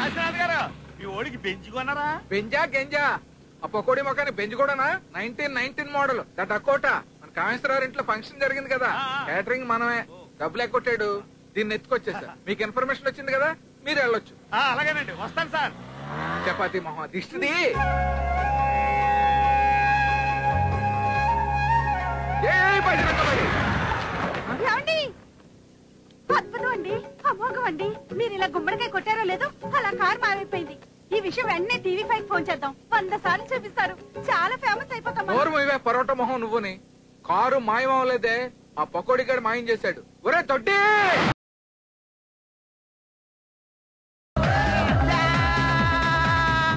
కాశీనాథ్ గారు మీ ఓడికి పెంచుకున్నారా? బెంజా గెంజా ఆ పకోడీ మొక్కని బెంచుకోవడానా? 1919 మోడల్ డకోటా. మన కామేశ్వరరావు ఇంట్లో ఫంక్షన్ జరిగింది కదా, క్యాటరింగ్ మనమే. డబ్బులు ఎక్కొట్టాడు, దీన్ని ఎత్తుకొచ్చేసా. మీకు ఇన్ఫర్మేషన్ వచ్చింది కదా, మీరు వెళ్ళొచ్చు. అలాగేనండి, వస్తాను సార్. చపాతీ మొహం దిష్టిది. అద్భుతం అండి, అమోఘం అండి. మీరు ఇలా గుమ్మడికాయ కొట్టారో లేదో అలా కారు మారిపోయింది. ఈ విషయం వెంటనే టీవీ5 ఫోన్ చేద్దాం. 100 సార్లు చూపిస్తారు, చాలా ఫేమస్ అయిపోతాం. పరోటా మొహం నువ్వుని. కారు మాయం అవ్వలేదే, ఆ పకోడీ గడు మాయం చేశాడు. ఒరే తొట్టి,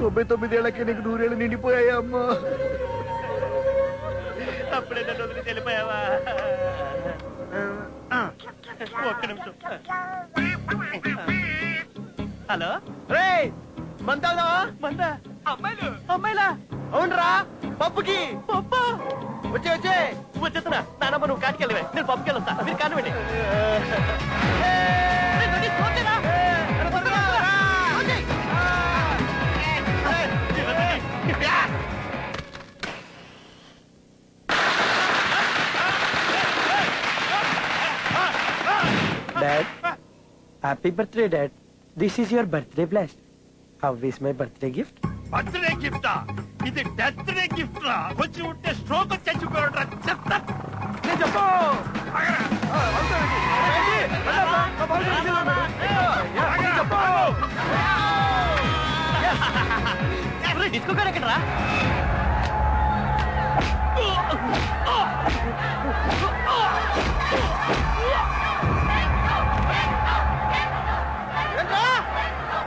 99 ఏళ్ళకి నీకు 100 ఏళ్ళు నిండిపోయాయి అమ్మా. అప్పుడే నన్ను వదిలి వెళ్ళిపోయావా? ఒక్క నిమిషం. హలో, రే మందా మందా? అమ్మాయిలు అమ్మాయిలా? అవునరా, పప్పుకి పప్పు. వచ్చే వచ్చేస్తున్నా. నానమ్మ నువ్వు కాటికి వెళ్ళవే, నేను పప్పుకి వెళ్ళొస్తా. మీరు కానివ్వండి. Dad, happy birthday, Dad. This is your birthday blast. How is my birthday gift? Birthday గిఫ్టా? ఇది డెత్ డే గిఫ్ట్ రా. వచ్చి ఉంటే స్ట్రోక్ వచ్చి చచ్చిపోయాడు. చెప్తా చెప్పు. డిస్కో గారు ఎక్కడరా?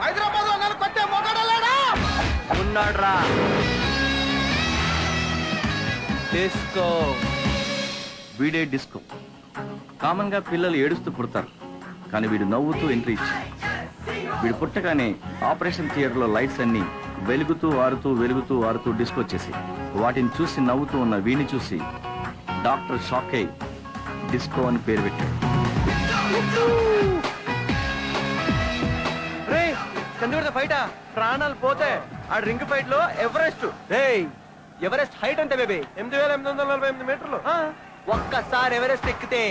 హైదరాబాద్ లో నన్ను కొట్టే మొగాడలేడా? ఉన్నాడ్రా. డిస్కో వీడే డిస్కో. కామన్ గా పిల్లలు ఏడుస్తూ పుడతారు, కానీ వీడు నవ్వుతూ ఎంట్రీ ఇచ్చాడు. వీడు పుట్టగానే ఆపరేషన్ థియేటర్ లో లైట్స్ అన్ని వెలుగుతూ ఆరుతూ డిస్కో వచ్చేసి వాటిని చూసి నవ్వుతూ ఉన్న వీడిని చూసి డాక్టర్ షాక్ అయి డిస్కో అని పేరు పెట్టాడు. ఫైట ప్రాణాలు పోతే ఆ రింగ్ ఫైట్ లో ఎవరెస్ట్. ఎవరెస్ట్ హైట్ అంతే బేబీ 8848 మీటర్లు. ఒక్కసారి ఎవరెస్ట్ ఎక్కితే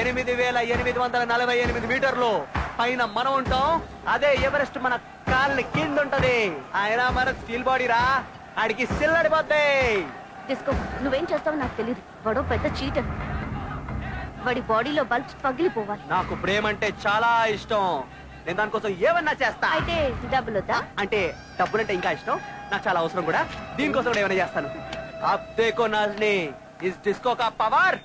8848 మీటర్లు పైన మనం ఉంటాం. అదే ఎవరెస్ట్ మన కాళ్ళ కింద ఉంటది. ఆయన మన స్టీల్ బాడీ రా, ఆడికి సిల్లడిపోతాయి. డిస్కో, నువ్వేం చేస్తావో నాకు తెలియదు. వాడు పెద్ద చీటర్. వాడి బాడీలో బల్బ్స్ పగిలిపోవాలి. నాకు ప్రేమ అంటే చాలా ఇష్టం. నేను దానికోసం ఏమన్నా చేస్తా. అయితే డబ్బులు వద్దా? అంటే డబ్బులంటే ఇంకా ఇష్టం, నాకు చాలా అవసరం కూడా. దీనికోసం కూడా ఏమైనా చేస్తాను. అబ్ దేఖో నాజ్ని, ఇస్ డిస్కో కా పవర్.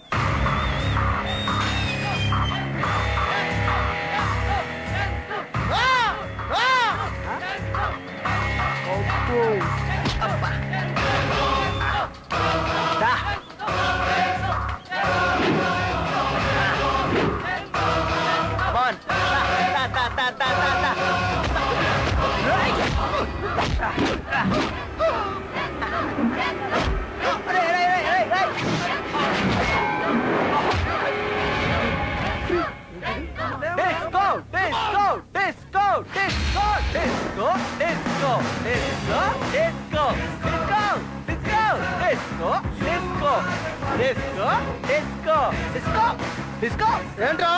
ఏంట్రా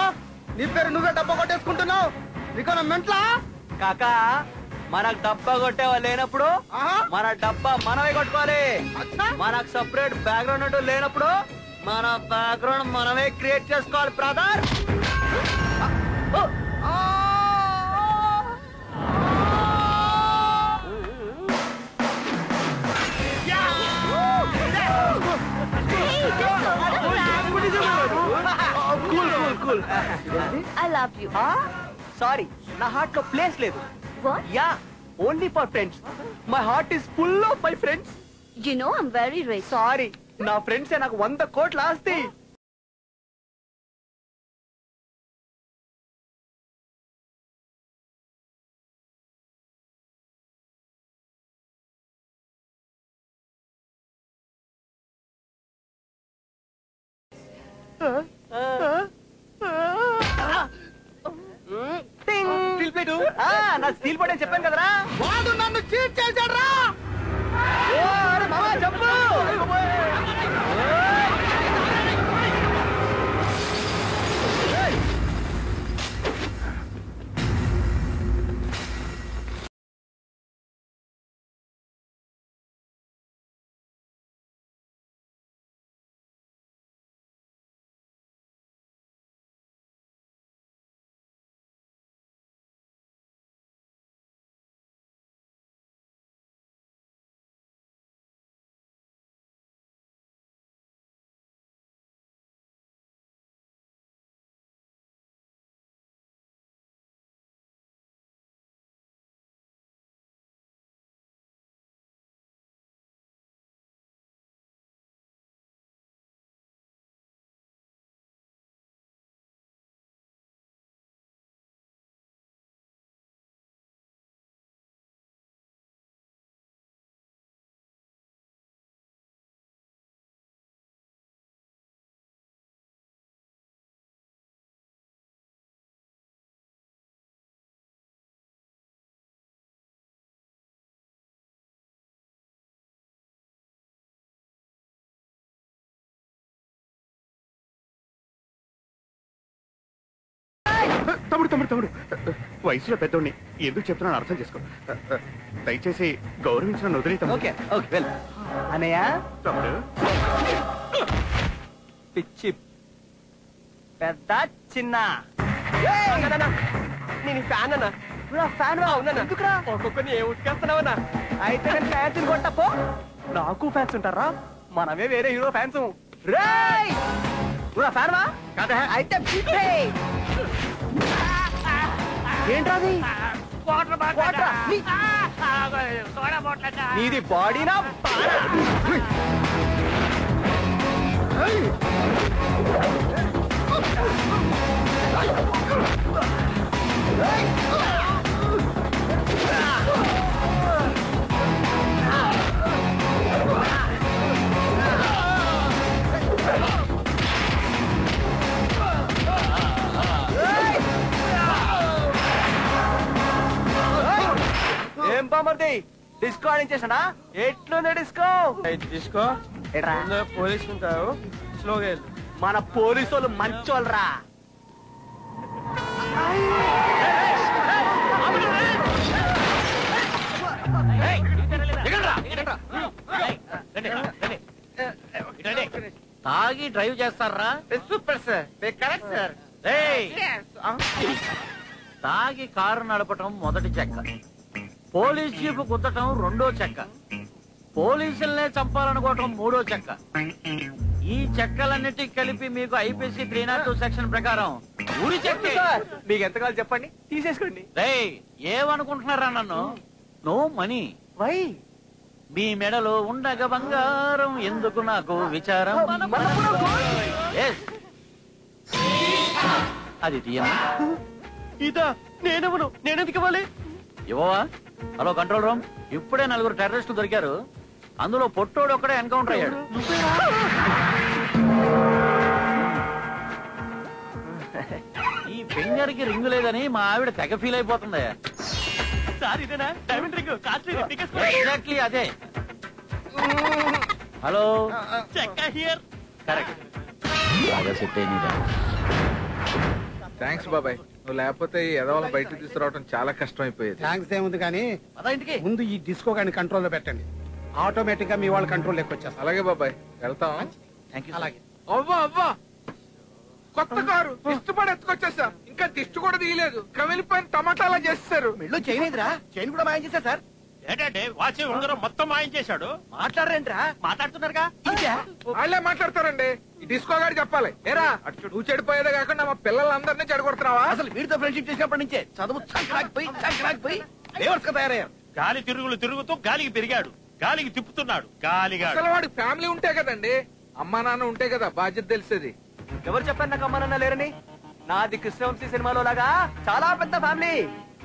నీ పేరు నువ్వే డబ్బా కొట్టేసుకుంటున్నావు? నీకన్నా మెంట్లా? కాకా, మనకు డబ్బా కొట్టే వాళ్ళు లేనప్పుడు మన డబ్బా మనమే కొట్టుకోవాలి. మనకు సపరేట్ బ్యాక్గ్రౌండ్ అంటూ లేనప్పుడు మన బ్యాక్గ్రౌండ్ మనమే క్రియేట్ చేసుకోవాలి brother. I love you. Sorry, నా హార్ట్ లో ప్లేస్ లేదు. What? Yeah, only for friends. My heart is full of my friends. You know I'm very rich. Sorry, నా ఫ్రెండ్సే నాకు 100 కోట్ల ఆస్తి. నా స్టీల్ పడే చెప్పాను కదరా. వాడు నన్ను చీట్ చేశాడు రా. చెప్పు. తమ్ముడు వయసులో పెద్దోడిని ఎందుకు చెప్తున్నాను అర్థం చేసుకో. దయచేసి గౌరవించిన వదిలే ఓకే ఓకే వెల్. అన్నయ్య తమ్ముడు పిచ్చి పెద్ద చిన్న. నేను ఫ్యాన్ అన్నా. ఫ్యాన్ అవునా? ఎందుకురా ఒక్కొక్కరిని ఏ ఉట్టుకేస్తున్నావన్నా? అయితే నేను ఫ్యాన్స్ కొట్టపో. నాకు ఫ్యాన్స్ ఉంటారా? మనమే వేరే హీరో ఫ్యాన్స్. ఫ్యాన్ వా అయితే ఏంట్రాది? నీది బాడీనా? ఏం బామర్ది డిస్కో ఆడించేసాడా? ఎట్లుంది డిస్కో? డిస్కో పోలీసు ఉంటారు. స్లోగా వెళ్ళు. మన పోలీసు వాళ్ళు మంచోళ్ళరా. తాగి డ్రైవ్ చేస్తారా? Super sir. Correct sir. తాగి కారు నడపటం మొదటి చెక్క, పోలీస్ జీపు గుద్దటం రెండో చెక్క, పోలీసులనే చంపాలనుకోవటం మూడో చెక్క. ఈ చెక్కలన్నిటి కలిపి మీకు ఐపీసీ 302 సెక్షన్ ప్రకారం ఊరి చెక్క. మీకు ఎంత కావాలి చెప్పండి, తీసేసుకోండి. ఏమనుకుంటున్నారా నన్ను? No money. వై? మీ మెడలో ఉండగ బంగారం ఎందుకు నాకు విచారం. Yes. అది తీయమా? ఇదా? నేనెవను? నేనెందుకు ఇవ్వాలి? ఇవ్వవా? హలో కంట్రోల్ రూమ్, ఇప్పుడే 4 టెర్రరిస్టులు దొరికారు. అందులో పొట్టోడు ఒక్కడే ఎన్కౌంటర్ అయ్యాడు. ఈ ఫింగర్ కి రింగు లేదని మా ఆవిడ తెగ ఫీల్ అయిపోతుంది. ఎగ్జాక్ట్లీ అదే. Hello correct. బాగా సెట్ అయింది. థ్యాంక్స్ బాబాయ్, నువ్వు లేకపోతే ఈ ఎదవాళ్ళని బయటకు తీసుకురావడం చాలా కష్టం అయిపోయేది. థ్యాంక్స్ ఏముంది కానీ ఇంటికి ముందు ఈ డిస్కో గాని కంట్రోల్లో పెట్టండి. ఆటోమేటిక్ గా మీ వాళ్ళ కంట్రోల్ వచ్చేస్తారు. అలాగే బాబాయ్, వెళ్తాం. అలాగే. అవ్వా అవ్వా, కొత్త కారు ఇష్టపడి ఎత్తుకొచ్చేసా. ఇంకా దిష్టి కూడా తీయలేదు, కమిలిపోయిన టమాటాలా చేస్తారు. మెళ్ళు చైన్ ఏదిరా? చైన్ కూడా మాయం చేశారు సార్. ఏంటంటే వాచి ఉంగరం మొత్తం మాయించేశాడు. మాట్లాడరేంట్రా? మాట్లాడుతున్నారుగా. వాళ్ళే మాట్లాడతారండి. ఈ డిస్కో గారు చెప్పాలి. ఏరా నువ్వు చెడిపోయేదే కాకుండా మా పిల్లలందరినీ చెడగొడుతున్నావా? అసలు వీడితో ఫ్రెండ్షిప్ చేసినప్పటి నుంచే చదువు చంకరాకపోయి లేవర్స్ గా తయారయ్యారు. గాలి తిరుగులు తిరుగుతూ గాలికి పెరిగాడు, గాలికి తిప్పుతున్నాడు. గాలిగా అసలు వాడికి ఫ్యామిలీ ఉంటే కదండి, అమ్మా నాన్న ఉంటే కదా బాధ్యత తెలిసేది. ఎవరు చెప్పారు నాకు అమ్మా నాన్న లేరని? నాది కృష్ణవంశీ సినిమాలో లాగా చాలా పెద్ద ఫ్యామిలీ.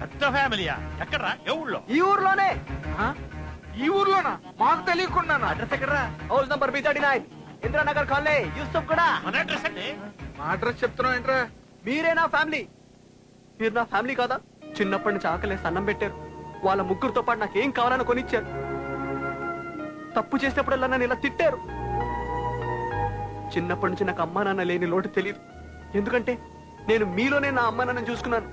పెద్ద ఫ్యామిలీయా? ఎక్కడ్రా? ఏ ఊళ్ళో? ఈ ఊర్లోనే. ఈ ఊర్లోనా? మాకు తెలియకుండా. అడ్రస్ ఎక్కడరా? House number B39, Indranagar colony, Yusuf కూడా. మన అడ్రస్ అండి. మా అడ్రస్ చెప్తున్నావు ఏంట్రా? మీరే నా ఫ్యామిలీ. మీరు నా ఫ్యామిలీ కాదా? చిన్నప్పటి నుంచి ఆకలేసి అన్నం పెట్టారు. వాళ్ళ ముగ్గురితో పాటు నాకేం కావాలని కొనిచ్చారు. తప్పు చేసినప్పుడల్లా నన్ను ఇలా తిట్టారు. చిన్నప్పటి నుంచి నాకు అమ్మా నాన్న లేని లోటు తెలియదు. ఎందుకంటే నేను మీలోనే నా అమ్మా నాన్న చూసుకున్నాను.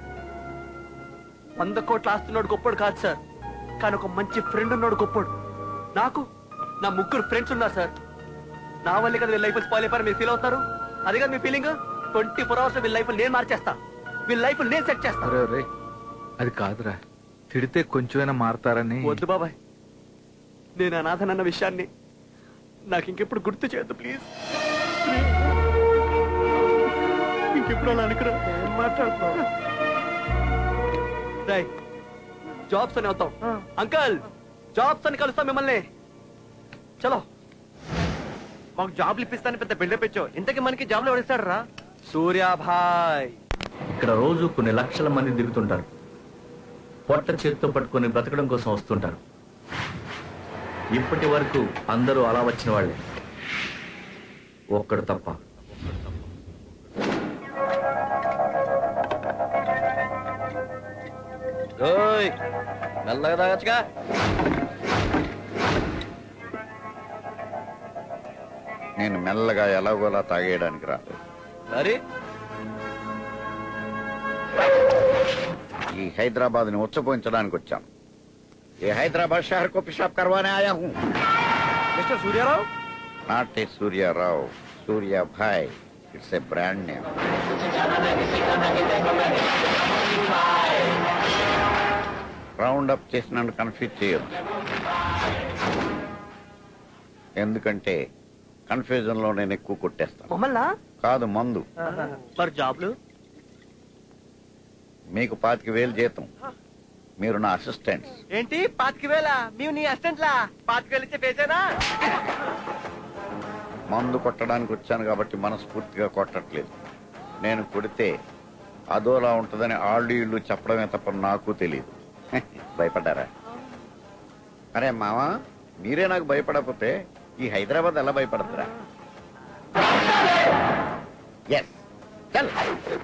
100 కోట్ల ఆస్తున్నాడు గొప్పడు కాదు సార్, కానీ ఒక మంచి ఫ్రెండ్ ఉన్నాడు గొప్పడు. నాకు నా 3 ఫ్రెండ్స్ ఉన్నారు సార్. నా వల్లే కదా వీళ్ళ లైఫ్ స్పాయిల్ అయిపోయారు మీరు ఫీల్ అవుతారు. అదే కదా మీ ఫీలింగ్. 24 hours వీళ్ళ లైఫ్ నేను మార్చేస్తా, వీళ్ళ లైఫ్ నేను సెట్ చేస్తా. అది కాదురా, తిడితే కొంచెమైనా మారతారని. వద్దు బాబాయ్, నేను అనాథనన్న విషయాన్ని నాకు ఇంకెప్పుడు గుర్తు చేయొద్దు ప్లీజ్. ఇంకెప్పుడు అలా అనుకురా. ఏం మాట్లాడుతున్నావు? జాబ్స్ అని అవుతాం అంకల్, జాబ్స్ అని కలుస్తాం మిమ్మల్ని. చలో. మాకు జాబ్లు ఇప్పిస్తాను పెద్ద బిల్డప్ ఇచ్చావు. ఇంతకీ మనకి జాబ్లు ఎవరిస్తాడు రా? సూర్యాభాయ్. ఇక్కడ రోజు కొన్ని లక్షల మంది దిగుతుంటారు. పొట్ట చేత్తో పట్టుకొని బ్రతకడం కోసం వస్తుంటారు. ఇప్పటి వరకు అందరూ అలా వచ్చిన వాళ్ళే, ఒక్కడు తప్ప. మెల్లగా తాగచ్చుగా. నేను మెల్లగా ఎలాగోలా తాగేయడానికి రాదు. మరి ఈ హైదరాబాద్ ని ఉచ్చపోయించడానికి వచ్చాను. ఏ హైదరాబాద్ షహర్ కో పిశాబ్ కర్వానే ఆయా who. Mister Suryarao? Not a Suryarao, Suryabhai. It's a brand name. Round up చేసి నన్ను కన్ఫ్యూజ్ చేయొద్దు. ఎందుకంటే కన్ఫ్యూజన్ లో నేను ఎక్కువ కొట్టేస్తాను. మమ్మల్నా? కాదు, మందు. మరి జాబ్లు? మీకు 25,000 జీతం, మీరు నా అసిస్టెంట్స్. ఏంటి 25,000? మేము నీ అసిస్టెంట్లా? 25,000 ఇచ్చే పేసేనా? మందు కొట్టడానికి వచ్చాను కాబట్టి మనస్ఫూర్తిగా కొట్టట్లేదు. నేను కొడితే అదోలా ఉంటుందని ఆళ్ళు ఇళ్ళు చెప్పడమే తప్ప నాకు తెలియదు. భయపడ్డారా? అరే మావా, మీరే నాకు భయపడకపోతే ఈ హైదరాబాద్ ఎలా భయపడతారా?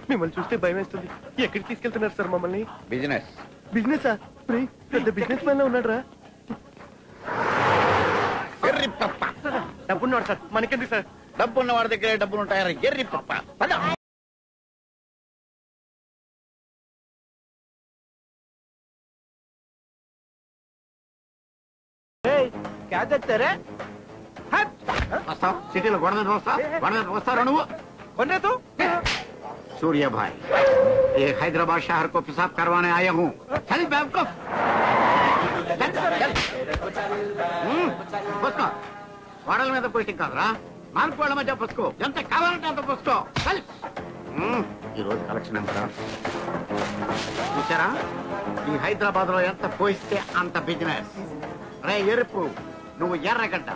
మిమ్మల్ని చూస్తే భయం వేస్తుంది. ఎక్కడికి తీసుకెళ్తున్నారు సార్ మమ్మల్ని? బిజినెస్. Business sir? పెద్ద బిజినెస్ మ్యాన్ లో ఉన్నాడు రా. డబ్బున్నాడు సార్, మనకెందుకు సార్? డబ్బున్న వాడి దగ్గర డబ్బులు ఉంటాయా? ఎర్రి పప్ప. సిటీలో గొడవ మీద వస్తారా నువ్వు? सूर्य भाई, एक हैदराबाद शहर को पेशाब करवाने आया हूँ. चल बेवकूफ. पुस्को वाड़ल में तो पोस्टिंग कादरा नाल्कु वाला मध्य पुस्को ఎంత కావాలంటే అంత పుస్కో. చల్. ఈ రోజు కలెక్షన్ ఎంత? చూసారా? ఈ హైదరాబాద్ లో ఎంత పోయిస్తే అంత బిజినెస్. రే ఎరుపు నువ్వు ఎర్రగడ్డ,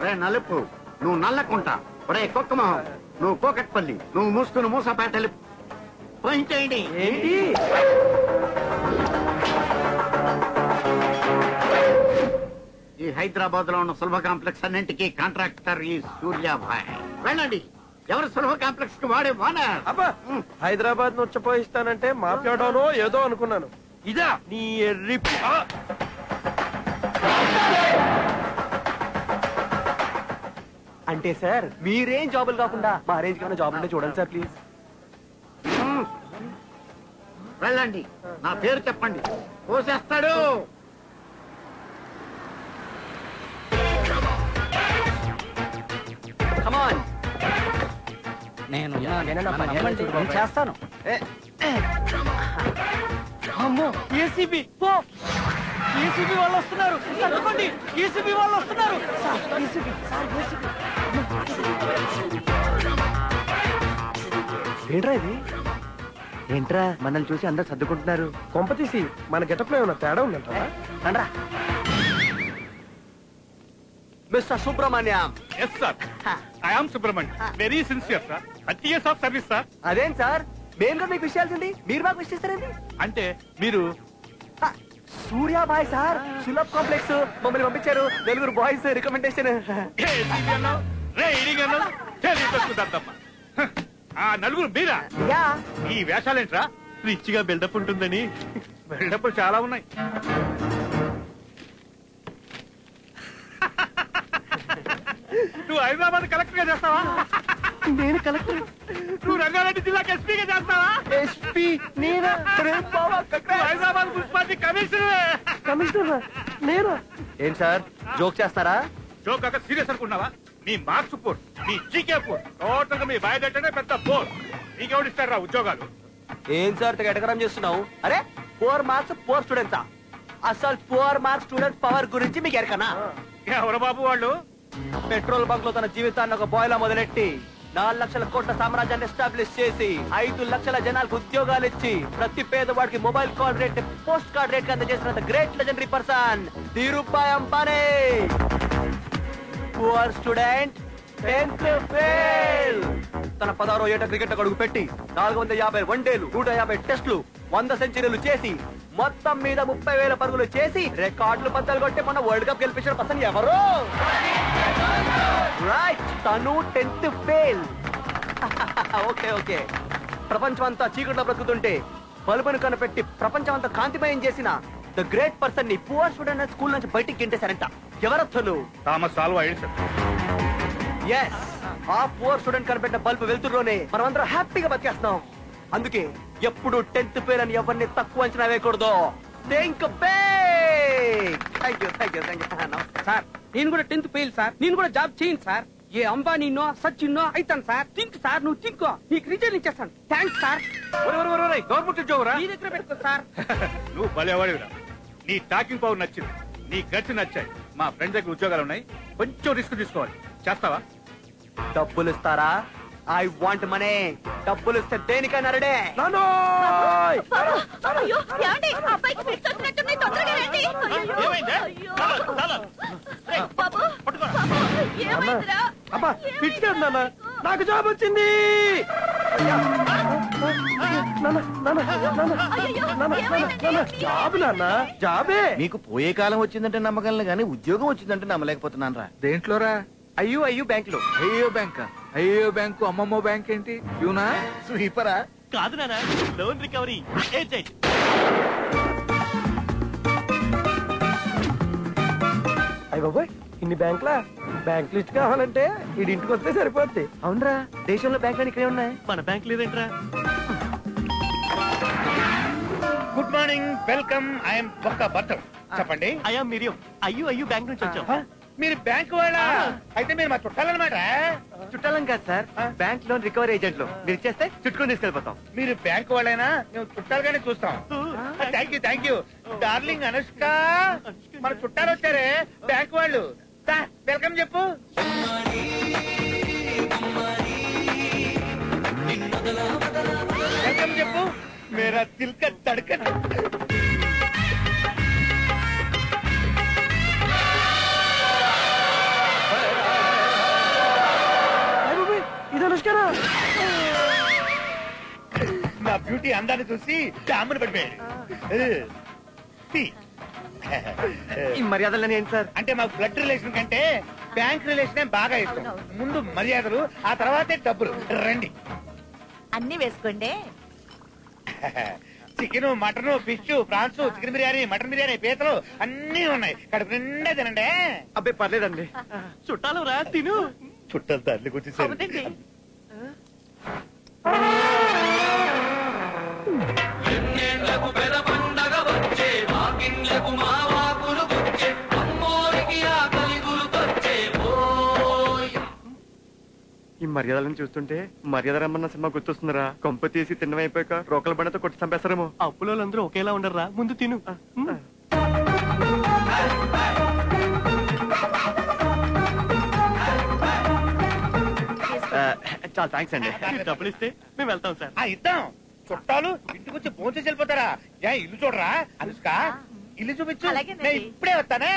రే నలుపు నువ్వు నల్లకుంట, రే కుక్కమొహం నువ్వు కోకట్పల్లి, నువ్వు మూసుకుని మూసపేటలు పోయించేయండి. ఈ హైదరాబాద్ లో ఉన్న సులభ కాంప్లెక్స్ అన్నింటికి కాంట్రాక్టర్ ఈ సూర్యాభాయ్. వెళ్ళండి. ఎవరు సులభ కాంప్లెక్స్ కి వాడే ఓనర్? అబ్బా, హైదరాబాద్ ను ఉచ్చపోయిస్తానంటే మాట్లాడానో ఏదో అనుకున్నాను. ఇదా నీ ఎర్రి? అంటే సార్ మీరేం జాబులు కాకుండా మా అరేంజ్ కాకుండా జాబ్ ఉంటే చూడండి సార్ ప్లీజ్. వెళ్ళండి. నా పేరు చెప్పండి, పోసేస్తాడు. నేను చేస్తాను. అమ్మో, ఏసీబీ పో. ఏసీబీ వాళ్ళు వస్తున్నారు. తప్పండి, ఏసీబీ వాళ్ళు వస్తున్నారు. ఏంట్రా ఇది? ఏంట్రా మనల్ని చూసి అందరు సర్దుకుంటున్నారు? కొంప తీసి మన గెటప్ లో ఏమన్నా తేడా ఉందంటారా? రండ్రా. Mister Subrahmanyam. Yes sir, I am Subrahmanyam. Very sincere sir. 30 years of service sir. అదేం సార్, మేము కూడా మీకు విషయాలు మీరు మాకు విషయిస్తారండి. అంటే మీరు సూర్యాభాయ్ సార్, సులభ్ కాంప్లెక్స్ మమ్మల్ని పంపించారు. 4 బాయ్స్ రికమెండేషన్. ఆ 4 మీరా? యా. ఈ వేషాలేంట్రా? రిచ్ గా బిల్డప్ ఉంటుందని. వెళ్ళినప్పుడు చాలా ఉన్నాయి. నువ్వు హైదరాబాద్ కలెక్టర్ గా చేస్తావా? నేను కలెక్టర్. నువ్వు రంగారెడ్డి జిల్లాకి ఎస్పీగా చేస్తావా? ఎస్పీ నేనా? Hyderabad municipality commissioner. కమిషనర్ నేనా? ఏం సార్ జోక్ చేస్తారా? జోక్ కాక సీరియస్ అనుకున్నావా? నీ మార్క్స్ పోర్, నీ జీకే పోర్, టోటల్ గా మీ బయోడేటానే పెద్ద పోర్. నీకెవడిస్తారా ఉద్యోగాలు? ఏం సార్ ఎటకరం చేస్తున్నావు? అరే 4 మార్క్స్ 4 స్టూడెంట్సా? అసలు 4 మార్క్స్ స్టూడెంట్స్ పవర్ గురించి మీకు ఎరకనా? ఎవరు బాబు వాళ్ళు? పెట్రోల్ బంక్ లో తన జీవితాన్ని ఒక బాయ్లా మొదలెట్టి 4 లక్షల కోట్ల సామ్రాజ్యాన్ని ఎస్టాబ్లిష్ చేసి 5 లక్షల జనాలకు ఉద్యోగాలు ఇచ్చి ప్రతి పేదవాడికి mobile call rate post card rate అందజేసిన great legendary person Dhirubhai Ambani. Poor student 10th fail. తన 16వ ఏట క్రికెట్ అడుగు పెట్టి 450 వన్డేలు, 150 టెస్టులు, 100 సెంచరీలు చేసి మొత్తం మీద 30,000 పరుగులు చేసి రికార్డులు బద్దలు కొట్టి మన వరల్డ్ కప్ గెలిపించిన పర్సన్ ఎవరు? రైట్, తను 10th ఫెయిల్. Okay okay. ప్రపంచం అంతా చీకట్లో బ్రతుకుతుంటే బల్బును కనిపెట్టి ప్రపంచం అంతా కాంతిమయం చేసిన ద గ్రేట్ పర్సన్ ని పువర్ స్టూడెంట్ స్కూల్ నుంచి బయటికి గెంటేశారంట. ఎవరొచ్చలు? Thomas Alva Edison. ఎస్, ఆ పువర్ స్టూడెంట్ కనిపెట్టిన బల్బ్ వెళ్తుల్లోనే మనం అందరం హ్యాపీగా బతికేస్తున్నాం. అందుకే ఎప్పుడు 10th ఫెయిల్ అని ఎవరిని తక్కువ అంచనా వేయకూడదు. Think big. Thank you. Sir నేను కూడా 10th ఫెయిల్ సార్. నేను కూడా జాబ్ చేయండి సార్. ఏ అంబానీనో సచిన్నో అయితాను సార్. థింక్ సార్, నువ్వు థింక్, నీకు రిజల్ట్ ఇచ్చేస్తాను. Thanks sir. గవర్నమెంట్ ఉద్యోగరా? మీ దగ్గర పెట్టుకో సార్. నువ్వు భలేవాడివిరా. నీ టాకింగ్ పవర్ నచ్చింది, నీ గట్స్ నచ్చాయి. మా ఫ్రెండ్ దగ్గర ఉద్యోగాలు ఉన్నాయి, కొంచెం రిస్క్ తీసుకోవాలి. చేస్తావా? డబ్బులు ఇస్తారా? I want money. డబ్బులు ఇస్తే దేనికైనా రెడీ. అయ్యో, ఏమండి? అబ్బాయికి ఫిట్స్ వచ్చినట్టున్నాయి, తొందరగా రండి. అయ్యో. బాబు, ఏమైందిరా? అబ్బా ఫిట్స్ కాదు నాన్న, నాకు జాబ్ వచ్చింది. జాబ్ నాన్న, జాబే. మీకు పోయే కాలం వచ్చిందంటే నమ్మగలను గానీ ఉద్యోగం వచ్చిందంటే నమ్మలేకపోతున్నాను రా. దేంట్లోరా? అయ్యో బ్యాంక్ లో. అయ్యో బ్యాంకా? అయ్యో బ్యాంకు, అమ్మమ్మో బ్యాంక్ ఏంటి? యూనా? స్వీపరా? కాదు నాన్న, లోన్ రికవరీ ఏజెంట్. అయ్య బాబోయ్, ఇన్ని బ్యాంకులా? బ్యాంక్ లిస్ట్ కావాలంటే ఇది ఇంటికి వస్తే సరిపోద్ది. అవునరా, దేశంలో బ్యాంకులు ఇక్కడే ఉన్నాయి. మన బ్యాంక్ లేదేంట్రా? Good morning, welcome. ఐఎమ్ బొక్క బట్టం. చెప్పండి. అయ్యా మిరియం, అయ్యో బ్యాంక్ నుంచి వచ్చాం. మీరు బ్యాంక్ వాళ్ళ? అయితే మీరు మా చుట్టాలన్నమాట. చుట్టాలం కాదు sir, bank loan recovery agent లో. మీరు ఇచ్చేస్తే చుట్టుకొని తీసుకెళ్ళిపోతాం. మీరు బ్యాంక్ వాళ్ళైనా? మేము చుట్టాలుగానే చూస్తాం. Thank you darling Anushka. మన చుట్టాలు వచ్చారే బ్యాంక్ వాళ్ళు. వెల్కమ్ చెప్పు. వెల్కమ్ చెప్పు. మేరా దిల్ కా ధడ్కన్. ఇది అనుష్కరా? నా బ్యూటీ అందాన్ని చూసి డామును పడిపోయాడు. ఈ మర్యాదలని ఏంటి సార్? అంటే మాకు బ్లడ్ రిలేషన్ కంటే బ్యాంక్ రిలేషన్ బాగా ఇష్టం. ముందు మర్యాదలు, ఆ తర్వాతే డబ్బులు. రండి. అన్ని వేసుకోండి. Chicken, mutton, fish, prawns, chicken biryani, mutton biryani, పీతలు అన్ని ఉన్నాయి. కడుపు నిండా తినండి. అబ్బాయి పర్లేదండి. చుట్టాలు రా, తిను. చుట్టాలు తల్లికి వచ్చేసారు. ఈ మర్యాదలను చూస్తుంటే మర్యాద రమ్మన్న సినిమా గుర్తొస్తుందిరా. కొంప తీసి తిన్నమైపోయాక రోకల బండతో కొట్టి చంపేస్తారేమో. అప్పులందరూ ఒకేలా ఉండర్రా, ముందు తిను. చాలా థ్యాంక్స్ అండి. డబ్బులు ఇస్తే మేము వెళ్తాం సార్. ఇద్దాం. చుట్టాలు ఇంటికి వచ్చి భోంచేసి వెళ్ళిపోతారా? ఇల్లు చూడరా అనుష్క? ఇల్లు చూపించు. అలాగేనండి. నేను ఇప్పుడే వస్తానే.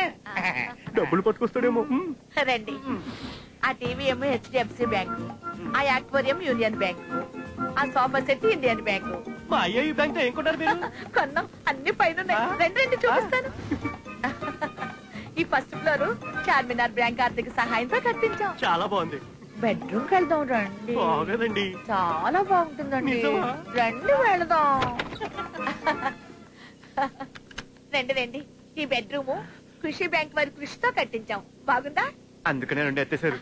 డబ్బులు పట్టుకొస్తాడేమో. రండి. ఆ టీవీ ఏమో హెచ్డిఎఫ్సి బ్యాంకు, ఆ యాక్వేరియం యూనియన్ బ్యాంకు, ఆ సోఫా సెట్ ఇండియన్ బ్యాంకు. మా అయ్యో ఈ బ్యాంక్ ఏం కొన్నారు మీరు? కొన్నాం, అన్ని పైన రెండు చూపిస్తాను. ఈ ఫస్ట్ ఫ్లోర్ చార్మినార్ బ్యాంక్ ఆర్థిక సహాయంతో కట్టించాం. చాలా బాగుంది. బెడ్రూమ్ వెళ్దాం రండి. బాగోదండి. చాలా బాగుంటుందండి. నిజమా? రండి వెళదాం. రండి రండి. ఈ బెడ్రూమ్ కృషి బ్యాంక్ వారి కృషితో కట్టించాం. బాగుందా? అందుకనే రెండు ఎత్తేసారు.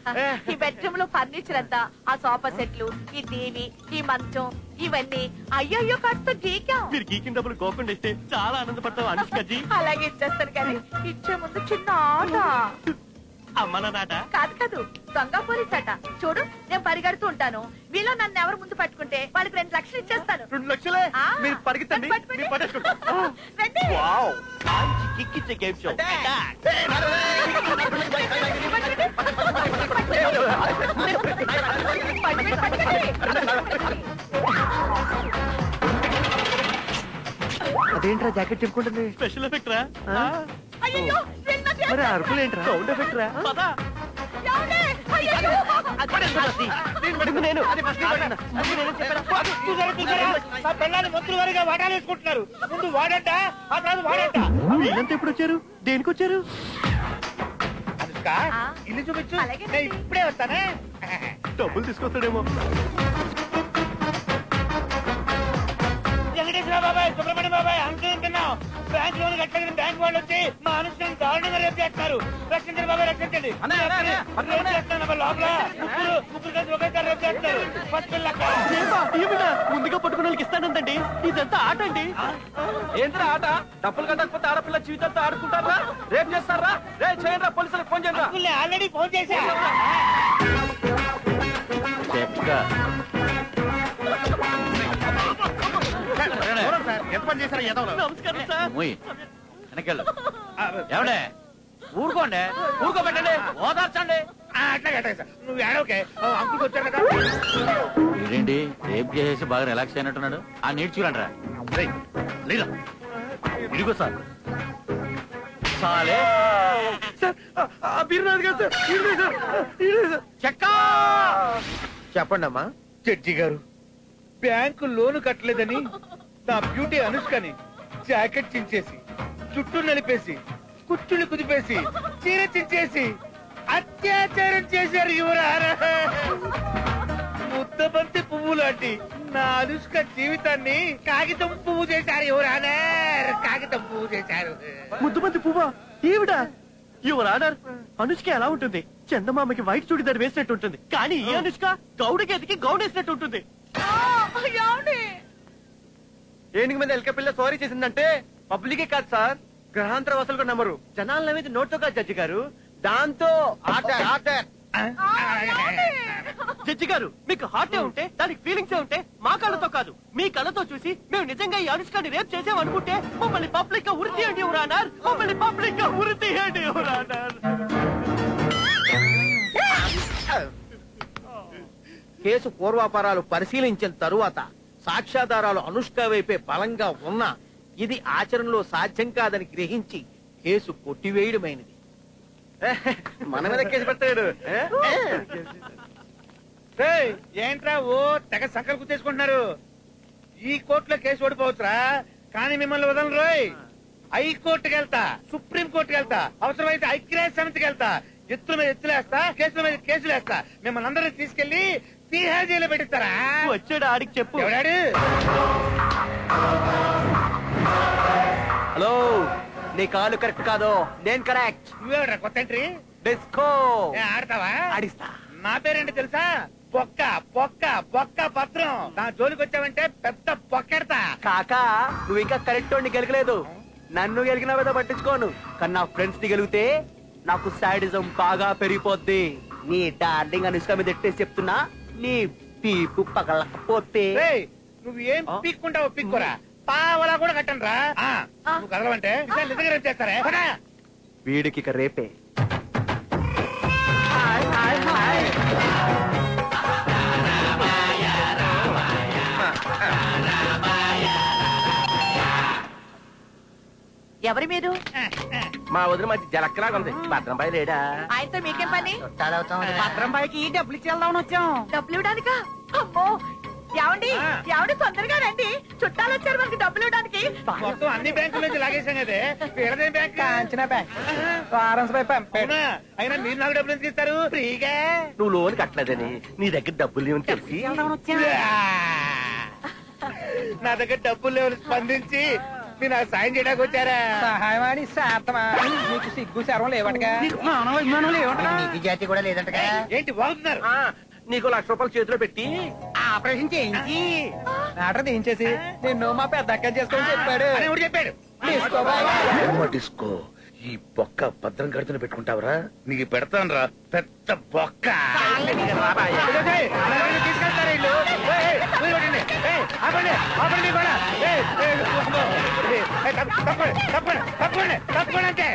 ఈ బెడ్రూమ్ లో ఫర్నిచర్ అంతా, ఆ సోఫా సెట్లు, ఈ టీవీ, ఈ మంచం, ఇవన్నీ అయ్యో ఖర్చుతో గీకాం. మీరు గీకిన డబ్బులు గోకుండా ఇస్తే చాలా ఆనందపడతాం అనుష్కజీ. అలాగే ఇచ్చేస్తాను కానీ ఇచ్చే ముందు చిన్న ఆట. అమ్మల నాట కాదు దొంగ పోలీస్ అట. చూడు, నేను పరిగెడుతూ ఉంటాను, వీళ్ళు నన్ను ఎవరు ముందు పట్టుకుంటే వాళ్ళకి 2 లక్షలు ఇచ్చేస్తాను. 2 లక్షలే? మీరు పరిగెత్తండి, పట్టుకోండి. రండి. వావ్, మంచి కిక్కిచ్చే గేమ్ షో. అదేంట్రా జాకెట్ చెప్పుకుంటుంది? స్పెషల్ ఎఫెక్ట్ రా. మరి అరుపులేంట్రా? సౌండ్ ఎఫెక్ట్ రా. మంత్రులు గారిగా వాటాలు వేసుకుంటున్నారు. ముందు వాడట, ఆ తర్వాత వాడట. వీళ్ళంతా ఎప్పుడు వచ్చారు? దేనికి వచ్చారు? అనుష్క, ఇల్లు చూపించు. నేను ఇప్పుడే వస్తానే. డబ్బులు తీసుకొస్తాడేమో. వెంకటేశ్వర బాబాయ్, సుబ్రహ్మణ్య బాబాయ్, అనుకుంటున్నాం. బ్యాంక్ లోన్ కట్టలేని బ్యాంక్ వాళ్ళు వచ్చి మా అనుష్కని దారుణంగా రేపు చేస్తున్నారు. రక్షించండి బాబాయ్, రక్షించండి. ముందుగా పట్టుకున్న వాళ్ళకి ఇస్తానందండి. ఇదంతా ఆట అండి. ఏంట్రా ఆట? డబ్బులు కట్టకపోతే ఆడపిల్ల జీవితంతో ఆడుకుంటారా? రేపు చేస్తారా? రేపు చేయండి, పోలీసులకు ఫోన్ చేయండి. ఆల్రెడీ ఫోన్ చేశా. ఎంత పని చేశారు? నమస్కారం సార్. వెనకెళ్ళు. ఎవడే? ఊరుకోండి, ఊరుకోబెట్టండి, ఓదార్చండి. అట్లా కట్టాయి సార్. నువ్వు ఏడవకే, అంకుల్కి వచ్చారు కదా. ఇదేంటి రేపు చేసేసి బాగా రిలాక్స్ అయినట్టున్నాడు. ఆ నీట్ చూడండి. ఇదిగో సార్. చాలే చెక్క. చెప్పండి అమ్మా. జడ్జి గారు, బ్యాంకు లోను కట్టలేదని నా బ్యూటీ అనుష్కని జాకెట్ చించేసి, చుట్టూ నలిపేసి, కుచ్చుళ్ళు కుదిపేసి, చీర చించేసి అత్యాచారం చేశారు యువరారా. ముద్దబంతి పువ్వు లాంటి నా అనుష్క జీవితాన్ని కాగితం పువ్వు చేశారు యువరానా. కాగితం పువ్వు చేశారు. ముద్దుబంతి పువ్వా? ఏమిటా? యువర్ ఆనర్, అనుష్క ఎలా ఉంటుంది? చందమామకి వైట్ చూడిదారు వేసినట్టు ఉంటుంది, కానీ ఈ అనుష్క గౌడకి ఎదికి గౌడ్ వేసినట్టు ఉంటుంది. ఏనుగు మీద ఎల్క పిల్ల సారీ చేసిందంటే పబ్లికే కాదు సార్, గ్రహాంతర వసలు కూడా నమ్మరు. జనాల మీద నోట్తో కాదు జడ్జి గారు, దాంతో. జడ్జి గారు, మీకు హార్టే ఉంటే, దానికి ఫీలింగ్సే ఉంటే, మా కళ్ళతో కాదు మీ కళ్ళతో చూసి మేము నిజంగా ఈ అనుష్కని రేప్ చేసామనుకుంటే మమ్మల్ని పబ్లిక్ గా ఉరి తీయండి యువర్ ఆనర్. మమ్మల్ని పబ్లిక్ గా ఉరి తీయండి యువర్ ఆనర్. కేసు పూర్వాపరాలు పరిశీలించిన తరువాత సాక్ష్యాధారాలు అనుష్క వైపే బలంగా ఉన్నా ఇది ఆచరణలో సాధ్యం కాదని గ్రహించి కేసు కొట్టివేయడమైనది. మన మీద కేసు పెట్టాడు. ఏంట్రా ఓ తెగ సంకల్ గుర్తేసుకుంటున్నారు? ఈ కోర్టులో కేసు ఓడిపోవచ్చురా, కానీ మిమ్మల్ని వదలను రోయ్. హైకోర్టుకి వెళ్తా, సుప్రీం కోర్టుకి వెళ్తా, అవసరమైతే ఐక్యరాజ్య సమితికి వెళ్తా. ఎత్తుల మీద ఎత్తులేస్తా, కేసుల మీద కేసులు వేస్తా. మిమ్మల్ని అందరినీ తీసుకెళ్లి తీహార్ జైల్లో పెట్టిస్తారా? వచ్చాడు, ఆడికి చెప్పు. ఎవడాడు? హలో, నీ కాలు కరెక్ట్ కాదు, నేను కరెక్ట్. నువ్వేవడా కొత్త ఎంట్రీ? డిస్కో ఆడతావా? ఆడిస్తా. నా పేరేంటి తెలుసా? బొక్క బొక్క బొక్క పత్రం. నా జోలికి వచ్చావంటే పెద్ద బొక్కెడతా. కాకా, నువ్వు ఇంకా కరెక్ట్ వాడిని గెలకలేదు. నన్ను గెలికిన మీద పట్టించుకోను, కానీ నా ఫ్రెండ్స్ ని గెలిగితే నాకు సాడిజం బాగా పెరిగిపోద్ది. నీ డార్లింగ్ అనుష్క మీద ఎట్టేసి చెప్తున్నా, నీ పీపు పగలకపోతే. నువ్వు ఏం పీక్కుంటావు పీక్కురా, పావలా కూడా కట్టను రా. నువ్వు కదలవంటే నిజంగా రేపు చేస్తారే. వీడికి ఇక రేపే. ఎవరి మీరు? మా వదిన మంచి జలక్కలాగా ఉంది. భద్రంబాయి లేడా? ఆయనతో మీకేం పని? భద్రంబాయికి డబ్బులు ఇచ్చి వెళ్దామని వచ్చాం. డబ్బులు ఇవ్వడానికా? అమ్మో, ఏమండి ఏమండి తొందరగా రండి, చుట్టాలు వచ్చారు మనకి డబ్బులు ఇవ్వడానికి. మొత్తం అన్ని బ్యాంకుల నుంచి లాగేశాం కదే. వీళ్ళదే బ్యాంక్, కాంచనా బ్యాంక్. వారన్స్ పై పంపాడు. అయినా మీరు నాకు డబ్బులు ఎందుకు ఇస్తారు ఫ్రీగా? నువ్వు లోన్ కట్టలేదని నీ దగ్గర డబ్బులు లేవని తెలిసి నా దగ్గర డబ్బులు లేవని స్పందించి మీరు నాకు సాయం చేయడానికి వచ్చారా? సహాయమాడి శాతమా నీకు సిగ్గు శరం లేవటగా నీతి జాతి కూడా లేదంటగా. ఏంటి వాగుతున్నారు? నీకు 1,00,000 రూపాయలు చేతిలో పెట్టి ఆపరేషన్ చేయించి ఆర్డర్ దించేసి నిన్ను మా పెద్ద అక్క చేసుకొని చెప్పాడు. అని ఎవడు చెప్పాడు? డిస్కో ఈ బొక్క భద్రం కడుతున్న పెట్టుకుంటావరా? నీకు పెడతాను రా పెద్ద బొక్క. తీసుకెళ్తారా ఇల్లు? తప్పకుండా అంతే.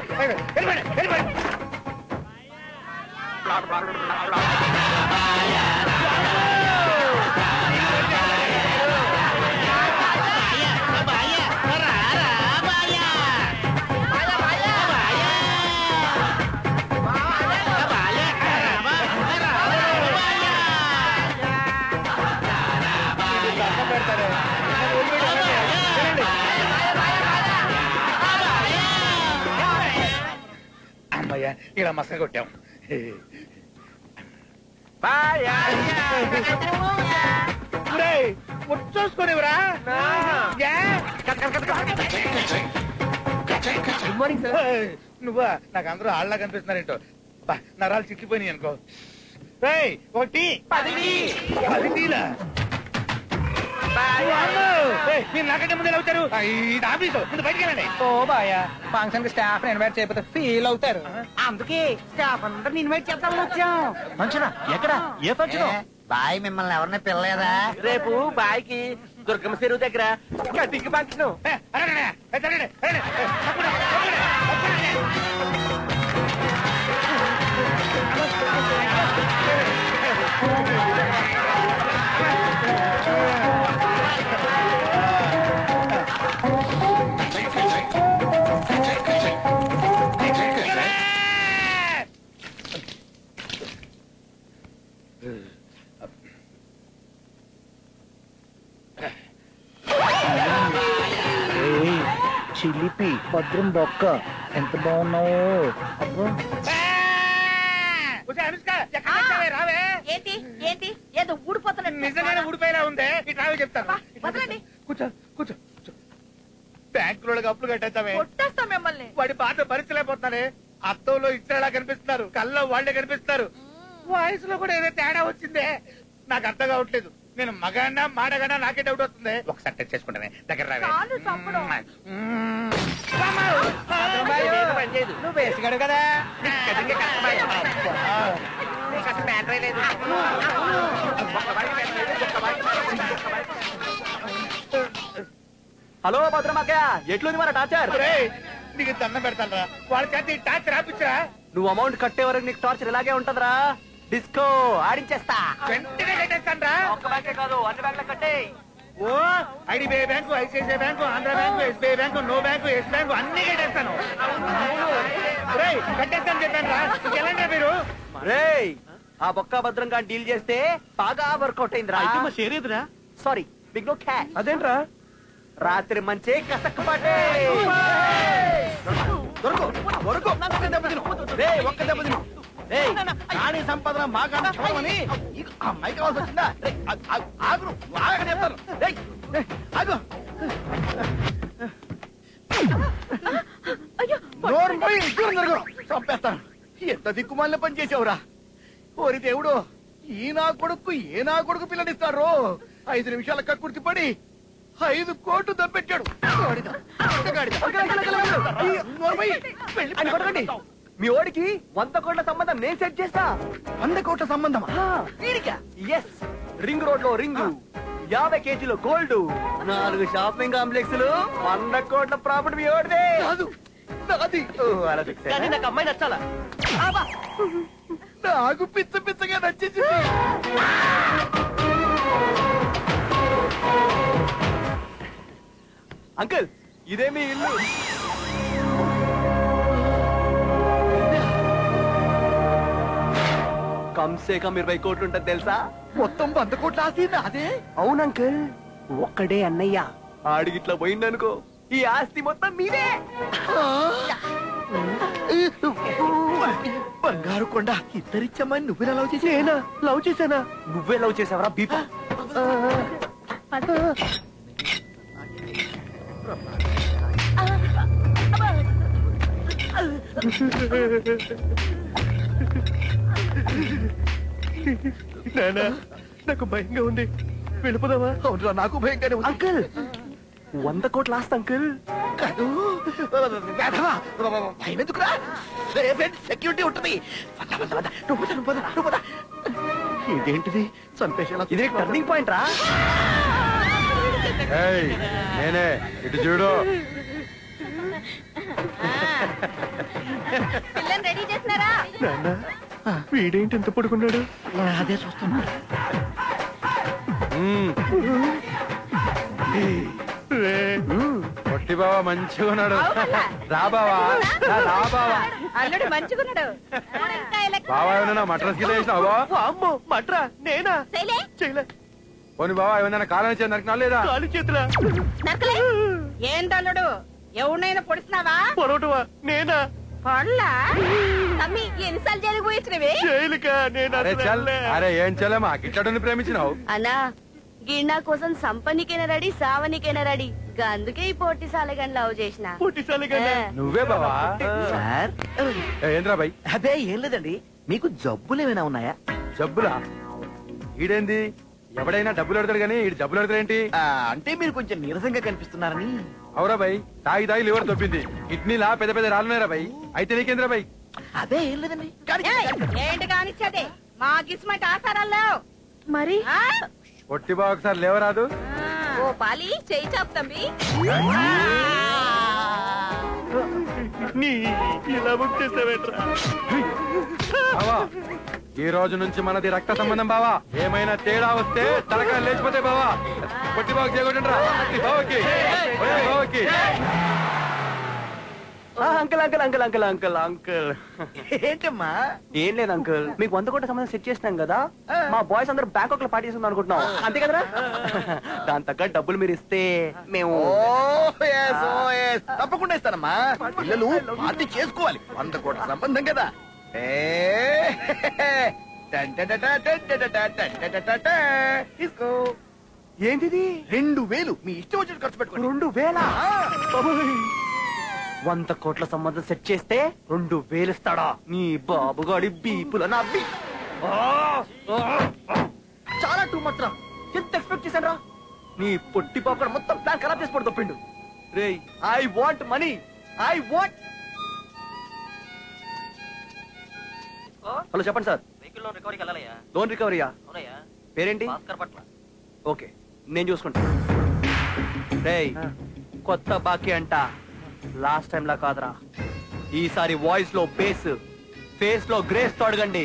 అమ్మయ్యా ఇలా మసక కొట్టాం. చూసుకునేవరా? నువ్వా? నాకు అందరూ ఆళ్ళ కనిపిస్తున్నారేంటో. నరాలు చిక్కిపోయినాయి అనుకో. ఒకటి 10 టీలా? మీరు నాకంటే ముందు ఎలా వచ్చారు? ఇది ఆఫీసు, ముందు బయటికి వెళ్ళండి. ఓ బాయా ఫంక్షన్ కి స్టాఫ్ ఇన్వైట్ చేయకపోతే ఫీల్ అవుతారు. అందుకే స్టాఫ్ అందరిని ఇన్వైట్ చేద్దామని వచ్చాం. ఫంక్షనా? ఎక్కడ? ఏ ఫంక్షన్? బాయ్ మిమ్మల్ని ఎవరిని పిల్లలేదా? రేపు బాయ్కి దుర్గమ్మ చెరువు దగ్గర కటింగ్ ఫంక్షన్. చిలిపి భద్రం బొక్క ఎంత బాగున్నావో. రావే. ఏంటి ఏంటి ఏదో ఊడిపోతున్నట్టు నిజంగానే ఊడిపోయేలా ఉందే. ఇటు రావే చెప్తాను. వదలండి. కూర్చో కూర్చో కూర్చో. బ్యాంకులో అప్పులు కట్టేస్తామే. కొట్టేస్తా మిమ్మల్ని. వాడి బాధ భరించలేకపోతున్నానే. అత్తంలో ఇచ్చేలా కనిపిస్తున్నారు, కళ్ళలో వాళ్ళే కనిపిస్తున్నారు. వయసులో కూడా ఏదో తేడా వచ్చిందే. నాకు అర్థం కావట్లేదు. నేను మగాడినా మాడగానా నాకే డౌట్ వస్తుంది. ఒకసారి టచ్ చేసుకుంటానే. దగ్గర రావే. నువ్వు వేసుగాడు కదా. హలో భద్రమాకయ్య, ఎట్లుంది మన టార్చర్? నీకు దండం పెడతాను. వాళ్ళ చేత టార్చర్ రాపించరా? నువ్వు అమౌంట్ కట్టే వరకు నీకు టార్చర్ ఇలాగే ఉంటదిరా. డిస్కో ఆడించేస్తా. వెంటనే కట్టేస్తాను రా. ఒక్క బ్యాంకే కాదు, అన్ని బ్యాంకులు కట్టే. ఓ IDBI bank, ICICI bank, Andhra bank, SBI bank, no bank, Yes bank అన్ని కట్టేస్తాను. కట్టేస్తాను చెప్పాను రా. ఇంకెళ్ళండి మీరు. రేయ్, ఆ బొక్క భద్రంగా డీల్ చేస్తే బాగా వర్కౌట్ అయిందిరా. షేరేదిరా? Sorry, big no cash. అదేంట్రా? రాత్రి మంచి కసక్ పాటే. ఒక్క దెబ్బ తిను. రాణి సంపదన మాకన్నా చూడమని అమ్మాయి కావాల్సి వచ్చిందా? ఆగురు బాగా చెప్తాను. ఆగు. నోరు పోయి దూరం జరుగు. చంపేస్తాను. ఎంత దిక్కుమాలిన పని చేసావురా. ఓరి దేవుడు, ఈ నా కొడుకు ఏ నా కొడుకు పిల్లనిస్తారు? 5 నిమిషాల కక్కుర్తి పడి 5 కోట్లు దబ్బెట్టాడు. మీ ఓడికి 100 కోట్ల సంబంధం నేను సెట్ చేస్తా. 100 కోట్ల సంబంధమా? ఎస్, రింగ్ రోడ్ లో రింగు, 50 కేజీలో గోల్డ్, 4 షాపింగ్ కాంప్లెక్స్లు, 100 కోట్ల ప్రాపర్టీ మీ ఓడిదే. నాది. కానీ నాకు అమ్మాయి నచ్చాలా? నాకు పిచ్చ పిచ్చగా నచ్చేసి. అంకుల్, ఇదే మీ ఇల్లు. కమ్సే కమ్ 20 కోట్లు ఉంటుంది తెలుసా? మొత్తం 100 కోట్ల ఆస్తి నాదే. అవును అంకుల్, ఒక్కడే అన్నయ్య. ఆడిగిట్లా పోయిందనుకో, ఈ ఆస్తి మొత్తం మీదే. బంగారు కొండ ఇద్దరిచ్చమ్మని నువ్వే లవ్ చేసేనా? లవ్ చేశానా? నువ్వే లవ్ చేసావరా బీపా? నానా నాకు భయంగా ఉంది, వెళ్ళిపోదామా? అవును నాకు భయంగానే ఉంది. అంకుల్ 100 కోట్ల ఆస్తి అంకుల్. భయం ఎందుకురా, సెక్యూరిటీ ఉంటుంది. ఇదేంటిది చంపేసేలా? ఇదే టర్నింగ్ పాయింట్ రా. నేనే, ఇటు చూడు. పిల్లని రెడీ చేసినారా? నాన్న వీడేంటి ఎంత పడుకున్నాడు? అదే చూస్తున్నా. పొట్టి బావా మంచిగా ఉన్నాడు. రా బావా, రా బావా. అల్లుడు మంచిగున్నాడు. బావా ఏమన్నా మట్రస్ కింద వేసినావా? అమ్మో మట్రా నేనా? చేయలే. పోనీ బావా ఏమన్నా కాలం ఇచ్చేది నరికినా లేదా? కాలు చేతులా ఏంటల్లుడు ఎవరినైనా పొడిసినావా? పొరవటమా? నేనా? పళ్ళా తమ్మి ఎన్నిసార్లు జైలుకు పోయించినవి? జైలుకా? నేను అరే చల్, అరే ఏం చల్లమా గిట్లడుని ప్రేమించినావు? అన్నా గిన్నా కోసం సంపనికైనా రెడీ, సావనికైనా రెడీ. అందుకే ఈ పోటీ సాలగన్ లవ్ చేసిన. నువ్వే బావా? సార్ ఏంద్రా బాయ్? అదే ఏం లేదండి, మీకు జబ్బులు ఏమైనా ఉన్నాయా? జబ్బులా? ఈడేంది ఎవడైనా డబ్బులు పెడతాడు కానీ ఈడు జబ్బులు పెడతాడేంటి? అంటే మీరు కొంచెం నీరసంగా కనిపిస్తున్నారని. అవురా బాయ్, తాగి తాగి లివర్ దొబ్బింది. కిడ్నీలా పెద్ద పెద్ద రాళ్ళున్నారా బాయ్? అయితే నీకేంద్రా బాయ్? అదే ఏం లేదండి. ఏంటి కానిచ్చేది? మా గిస్మంటి ఆసారాల్లో మరి పొట్టి బావ ఒకసారి లేవరాదు? ఓ పాలి చెయ్యి చాపు తమ్మి. ఇలా బుక్ చేసావేట్రా? బావా ఈ రోజు నుంచి మనది రక్త సంబంధం బావా. ఏమైనా తేడా వస్తే తలకాయ లేచిపోతే బావా. పొట్టి బావకి చేయకుంటుండ్రా. బావకి బావకి. Uncle uncle uncle uncle uncle uncle ఏంటమ్మా? ఏం లేదు అంకుల్, మీకు 100 కోట్ల సంబంధం సెట్ చేసినాం కదా, మా బాయ్స్ అందరూ బ్యాంకాక్ లో పార్టీ చేస్తున్నాం అనుకుంటున్నాం, అంతే కదరా? దాని తగ్గ డబ్బులు మీరు ఇస్తే మేము తప్పకుండా ఇస్తానమ్మా. పిల్లలు పార్టీ చేసుకోవాలి, 100 కోట్ల సంబంధం కదా. తీసుకో. ఏంటిది? 2000 మీ ఇష్టం వచ్చినట్టు ఖర్చు పెట్టుకోండి. 2000? 100 కోట్ల సంబంధం సెట్ చేస్తే 2000 ఇస్తాడా? నీ బాబుగాడి బీపుల నవ్వి చాలా టూ మచ్ రా. ఎంత ఎక్స్పెక్ట్ చేశాను రా? నీ పొట్టి పాపడ మొత్తం ప్లాన్ ఖరాబ్ చేసి పడి తప్పిండు. రే I want money, I want. Hello చెప్పండి సార్. వెహికల్ లోన్ రికవరీకి వెళ్ళాలయ్యా. లోన్ రికవరీయా? అవునయ్యా. పేరేంటి? భాస్కర్ పట్ల. ఓకే నేను చూసుకుంటా. రేయ్ కొత్త బాకీ అంట, లాస్ట్ టైం లా కాదురా. ఈసారి వాయిస్ లో బేస్, ఫేస్ లో గ్రేస్ తో అడగండి,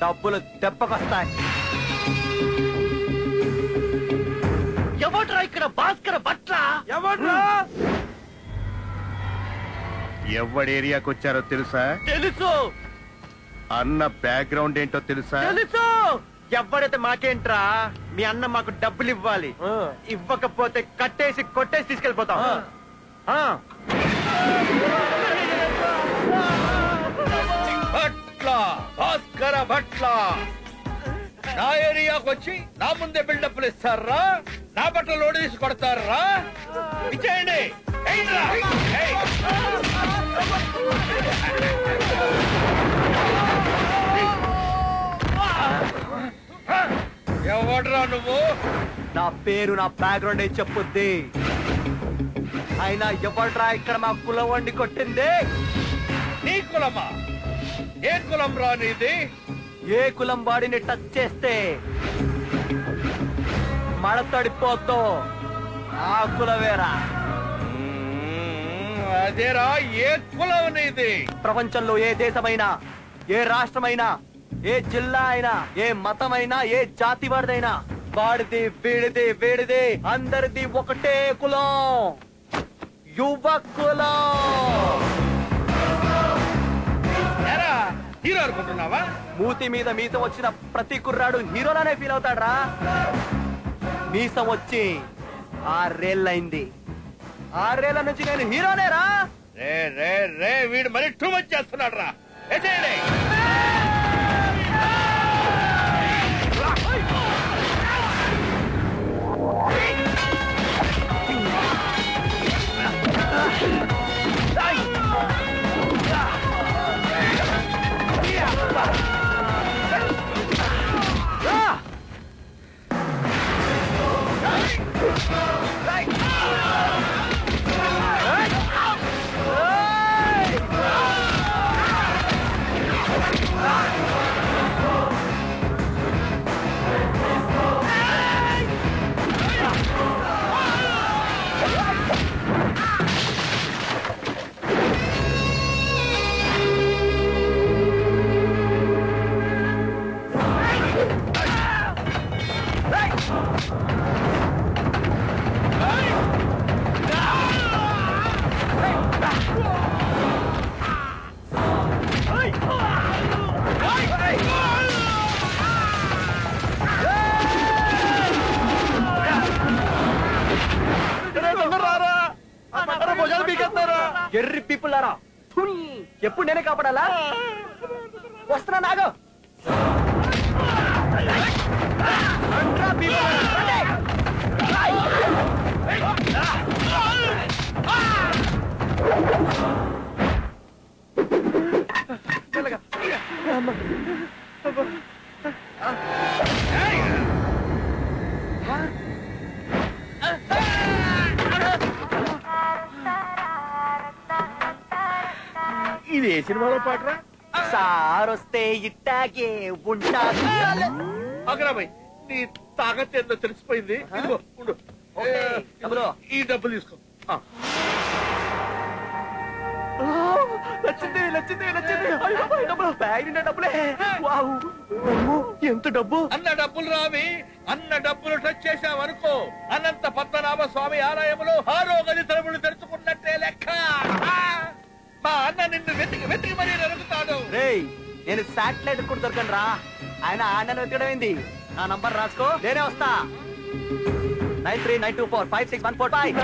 డబ్బులు దెబ్బకొస్తాయి. ఎవడ్రా ఇక్కడ భాస్కర్ బట్ల? ఎవడ్రా? ఎవడి ఏరియాకి వచ్చారో తెలుసా? తెలుసు. అన్న బ్యాక్గ్రౌండ్ ఏంటో తెలుసా? తెలుసు. ఎవడైతే మాకేంట్రా, మీ అన్న మాకు డబ్బులు ఇవ్వాలి, ఇవ్వకపోతే కట్టేసి కొట్టేసి తీసుకెళ్ళిపోతాం. భట్ల భాస్కర భట్ల నా ఏరియాకి వచ్చి నా ముందే బిల్డప్లు ఇస్తారా? నా బట్టలు లోడ్ తీసి కొడతారా? ఇచ్చేయండి. ఎవడ్రా నువ్వు? నా పేరు నా బ్యాక్గ్రౌండ్ ఏం చెప్పుద్ది. అయినా ఎవడ్రా ఇక్కడ మా కులం వండి కొట్టింది? నీ కులమా? ఏ కులం రా నీది? ఏ కులం బాడీని టచ్ చేస్తే మడతడిపోద్దో ఆ కులవేరా. అదేరా, ఏ కులం నీది? ప్రపంచంలో ఏ దేశమైనా, ఏ రాష్ట్రమైనా, ఏ జిల్లా అయినా, ఏ మతమైనా, ఏ జాతి వాడిదైనా, వాడిది వీడిది వీడిది అందరిది ఒకటే కులం, యువ కులం. హీరో అనుకుంటున్నావా? మూతి మీద మీసం వచ్చిన ప్రతి కుర్రాడు హీరోలానే ఫీల్ అవుతాడ్రా. మీసం వచ్చి 6 ఏళ్ళైంది, 6 ఏళ్ల నుంచి నేను హీరోనేరా. రే రే రే వీడు మరి టూ మచ్ చేస్తున్నాడు రా. ఎర్రి పీపుల్లారా ఎప్పుడు నేనే కాపాడాలా? వస్తున్నా నాగో. ఇది ఏ సినిమాలో పాటరా? సార్ వస్తే ఇట్టాగే ఉంటా. అగ్రాబాయ్ నీ తాగత్ ఏందో తెలిసిపోయింది. ఇదిగో ఉండు. ఈ డబ్బులు తీసుకో. నచ్చింది నచ్చింది నచ్చింది. బ్యాగ్ నిండా డబ్బులే. ఎంత డబ్బు! అన్న డబ్బులు రావి. అన్న డబ్బులు టచ్ చేశావనుకో అనంత పద్మనాభ స్వామి ఆలయంలో హారోగది తలుపులు తెరుచుకున్నట్టే లెక్క. మా అన్న నిన్ను వెతికి వెతికి మరీ నరుకుతాడు. నేను శాటిలైట్ కూడా దొరకను రా. ఆయన ఆండను వెతకడం ఏంది? నా నంబర్ రాసుకో, నేనే వస్తా. 9392456145.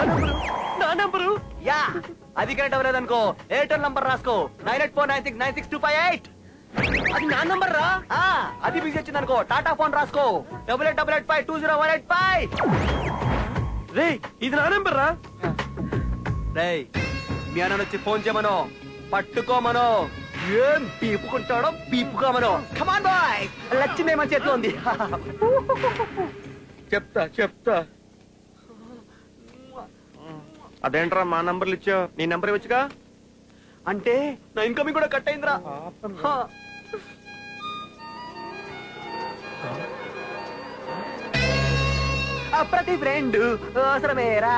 నా నంబరు యా అది కరెక్ట్ అవ్వలేదనుకో ఎయిర్టెల్ నంబర్ రాసుకో 9849696258. అది నా నంబర్ రా. అది బిజీ వచ్చింది అనుకో టాటా ఫోన్ రాసుకో 8888520185. రే ఇది నా నంబర్ రా. రే మీ అన్న వచ్చి ఫోన్ చేయమను, పట్టుకోమను. ఏం పీపుకుంటాడో పీపుకోమను. కమాన్ బాయ్, లక్ష్మి మన చేతిలో ఉంది. చెప్తా చెప్తా. అదేంట్రా మా నంబర్లు ఇచ్చావు? నీ నంబర్ ఇవ్వచ్చుగా. అంటే నా ఇన్కమింగ్ కూడా కట్ అయిందిరా. ప్రతి ఫ్రెండ్ అవసరమేరా.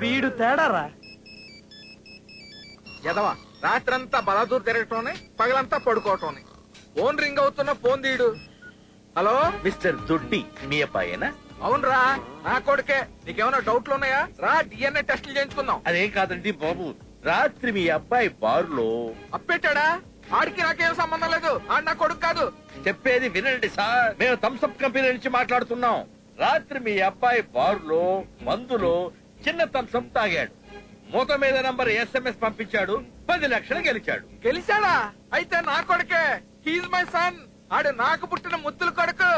వీడు తేడారా. ఎదవా రాత్రంతా బలాదూర్ తిరగటం, పగలంతా పడుకోవటం. ఫోన్ రింగ్ అవుతున్న ఫోన్ తీయడు. హలో మిస్టర్ దొడ్డి మీ అబ్బాయేనా? అవునరా నా కొడుకే. నీకేమైనా డౌట్లు ఉన్నాయా? రా డిఎన్ఏ టెస్టులు చేయించుకుందాం. అదేం కాదండి బాబు, రాత్రి మీ అబ్బాయి బారులో అప్పెట్టాడా? ఆడికి నాకేం సంబంధం లేదు. ఆడు నా కొడుకు కాదు. చెప్పేది వినండి సార్, మేము థమ్స్అప్ కంపెనీ నుంచి మాట్లాడుతున్నాం. రాత్రి మీ అబ్బాయి బారులో మందులో చిన్న థమ్స్అప్ తాగాడు. మూత మీద నంబర్ SMS పంపించాడు. 10 లక్షలు గెలిచాడు. గెలిచాడా? అయితే నా కొడుకే. He's my son. ఆడు నాకు పుట్టిన ముద్దుల కొడుకు.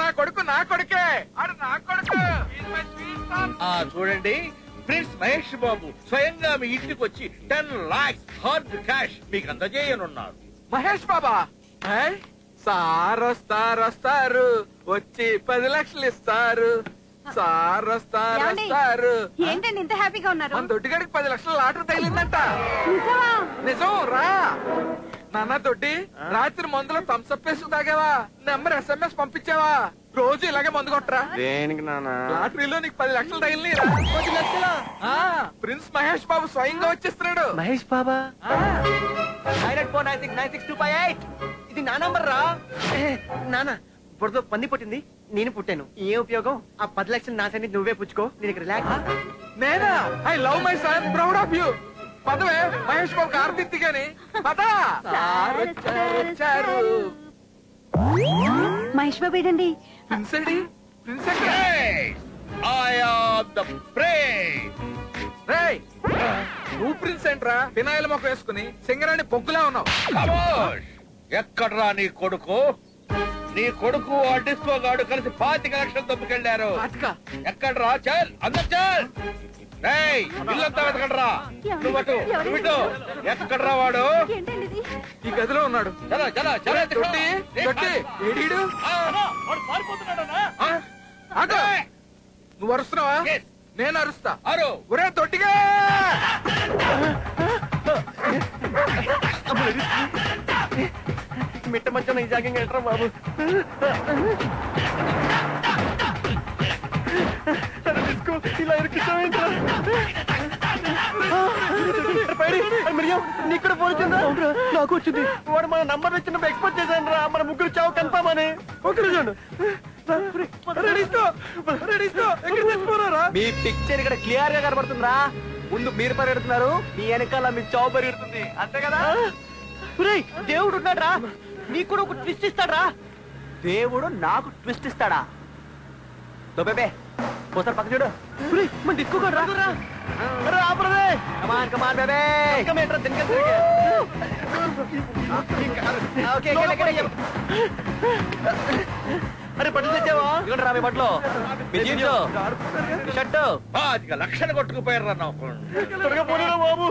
నా కొడుకు నా కొడుకే. ఆడు నా కొడుకు. చూడండి, ప్రిన్స్ మహేష్ బాబు స్వయంగా మీ ఇంటికి వచ్చి 10 lakhs హార్డ్ క్యాష్ మీకు అందజేయనున్నారు. మహేష్ బాబా సార్ వస్తారు వచ్చి 10 లక్షలు ఇస్తారు. సార్ వస్తారు. ఏంటండి ఇంత హ్యాపీగా ఉన్నారు? మన దొడ్డిగాడికి 10 లక్షల లాటరీ తగిలిందంట. నిజం రా. నాన్న దొడ్డి, రాత్రి మందులో థమ్స్అప్ వేసి తాగావా? Number SMS పంపించావా? రోజు ఇలాగే మందు కొట్టరా? దేనికి నాన్న? లాటరీలో నీకు 10 లక్షలు తగిలినరా? 10 లక్షలా? ప్రిన్స్ మహేష్ బాబు స్వయంగా వచ్చేస్తున్నాడు. మహేష్ బాబా 9849696258. ఇది నా నంబర్ రా. నాన్న ఇప్పుడు పంది పుట్టింది, నేను పుట్టాను. ఏ ఉపయోగం? ఆ 10 లక్షలు నా సన్ని నువ్వే పుచ్చుకో. నేను రిలాక్స్. నేనా? I love my son, proud of you. పదవే మహేష్ బాబు కార్తీక్ గాని పదా. మహేష్ బాబు ఏంటండి? Prince AD? ప్రిన్స్ నువ్వు ప్రిన్స్ ఏంట్రా? ఫినాయిల్ మొక్క వేసుకుని సింగరాణి పొగ్గులా ఉన్నావు. ఎక్కడ్రా నీ కొడుకు? నీ కొడుకు ఆ డిస్కో గాడు కలిసి 25 లక్షలు దొబ్బుకెళ్లారు. ఎక్కడ్రా? చల్ అందరు చల్. ఇల్లంతా వెతకండ్రా. నువ్వటు నువ్వు ఎక్కడ్రా వాడు? ఈ గదిలో ఉన్నాడు. చలో చలో చలో. నువ్వు అరుస్తున్నావా? నేను అరుస్తా. అరు. ఒరే తొట్టిగా. మిట్ట మధ్య ఈ జాగింగ్ ఏంట్రా బాబు? ఇలా ఇరికిస్తావేంట్రా? నీకు కూడా ఫోన్ వచ్చిందా? నాకు వచ్చింది. వాడు మన నంబర్ వచ్చినప్పుడు ఎక్స్పోర్ట్ చేశాను రా. మన ముగ్గురు చావు కన్ఫర్మ్ అని. మీ పిక్చర్ ఇక్కడ క్లియర్ గా కనబడుతుందిరా. ముందు మీరు పరిగెడుతున్నారు, మీ వెనకాల మీ చావు పరిగెడుతుంది. అంతే కదా? దేవుడు ఉన్నాడు రా. నీకు కూడా ఒక ట్విస్ట్ ఇస్తాడా? దేవుడు నాకు ట్విస్ట్ ఇస్తాడా? బేబే ఒకసారి పక్క చూడు. మన డిస్కో రా. కమాన్ కమాన్ బేబే అరే బట్టలు తెచ్చావా ఇక్కడ రాబే బట్టలు షర్టు లక్షణ కొట్టుకుపోయారు బాబు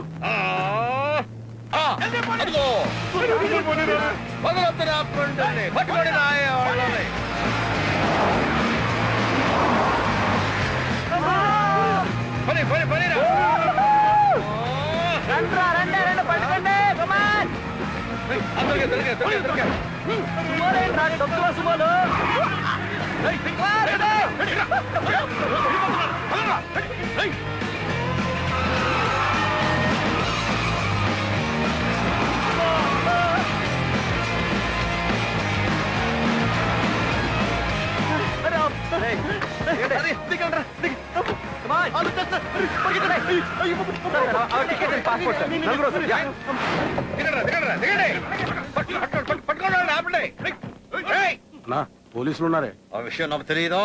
పోలీసులు ఉన్నారే ఆ విషయం నాకు తెలియదు.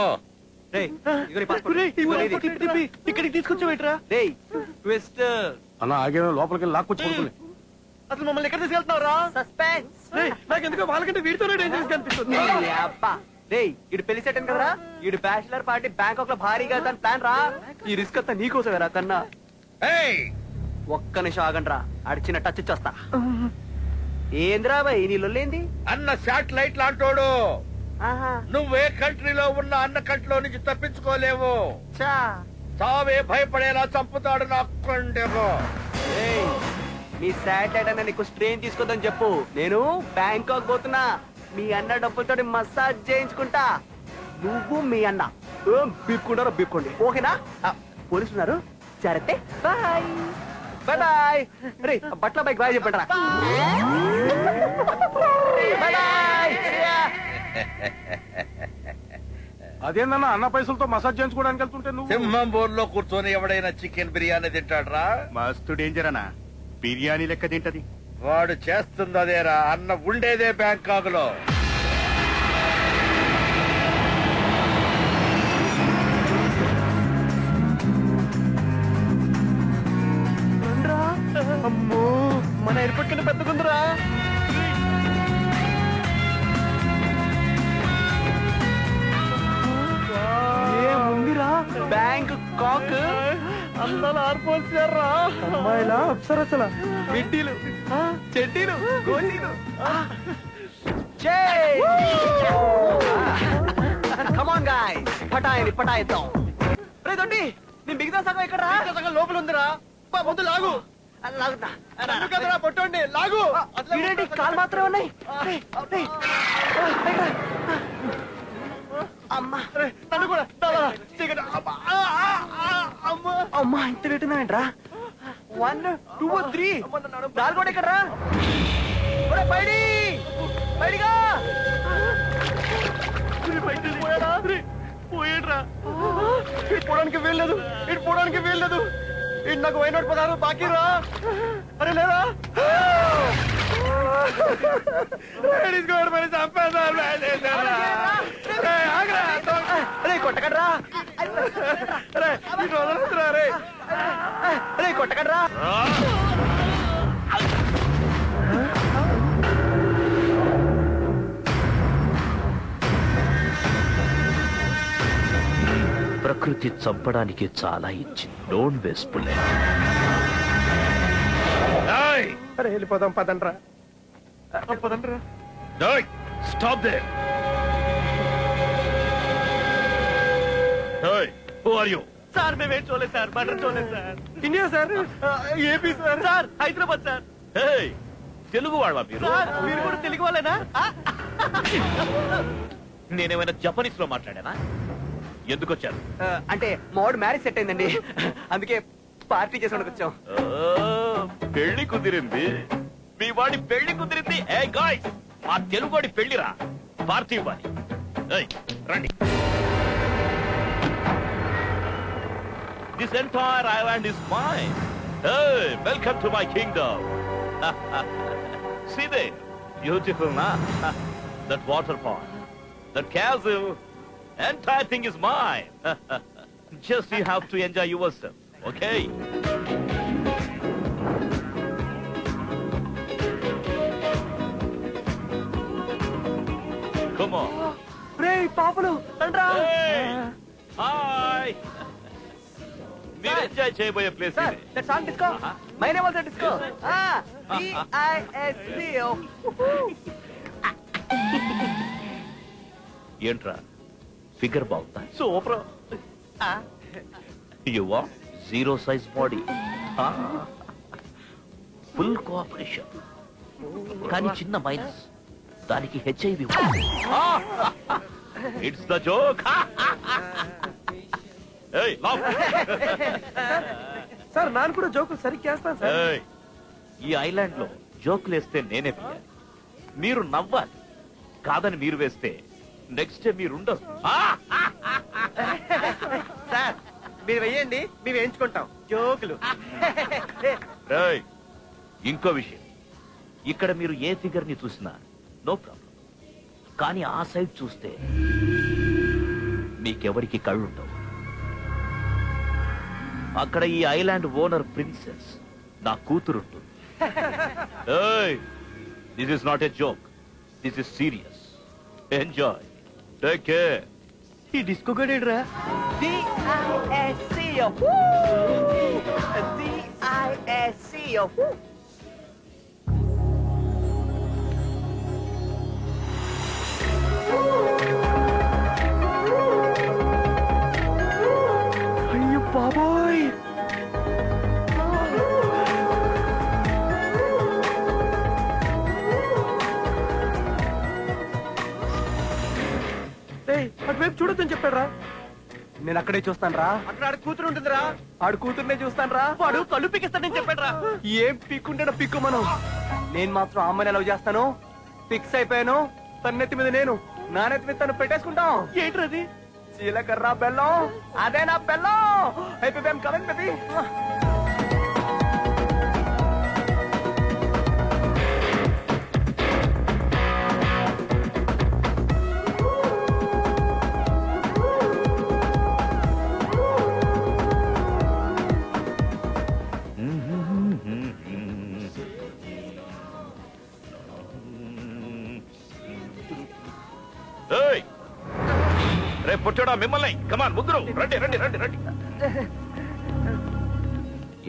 ఇక్కడికి తీసుకొచ్చావేట్రా ట్విస్ట్ అన్న ఆగే లోపలికి లాక్కొచ్చి పడుకుని అసలు మమ్మల్ని ఎక్కడ తీసుకెళ్తున్నావురా సస్పెన్స్ నాకెందుకో వాళ్ళకంటే వీడితోనే డేంజరస్ కనిపిస్తుంది ఇడు పెళ్లి సెట్ కదరా ఇడు బ్యాచిలర్ పార్టీ బ్యాంకాక్ లో భారీగా దాని ప్లాన్ రా ఈ రిస్క్ అంతా నీకోసమేరా కన్నా ఒక్క నిమిషం ఆగండ్రా అడిచిన టచ్ ఇచ్చేస్తా ఏంద్రా బాయ్ నీ లొల్లేంది అన్న శాటిలైట్ లాంటోడు నువ్వే కంట్రీలో ఉన్న అన్న కంట్రీలో నుంచి తప్పించుకోలేవు. చావే భయపడేలా చంపుతాడు నాకుండేమో. మీ శాటిలైట్ అన్న నీకు స్ట్రెయిన్ తీసుకోద్దని చెప్పు. నేను బ్యాంకాక్ పోతున్నా. మీ అన్న డబ్బులతో మసాజ్ చేయించుకుంటా. నువ్వు మీ అన్న బీక్కుంటారో బీక్కోండి ఓకేనా? పోలీసులు ఉన్నారు జాగ్రత్త. Bye bye bye. రే బట్ల బైక్ బాయ్ చెప్పండి రా. అదేందన్నా అన్న పైసలతో మసాజ్ చేయించుకోవడానికి వెళ్తుంటే నువ్వు సింహం బోర్లో కూర్చొని ఎవడైనా చికెన్ బిర్యానీ తింటాడ్రా? మస్తు డేంజర్ అన్నా. బిర్యానీ లెక్క తింటది. వాడు చేస్తుంది అదేరా. అన్న ఉండేదే బ్యాంకాక్ లో. అమ్మో మన ఎయిర్పోర్ట్ కన్నా పెద్దగుందిరా. ఏముందిరా బ్యాంక్ కాక్ అందాలు ఆర్పోల్చారా. అమ్మాయిలా అప్సరసలా మిడ్డీలు చెడ్డీలు గోటీలు. Come on guys పటాయిని పటాయిద్దాం. రే దొడ్డి నీ మిగతా సగం ఎక్కడ సగం లోపల ఉందిరా. ముందు లాగు లాగుతా పొట్టండి లాగు. కాలు మాత్రమే ఉన్నాయి. అమ్మా నన్ను కూడా అమ్మా ఇంత పెట్టున్నావేంట్రా? 1 2 3 4 కూడా ఎక్కడరా? బయడి బయటిగా పోయాడ్రా. ఇటు పోవడానికి వీల్లేదు. ఇటు పోవడానికి వీల్లేదు. ఇటు నాకు వైనోట్ పదాలు బాకీ రా. అరే లేదా కొట్టకడ్రా. రే కొట్టకడ్రా. ప్రకృతి చంపడానికి చాలా ఇచ్చింది. Don't waste bullet. అరే వెళ్ళిపోదాం పదండ్రా పదండ్రా. Stop there. Who are you? Sir మేమేం చూడలేదు సార్. మర్డర్ చూడలేదు sir. India sir. AP sir. Sir Hyderabad sir. Telugu వాళ్ళ మీరు? మీరు కూడా తెలుగు వాళ్ళేనా? నేనేమైనా జపనీస్ లో మాట్లాడానా? ఎందుకు వచ్చారు? అంటే మావాడు మ్యారేజ్ సెట్ అయిందండి, అందుకే పార్టీ చేసుకోవడానికి వచ్చాం. పెళ్లి కుదిరింది. మీ వాడి పెళ్లి కుదిరింది. ఏ గాయ్స్ మా తెలుగు వాడి పెళ్లిరా. పార్టీ ఇవ్వాలి. రండి. This entire island is mine. Hey, welcome to my kingdom. See there, beautiful, na? That water pond, that castle, entire thing is mine. Just you have to enjoy yourself. Okay come on రేయ్ పాపలు రండ్రా. Hi మీరు enjoy చేయబోయే place sir that's on disco. My name also disco. DISCO. ఏంట్రా figure బాగుందా? Super. యువా zero size body, full cooperation, కానీ చిన్న మైనస్, దానికి HIV. It's the joke. Sir నాన్న కూడా జోకులు సరిగ్గా చేస్తాను సార్. ఈ ఐలాండ్ లో జోకులు వేస్తే నేనే వేయాలి, మీరు నవ్వాలి. కాదని మీరు వేస్తే నెక్స్ట్ డే మీరుండరు. సార్ మీరు వెయ్యండి, మేము వేయించుకుంటాం జోకులు. ఇంకో విషయం, ఇక్కడ మీరు ఏ ఫిగర్ ని చూసినా నో ప్రాబ్లం, కానీ ఆ సైడ్ చూస్తే మీకెవరికి కళ్ళుండవు. అక్కడ ఈ ఐలాండ్ ఓనర్ ప్రిన్సెస్ నా కూతురుంటుంది. This is not a joke, this is serious. Enjoy, take care. ఈ డిస్కో గడేడ్రా. DISCO. DISCO. అయ్యో బాబోయ్. అటువైపు చూడొద్దని చెప్పాడు రా. నేను అక్కడే చూస్తాను రా. అక్కడ ఆడు కూతురు ఉంటుందిరా. ఆడు కూతురునే చూస్తాను రా. వాడు కళ్ళు పిక్కిస్తానని చెప్పాడు రా. ఏం పిక్కుంటాడో పిక్కు మనం. నేను మాత్రం అమ్మని లవ్ చేస్తాను. ఫిక్స్ అయిపోయాను. తన్నెత్తి మీద నేను, నానెత్తి మీద తను పెట్టేసుకుంటాం. ఏంట్రది? జీలకర్ర బెల్లం. అదే నా బెల్లం. అయిపోయాం కమెంట్ పెట్టి. రేపు పుట్టాడా మిమ్మల్ని? కమాన్ ముగ్గురు రండి రండి రండి రండి.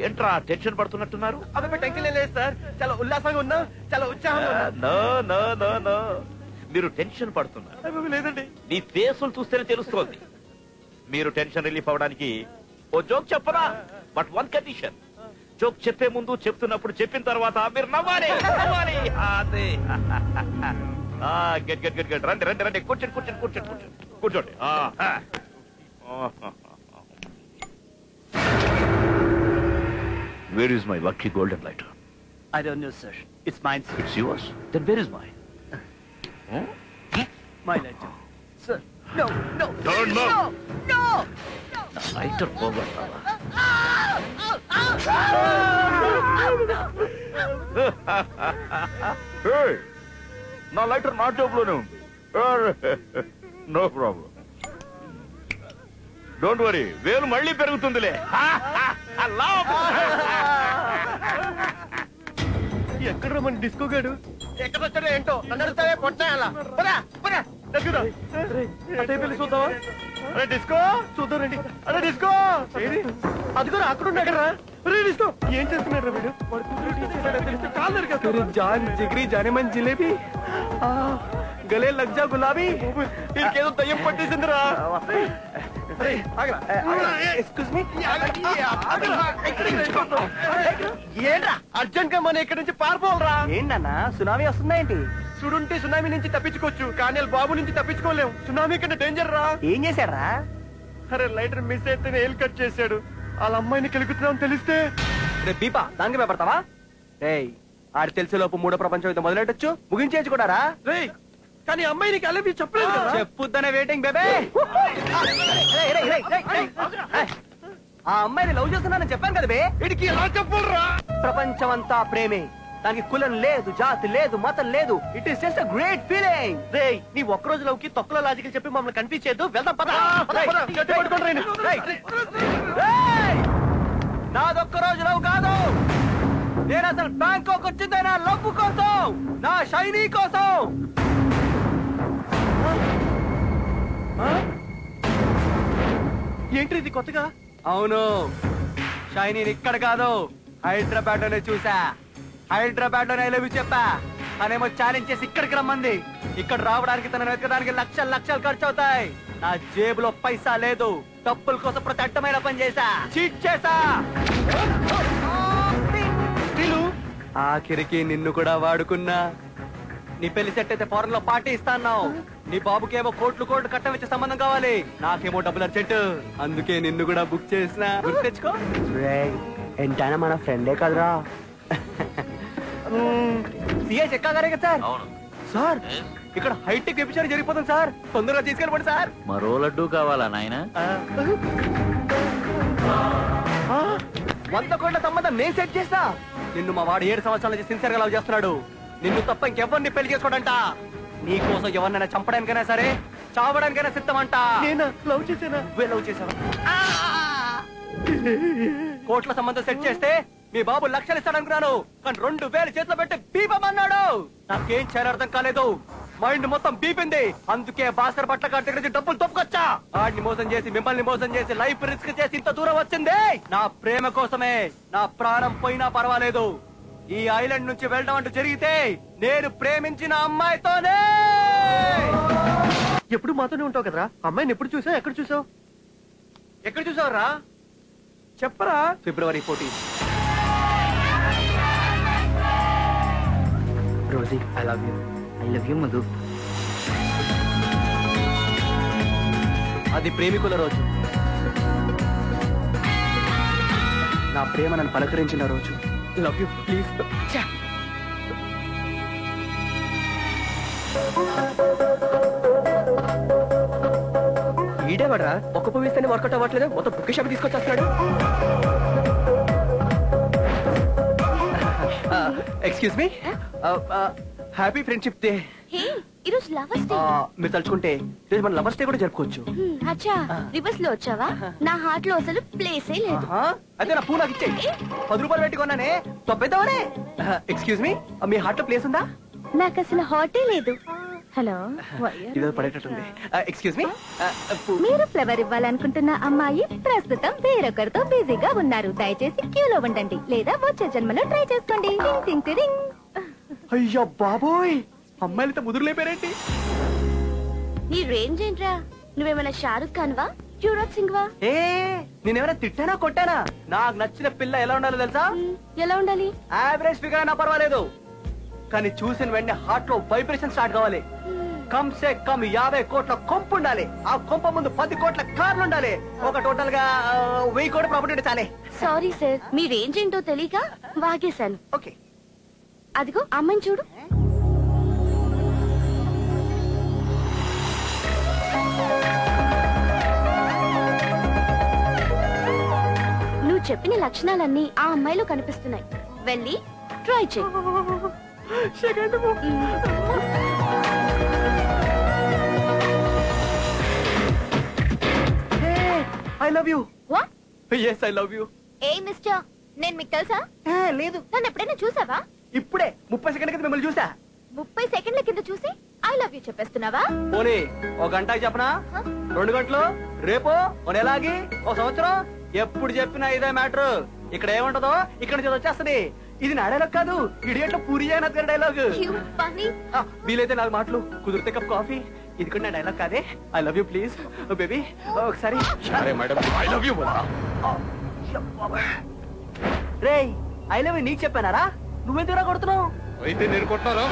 ఏంట్రా టెన్షన్ పడుతున్నట్టున్నారు? అబ్బాయి టెన్షన్ లేదు సార్, చాలా ఉల్లాసంగా ఉన్నా, చాలా ఉత్సాహంగా ఉన్నా. మీరు టెన్షన్ పడుతున్నారు లేదండి. మీ ఫేసులు చూస్తేనే తెలుస్తోంది. మీరు టెన్షన్ రిలీఫ్ అవడానికి ఓ జోక్ చెప్పరా? బట్ వన్ కండిషన్, జోక్ చెప్పే ముందు, చెప్తున్నప్పుడు, చెప్పిన తర్వాత మీరు నవ్వాలి. నవ్వాలి. అదే. Get get get get. రండి రండి రండి. కూర్చోండి కూర్చోండి కూర్చోండి కూర్చోండి కూర్చోండి. Where is my lucky golden lighter? I don't know, sir. It's mine, sir. It's yours? Then where is mine? My lighter. Sir. No, no. Don't no, move. no. నా lighter పోగొట్టాలా? నా లైటర్ నా జోబులోనే ఉంది. No problem, don't worry. వేలు మళ్ళీ పెరుగుతుందిలే. ఎక్కడ మన డిస్కో గాడు? ఎక్కడ వచ్చాడో ఏంటో నన్ను అడుగుతావే పొట్టాయాలా? చూద్దామా? అరే డిస్కో చూద్దారండి. అరే డిస్కో అదిగో అక్కడ ఉన్నాడు రా. అరే డిస్కో ఏం చేస్తున్నాడు వీడు? వాడు కూతురు తీసేసాడో తెలిస్తే కాలు దొరికేస్తాడు. జాన్ జిగ్రీ జానేమన్ జిలేబీ, గలే లగ్జా గులాబీ. ఇంకేదో దయ్యం పట్టేసిందిరా. ఏంట్రా అర్జెంట్ గా మనం ఇక్కడ నుంచి పారిపోవాలరా? ఏంటన్నా సునామీ వస్తుందా ఏంటి? చూడుంటే సునామీ నుంచి తప్పించుకోవచ్చు, కానీ బాబు నుంచి తప్పించుకోలేము. సునామీ కన్నా డేంజర్ రా. ఏం చేశారా? అరే లైటర్ మిస్ అయితే హెయిల్ కట్ చేశాడు. వాళ్ళ అమ్మాయిని కెలుగుతున్నాం తెలిస్తే దీపా దానికి భయపడతావా? రేయ్ ఆడి తెలిసే లోపు మూడో ప్రపంచం యుద్ధం మొదలెట్టొచ్చు, ముగించేయచ్చు కూడా రా. రేయ్ కానీ అమ్మాయి నీకు అల్లవి చెప్పలేదు కదా. చెప్పుద్దనే వెయిటింగ్ బేబే. ఆ అమ్మాయిని లవ్ చేస్తున్నానని చెప్పాను కదా బే. ఇడికి ఎలా చెప్పరా? ప్రపంచం అంతా ప్రేమే, దానికి కులం లేదు, జాతి లేదు, మతం లేదు. It is just a great feeling. రేయ్ నీ ఒక్క రోజు లవ్కి తొక్కలో లాజికల్ చెప్పి మమ్మల్ని కన్ఫ్యూజ్ చేయొద్దు. వెళ్దాం పద. నాదొక్క రోజు లవ్ కాదు. నేను అసలు బ్యాంకాక్ వచ్చిందే నా లవ్ కోసం, నా షైనీ కోసం. ఏంటి ఇది కొత్తగా? అవును, షైనీని ఇక్కడ కాదు హైదరాబాద్ లోనే చూసా. హైదరాబాద్ లోనే లవ్ చెప్పా. తనేమో ఛాలెంజ్ చేసి ఇక్కడికి రమ్మంది. ఇక్కడ రావడానికి తనను వెతకడానికి లక్షలు లక్షలు ఖర్చు అవుతాయి. నా జేబులో పైసా లేదు. డబ్బుల కోసం ప్రతి అడ్డమైన పని చేశా, చీట్ చేశా. ఆఖరికి నిన్ను కూడా వాడుకున్నా. నీ పెళ్లి సెట్ అయితే ఫారెన్ లో పార్టీ ఇస్తాను. నీ బాబుకేమో కోట్లు కోట్లు కట్టం ఇచ్చే సంబంధం కావాలి, నాకేమో డబ్బులు అర్జెంట్. అందుకే నిన్ను కూడా బుక్ చేసిన. గుర్తు తెచ్చుకో. ఎంతైనా మన ఫ్రెండే కదరా. సిఐ చెక్కా గారే కదా సార్? సార్ ఇక్కడ హైటెక్ వ్యభిచారం జరిగిపోతుంది సార్, తొందరగా తీసుకెళ్ళిపోండి సార్. మరో లడ్డు కావాలా నాయన? 100 కోట్ల సంబంధం నేను సెట్ చేస్తా. నిన్ను మా వాడు 7 సంవత్సరాల నుంచి సిన్సియర్ గా లవ్ చేస్తున్నాడు. నిన్ను తప్ప ఇంకెవరిని పెళ్లి చేసుకోడంట. నీ కోసం ఎవరినైనా చంపడానికైనా సరే, చావడానికైనా సిద్ధమంట. లవ్ చేసానా? లవ్ చేసావా? కోట్ల సంబంధం సెట్ చేస్తే మీ బాబు లక్షలు ఇస్తాడనుకున్నాను, కానీ 2000 చేతిలో పెట్టి బీపమన్నాడు. నాకేం చేయాలో అర్థం కాలేదు. మైండ్ మొత్తం బీపింది. అందుకే భాస్కర్ పట్ల గారి దగ్గర నుంచి డబ్బులు తప్పుకొచ్చా. ఆడిని మోసం చేసి, మిమ్మల్ని మోసం చేసి, లైఫ్ రిస్క్ చేసి ఇంత దూరం వచ్చింది నా ప్రేమ కోసమే. నా ప్రాణం పోయినా పర్వాలేదు. ఈ ఐలాండ్ నుంచి వెళ్ళడం అంటూ జరిగితే నేను ప్రేమించిన అమ్మాయితోనే. ఎప్పుడు మాతోనే ఉంటావు కదరా? అమ్మాయిని ఎప్పుడు చూసావు? ఎక్కడ చూసావు? ఎక్కడ చూసావురా? చెప్పరా. February 14. Rosie, I love you. I love you, Madhu. అది ప్రేమికుల రోజు. నా ప్రేమ నన్ను పలకరించిన రోజు. Love you please. ఈడేవాడ్రా? ఒక్క పువ్వు ఇస్తేనే వర్కౌట్ అవ్వట్లేదు, మొత్తం బుక్ షాప్ తీసుకొచ్చేస్తున్నాడు. Excuse me, happy friendship day. ఈరోజు లవర్స్ డే. మీరు తలుచుకుంటే ఈరోజు మన లవర్స్ డే కూడా జరుపుకోవచ్చు. అచ్చా, రివర్స్ లో వచ్చావా? నా హార్ట్ లో అసలు ప్లేసే లేదు. అయితే నా పూ నాకు ఇచ్చే. 10 రూపాయలు పెట్టుకున్నానే, తొప్పిద్దామనే. ఎక్స్క్యూజ్ మీ, మీ హార్ట్ లో ప్లేస్ ఉందా? నాకు అసలు హార్టే లేదు. హలో, ఇదో పడేటట్టుంది. ఎక్స్క్యూజ్ మీ, మీరు ఫ్లవర్ ఇవ్వాలనుకుంటున్న అమ్మాయి ప్రస్తుతం వేరొకరితో బిజీగా ఉన్నారు. దయచేసి క్యూలో ఉండండి, లేదా వచ్చే జన్మలో ట్రై చేసుకోండి. రింగ్ టింగ్ రింగ్. అయ్యో బాబోయ్, అమ్మాయిలతో ముదురు లేపారేంటి? నీ రేంజ్ ఏంట్రా? నువ్వేమైనా షారుఖ్ ఖాన్ వా, యువరాజ్ సింగ్ వా? ఏ నేనేమైనా తిట్టానా కొట్టానా? నాకు నచ్చిన పిల్ల ఎలా ఉండాలో తెలుసా? ఎలా ఉండాలి? యావరేజ్ ఫిగర్ అయినా పర్వాలేదు, కానీ చూసిన వెంటనే హార్ట్ లో వైబ్రేషన్ స్టార్ట్ కావాలి. కమ్ సే కమ్ 50 కోట్ల కొంపు ఉండాలి. ఆ కొంప ముందు 10 కోట్ల కార్లు ఉండాలి. ఒక టోటల్ గా 1000 కోట్ల ప్రాపర్టీ ఉంటే చాలే. సారీ సార్, మీ రేంజ్ ఏంటో తెలియక వాగేశాను. ఓకే, అదిగో అమ్మని చూడు. నువ్వు చెప్పిన లక్షణాలన్నీ ఆ అమ్మాయిలో కనిపిస్తున్నాయి. వెళ్ళి ట్రై చెయ్యి. I love you. What? yes I love you. A mister, నేను మీకు తెలుసా? లేదు. నన్ను ఎప్పుడైనా చూసావా? ఇప్పుడే 30 సెకండ్ల కింద మిమ్మల్ని చూసా. 30 సెకండ్ల కింద చూసి ఐ లవ్ యూ చెప్పేస్తున్నావా? పోనీ ఒక గంట చెప్పనా? 2 గంటలు? రేపు? ఓ నెలాగి? ఓ సంవత్సరం? ఎప్పుడు చెప్పినా ఇదే మ్యాటర్. ఇక్కడ ఏముంటదో ఇక్కడ నుంచి వచ్చేస్తది. ఇది నా డైలాగ్ కాదు, ఇడియట్లో పూరి జగన్నాథ్ గారి డైలాగ్. వీలైతే 4 మాటలు, కుదిరితే కప్ కాఫీ. ఇది కూడా నా డైలాగ్ కాదే. I love you please baby. ఒకసారి రే, ఐ లవ్ యూ నీకు చెప్పానారా? నువ్వెందుకు కొడుతున్నావు? అయితే నేను కొట్టారా?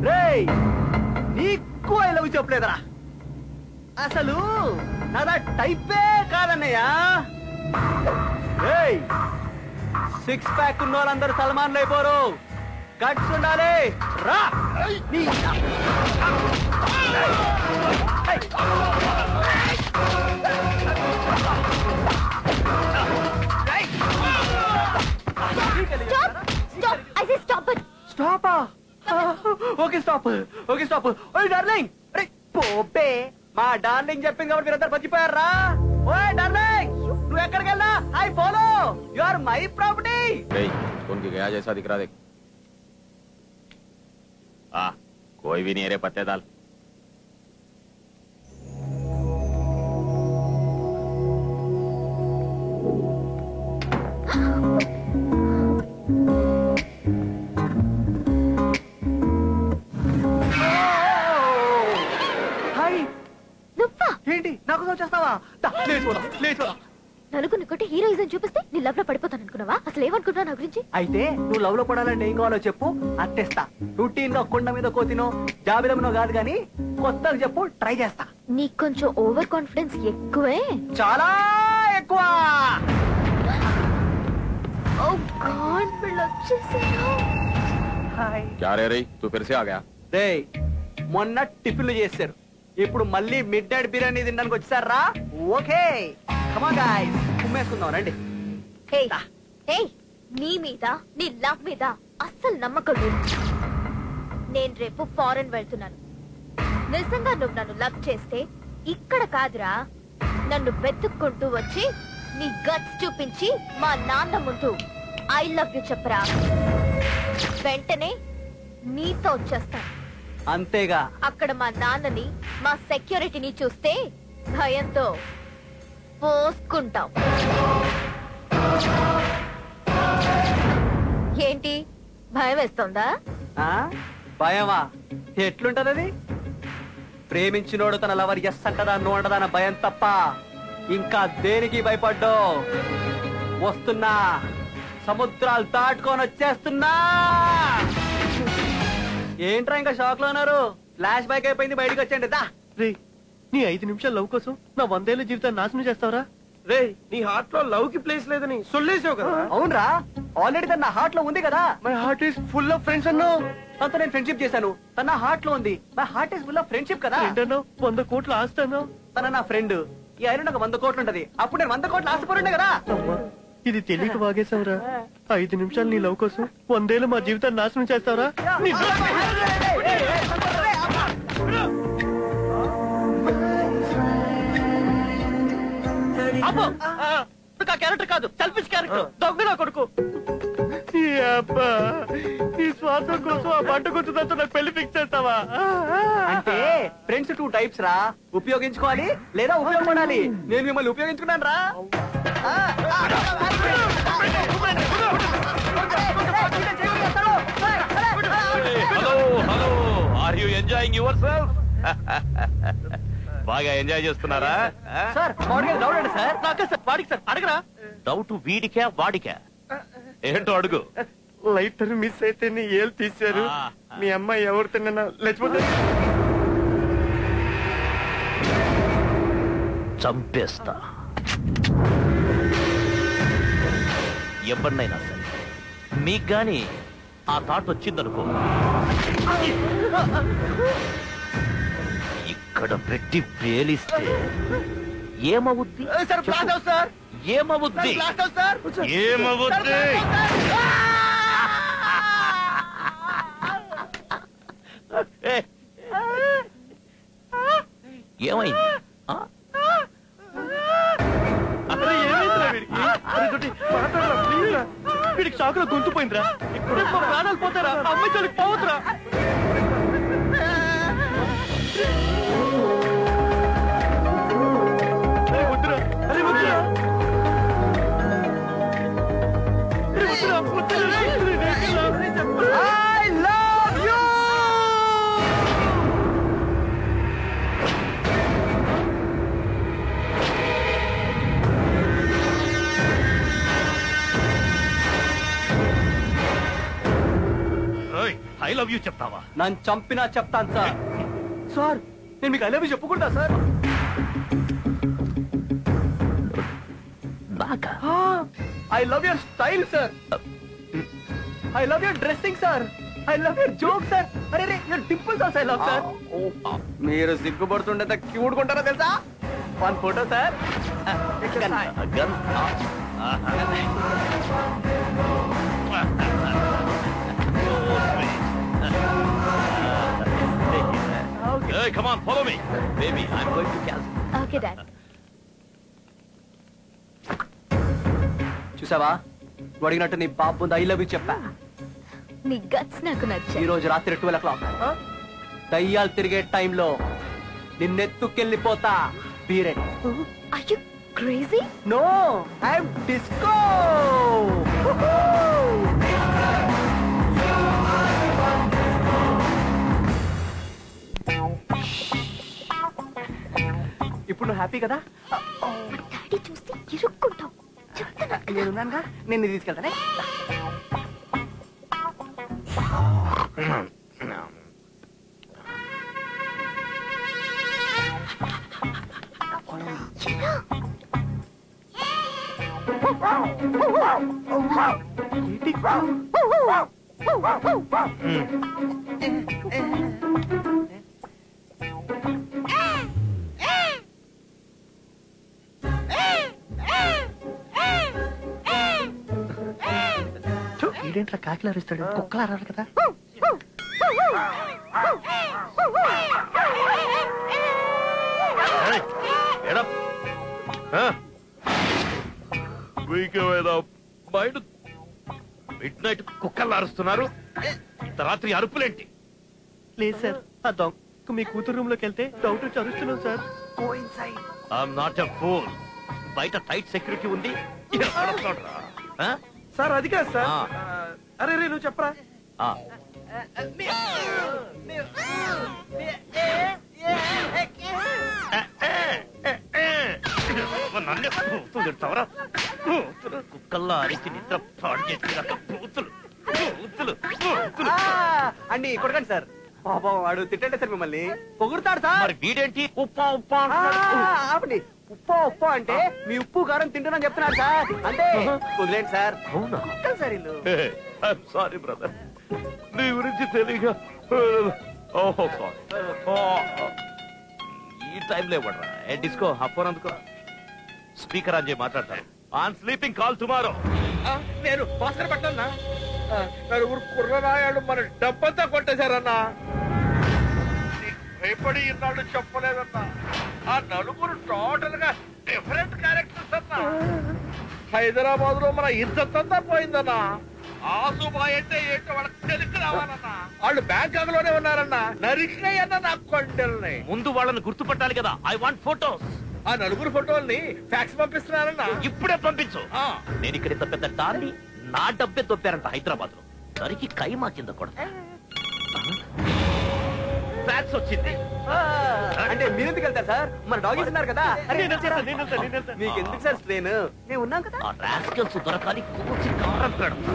రే, నీకు ఐ లవ్ యూ చెప్పలేదరా? అసలు నాదా టైపే కాదన్నయ్యా. 6 ప్యాక్ ఉన్న వాళ్ళందరూ సల్మాన్లు అయిపోరు. గట్స్ ఉండాలి. రా stop. Okay stop, okay stop. ఓయ్ డార్లింగ్, పోపే మా డార్లింగ్ చెప్పింది కాబట్టి మీరందరూ బతికిపోయారా? ఓయ్ డార్లింగ్. నువ్వు ఎక్కడికి వెళ్ళా I follow you are my property उनकी गया जैसा दिख रहा देख कोई भी नहीं रे पत्ते दाल ఏంటి నాకు వచ్చేస్తావా నలుగురిని కొట్టి హీరోయిజం చూపిస్తే నీ లవ్ లో పడిపోతాను అనుకున్నావా? అసలు ఏమనుకుంటున్నావు నా గురించి? అయితే నువ్వు లవ్ లో పడాలంటే ఏం కావాలో చెప్పు అట్టేస్తా. రొటీన్ గా కొండ మీద కోతినో జాబిలమునో కాదు గాని కొత్తగా చెప్పు ట్రై చేస్తా. నీకు కొంచెం ఓవర్ కాన్ఫిడెన్స్ ఎక్కువే. చాలా ఎక్కువ. ఓ గాడ్ పిల్లొచ్చేసారు. హాయ్ क्या रे रे तू फिर से आ गया రేయ్ మొన్న టిఫిన్లు చేశారు, ఇప్పుడు మళ్ళీ మిడ్ నైట్ బిర్యానీ తినడానికి వచ్చారా? ఓకే కమాన్ గైస్ కుమ్మేసుకుందాం రండి. నీ మీద నీ లవ్ మీద అస్సలు నమ్మకం లేదు. నేను రేపు ఫారెన్ వెళ్తున్నాను. నిజంగా నువ్వు నన్ను లవ్ చేస్తే ఇక్కడ కాదురా, నన్ను వెతుక్కుంటూ వచ్చి నీ గట్స్ చూపించి మా నాన్న ముందు ఐ లవ్ యు చెప్పరా. వెంటనే నీతో వచ్చేస్తాను. అంతేగా? అక్కడ మా నాన్నని మా సెక్యూరిటీని చూస్తే భయంతో పోసుకుంటాం. ఏంటి భయం వేస్తుందా? భయమా? ఎట్లుంటది అది? ప్రేమించినోడు తన లవర్ ఎస్ అంటదా నో అంటదన్న భయం తప్ప ఇంకా దేనికి భయపడ్డో. వస్తున్నా, సముద్రాలు దాటుకొని వచ్చేస్తున్నా. ఏంట్రా ఇంకా షాక్ లో ఉన్నారు? ఫ్లాష్ బ్యాక్ అయిపోయింది, బయటకు వచ్చేయండి. దా రే నీ 5 నిమిషాల లవ్ కోసం నా 100 ఏళ్ల జీవితాన్ని నాశనం చేస్తావరా? రే నీ హార్ట్ లో లవ్ కి ప్లేస్ లేదని సొల్లేసావు కదా. అవునరా, ఆల్రెడీ తన హార్ట్ లో ఉంది కదా. My heart is full of friends అన్నావు. తనతో నేను ఫ్రెండ్షిప్ చేశాను, తన హార్ట్ లో ఉంది. My heart is full of friendship కదా. ఏంటన్నావు? 100 కోట్ల ఆస్తి అన్నావు. తన నా ఫ్రెండ్. ఈ అయినా నాకు 100 కోట్లు ఉంటది. అప్పుడు నేను 100 కోట్లు ఆశపడి కదా. ఇది తెలియక వాగేశావురా. 5 నిమిషాలు నీ లవ్ కోసం 100 ఏళ్ళు మా జీవితాన్ని నాశనం చేస్తావరా? క్యారెక్టర్ కాదు, సెల్ఫిష్ క్యారెక్టర్. దొంగ కొడుకు. నీ స్వార్థం కోసం ఆ పంట గుర్తుతో నాకు పెళ్లి ఫిక్స్ చేస్తావా? అంటే ఫ్రెండ్స్ 2 టైప్స్ రా. ఉపయోగించుకోవాలి లేదా ఉపయోగపడాలి. నేను మిమ్మల్ని ఉపయోగించుకున్నాను రా. Hello hello, are you enjoying yourself? బాగా ఎంజాయ్ చేస్తున్నారా? సార్ డౌట్ అండి సార్. వాడికి సార్ అడగరా. డౌట్ వీడికా వాడికా? ఏంటో అడుగు. లైటర్ మిస్ అయితే నీ ఏళ్ళు తీశారు. మీ అమ్మాయి ఎవరు తిన్నా లేచిపోతే చంపేస్తా. ఎవరినైనా సరే మీకు గాని ఆ థాట్ వచ్చిందనుకో, ఇక్కడ పెట్టి పేలిస్తే ఏమవుద్ది? ఏమవుద్ది? ఏమవుద్ది? ఏమైంది? వీడికి షాక్ లో గొంతుపోయిందిరా. ఇప్పుడు ప్రాణాలు పోతారా? అమ్మాయి చోలికి పోవద్దురా. ఐ లవ్ యూ చెప్తావా? నన్ను చంపినా చెప్తాను సార్. సార్ నేను మీకు ఐ లవ్ యూ చెప్పకూడదా sir? I love your style sir. I love your dressing sir. I love your joke sir. అరే your dimples also I love sir. మీరు సిగ్గుపడుతుండే క్యూట్ కొంటారా తెలుసా? 1 photo sir. Hey, come on, follow me. Baby, I'm going to cancel. Okay, Dad. చూసావా అడిగినట్టు నీ బాబు ముందు I love you చెప్పా. నీ గట్స్ నాకు నచ్చాయి. ఈ రోజు రాత్రి 12 o'clock దయ్యాలు తిరిగే టైంలో నిన్నెత్తుకెళ్ళిపోతా. Be ready. Are you crazy? No, I'm disco. ఇప్పుడు నువ్వు హ్యాపీ కదా? డాడీ చూస్తే ఇరుక్కుంటావు. నేనున్నానుగా, నేను తీసుకెళ్తానే. ఈడేంట్రా కాకిలా అరుస్తాడు, కుక్కలా అరాలి కదా. మిడ్ నైట్ కుక్కలు అరుస్తున్నారు, ఇంత రాత్రి అరుపులేంటి? లేదు సార్, ఆ దొంగ మీ కూతురు రూమ్ లోకి వెళ్తే డౌట్ వచ్చి అరుస్తున్నాం sir. I'm not a fool. బయట టైట్ సెక్యూరిటీ ఉంది. సార్ అది కాదు సార్. అరే రే నువ్వు చెప్పరా. కుక్కల్లా అరిచి నిద్ర పాడు చేసి పూతులు అండి కొడకండి సార్. పాపం వాడు తిట్టండి సార్, మిమ్మల్ని పొగుడుతాడు సార్. మరి వీడేంటి ఉప్పా ఉప్పా ఆపండి. ఉప్పా ఉప్పా అంటే మీ ఉప్పు కారం తింటున్నా చెప్తున్నాడు సార్. అంటే వదిలేండి సార్. అవునా సార్ ఇల్లు. సారీ బ్రదర్, నీ గురించి తెలియక. ఓహో ఈ టైంలో ఇవ్వడరా. ఏ డిస్కో ఆ ఫోన్ అందుకో. స్పీకర్ ఆన్ చేసి మాట్లాడతాను. On sleeping call tomorrow. నేను భాస్కర్ పట్టన్నా. నలుగురు కుర్రనాయాలు మన డబ్బంతా కొట్టేశారన్నా. భయపడి ఇన్నాళ్ళు చెప్పలేదన్నా. ఆ నలుగురు టోటల్ గా డిఫరెంట్ క్యారెక్టర్స్ అన్నా. హైదరాబాద్ లో మన ఇజ్జత్ అంతా పోయిందన్నా. ఆసుబాయ్ అంటే ఏంటో వాళ్ళకి తెలిసి రావాలన్నా. వాళ్ళు బ్యాంకాక్ లోనే ఉన్నారన్నా. నరికినాయన్నా నా కొండల్ని. ముందు వాళ్ళని గుర్తుపట్టాలి కదా. I want photos. ఆ నలుగురు ఫోటోల్ని ఫ్యాక్స్ పంపిస్తున్నారన్నా. ఇప్పుడే పంపించు. నేను ఇక్కడ ఇంత పెద్ద డాన్ని నా డబ్బే దొప్పారంట హైదరాబాద్ లో. నరికి కైమా కింద కూడా ఫ్యాక్స్ వచ్చింది. అంటే మీరెందుకు వెళ్తారు సార్? మన డాగీస్ ఉన్నారు కదా. మీకు ఎందుకు సార్ స్ట్రెయిన్? మేము ఉన్నాం కదా. ఆ రాస్కల్స్ దొరకాలి. కూర్చి కారం పెడతాం.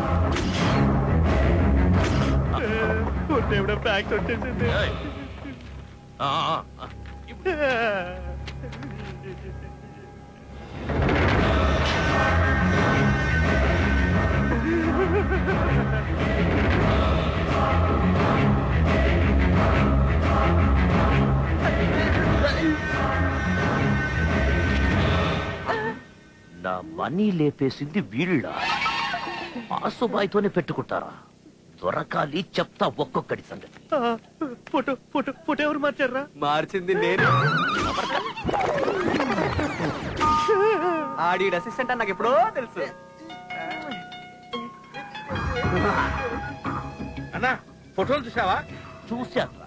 ఫ్యాక్స్ వచ్చేసింది. నా మనీ లేపేసింది వీళ్ళ. ఆసుబాయితోనే పెట్టుకుంటారా? దొరకాలి, చెప్తా ఒక్కొక్కటి సంగతి. ఫోటో ఫోటో ఫోటో ఎవరు మార్చారా? మార్చింది నేను. ఆడి అసిస్టెంట్ నాకు ఎప్పుడో తెలుసు. అన్నా ఫోటోలు చూసావా? చూశాను.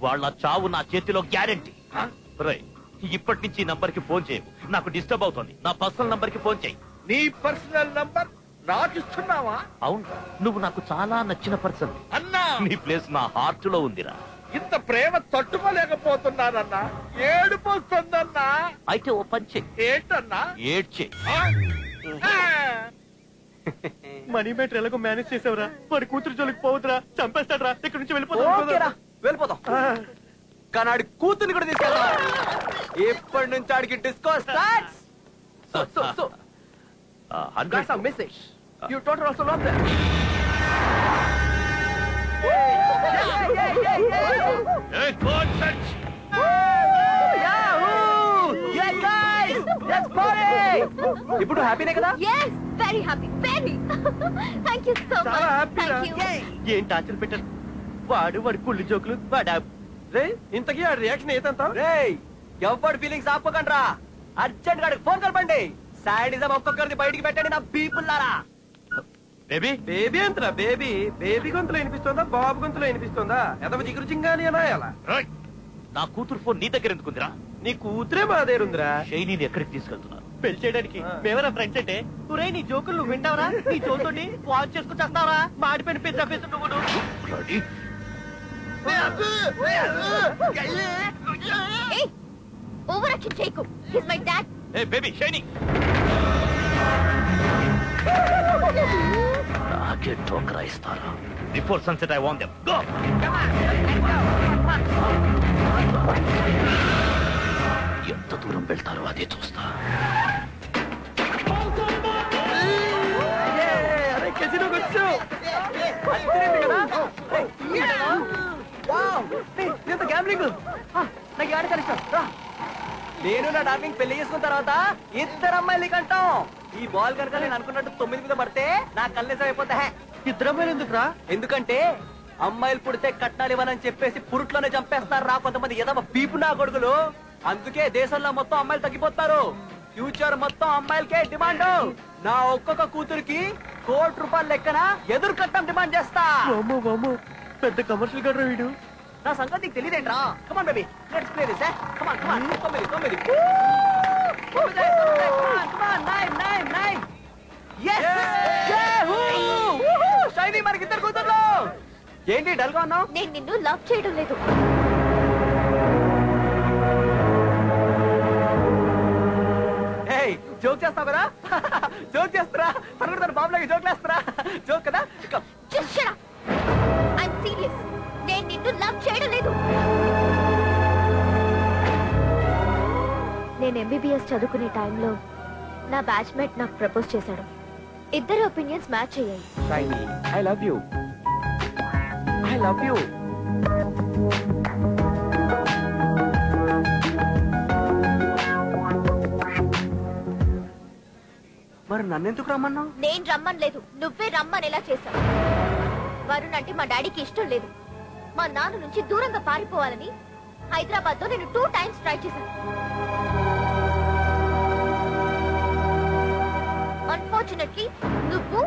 వాళ్ళ చావు నా చేతిలో గ్యారెంటీ. ఇప్పటి నుంచి నంబర్ కి ఫోన్ చేయవు. నాకు డిస్టర్బ్ అవుతుంది. నా పర్సనల్ నంబర్ కి ఫోన్ చేయి. నీ పర్సనల్ నంబర్ నాకు ఇస్తున్నావా? అవును, నువ్వు నాకు చాలా నచ్చిన పర్సన్ అన్నా. నీ ప్లేస్ నా హార్ట్ లో ఉందిరా. ఇంత ప్రేమ తట్టుకోలేకపోతున్నానన్నా. ఏడుపోతుందన్నా. అయితే ఓ పంచే. ఏంటన్నా? ఏడ్చే. మనీ మ్యాటర్ ఎలాగో మేనేజ్ చేసావురా. వాడి కూతురు జోలికి పోవద్దురా, చంపేస్తాడరా. ఇక్కడ నుంచి వెళ్ళిపోతాం. కానీ ఆడి కూతుర్ని కూడా తీసుకెళ్తా. ఎప్పటి నుంచి ఆడికి disco starts. Message you total also love that. ఇప్పుడు హ్యాపీనే కదా? yes very happy very thank you so much thank you. ఏం టార్చర్ పెట్టారు వాడు. వాడి కుళ్ళు జోకులు వాడా. రే ఇంతకీ ఆ రియాక్షన్ ఏదంతా? రే ఎవరి ఫీలింగ్స్ ఆపకండ్రా. అర్జెంట్ గాడికి ఫోన్ కలపండి. సాడిజం ఒక్కొక్కరిది బయటికి పెట్టండి నా పీపుల్లారా. బేబీ బేబీ అంతరా బేబీ బేబీ గొంతులో వినిపిస్తుందా బాబు గొంతులో వినిపిస్తుందా? ఎదవ జిగురు చింగాని అలా ఎలా? నా కూతురు ఫోన్ నీ దగ్గర ఎందుకుందిరా? నీ కూతురే మా దగ్గర ఉందిరా. షైనీని ఎక్కడికి తీసుకెళ్తున్నారు? పెళ్లి చేయడానికి మేమరా ఫ్రెండ్స్ అంటే ఒరేయ్ నీ జోకులు నువ్వు వింటావరా? నీ జోకుతోటి వాచ్ చేసుకుని చేస్తావరా? మాడిపోయిన పిజ్జా పిజ్జా నువ్వు ఓవర్ యాక్షన్ చేయకు. His my dad. A baby shiny నాకే టోకరా ఇస్తారా? Before sunset I want them. Go ఎంత దూరం వెళ్తారో అదే చూస్తా. అరే కెసినోకి వచ్చావు. నాకు ఆడ కలిసాం. నేను నా డార్లింగ్ పెళ్లి చేసుకున్న తర్వాత ఇద్దరు అమ్మాయిలు కంటాం. ఈ బాల్ కనుక నేను అనుకున్నట్టు 9 మీద పడితే నా కళ్ళేసం అయిపోతా. ఇద్దరు అమ్మాయిలు ఎందుకురా? ఎందుకంటే అమ్మాయిలు పుడితే కట్నాలు ఇవ్వనని చెప్పేసి పురుట్లోనే చంపేస్తారు రా కొంతమంది ఎదవ పీపు నా కొడుకులు. అందుకే దేశంలో మొత్తం అమ్మాయిలు తగ్గిపోతారు. ఫ్యూచర్ మొత్తం అమ్మాయిలకే డిమాండ్. నా ఒక్కొక్క కూతురికి ₹1,00,00,000 లెక్కన ఎదురు కట్టం డిమాండ్ చేస్తా. పెద్ద కమర్షియల్ గడ్రా వీడు. నా సంగతి నీకు తెలియదేంట్రా? Come on baby let's play this. Come on come on 9 షైనీ మనకిద్దరు కూతుర్లు. ఏంటి డల్ గా ఉన్నావు? నేను నిన్ను లవ్ చేయడం లేదు. జోక్ చేస్తావు కదా? జోక్ చేస్తారా? తను తన బాబులాగా జోక్ వేస్తారా? జోక్ కదా? I'm serious. నేను నిన్ను లవ్ చేయడం లేదు. నేను ఎంబీబీఎస్ చదువుకునే టైంలో నా బ్యాచ్మేట్ నాకు ప్రపోజ్ చేశాడు. ఇద్దరు ఒపీనియన్స్ మ్యాచ్ అయ్యాయి. Shiny I love you. I love you. మరి నన్నెందుకు రమ్మన్నావు? నేను రమ్మనలేదు, నువ్వే రమ్మనేలా చేశావు. వరుణ్ అంటే మా డాడీకి ఇష్టం లేదు. మా నాన్న నుంచి దూరంగా పారిపోవాలని హైదరాబాద్ లో నేను 2 times ట్రై చేశాను. అన్ఫార్చునేట్లీ నువ్వు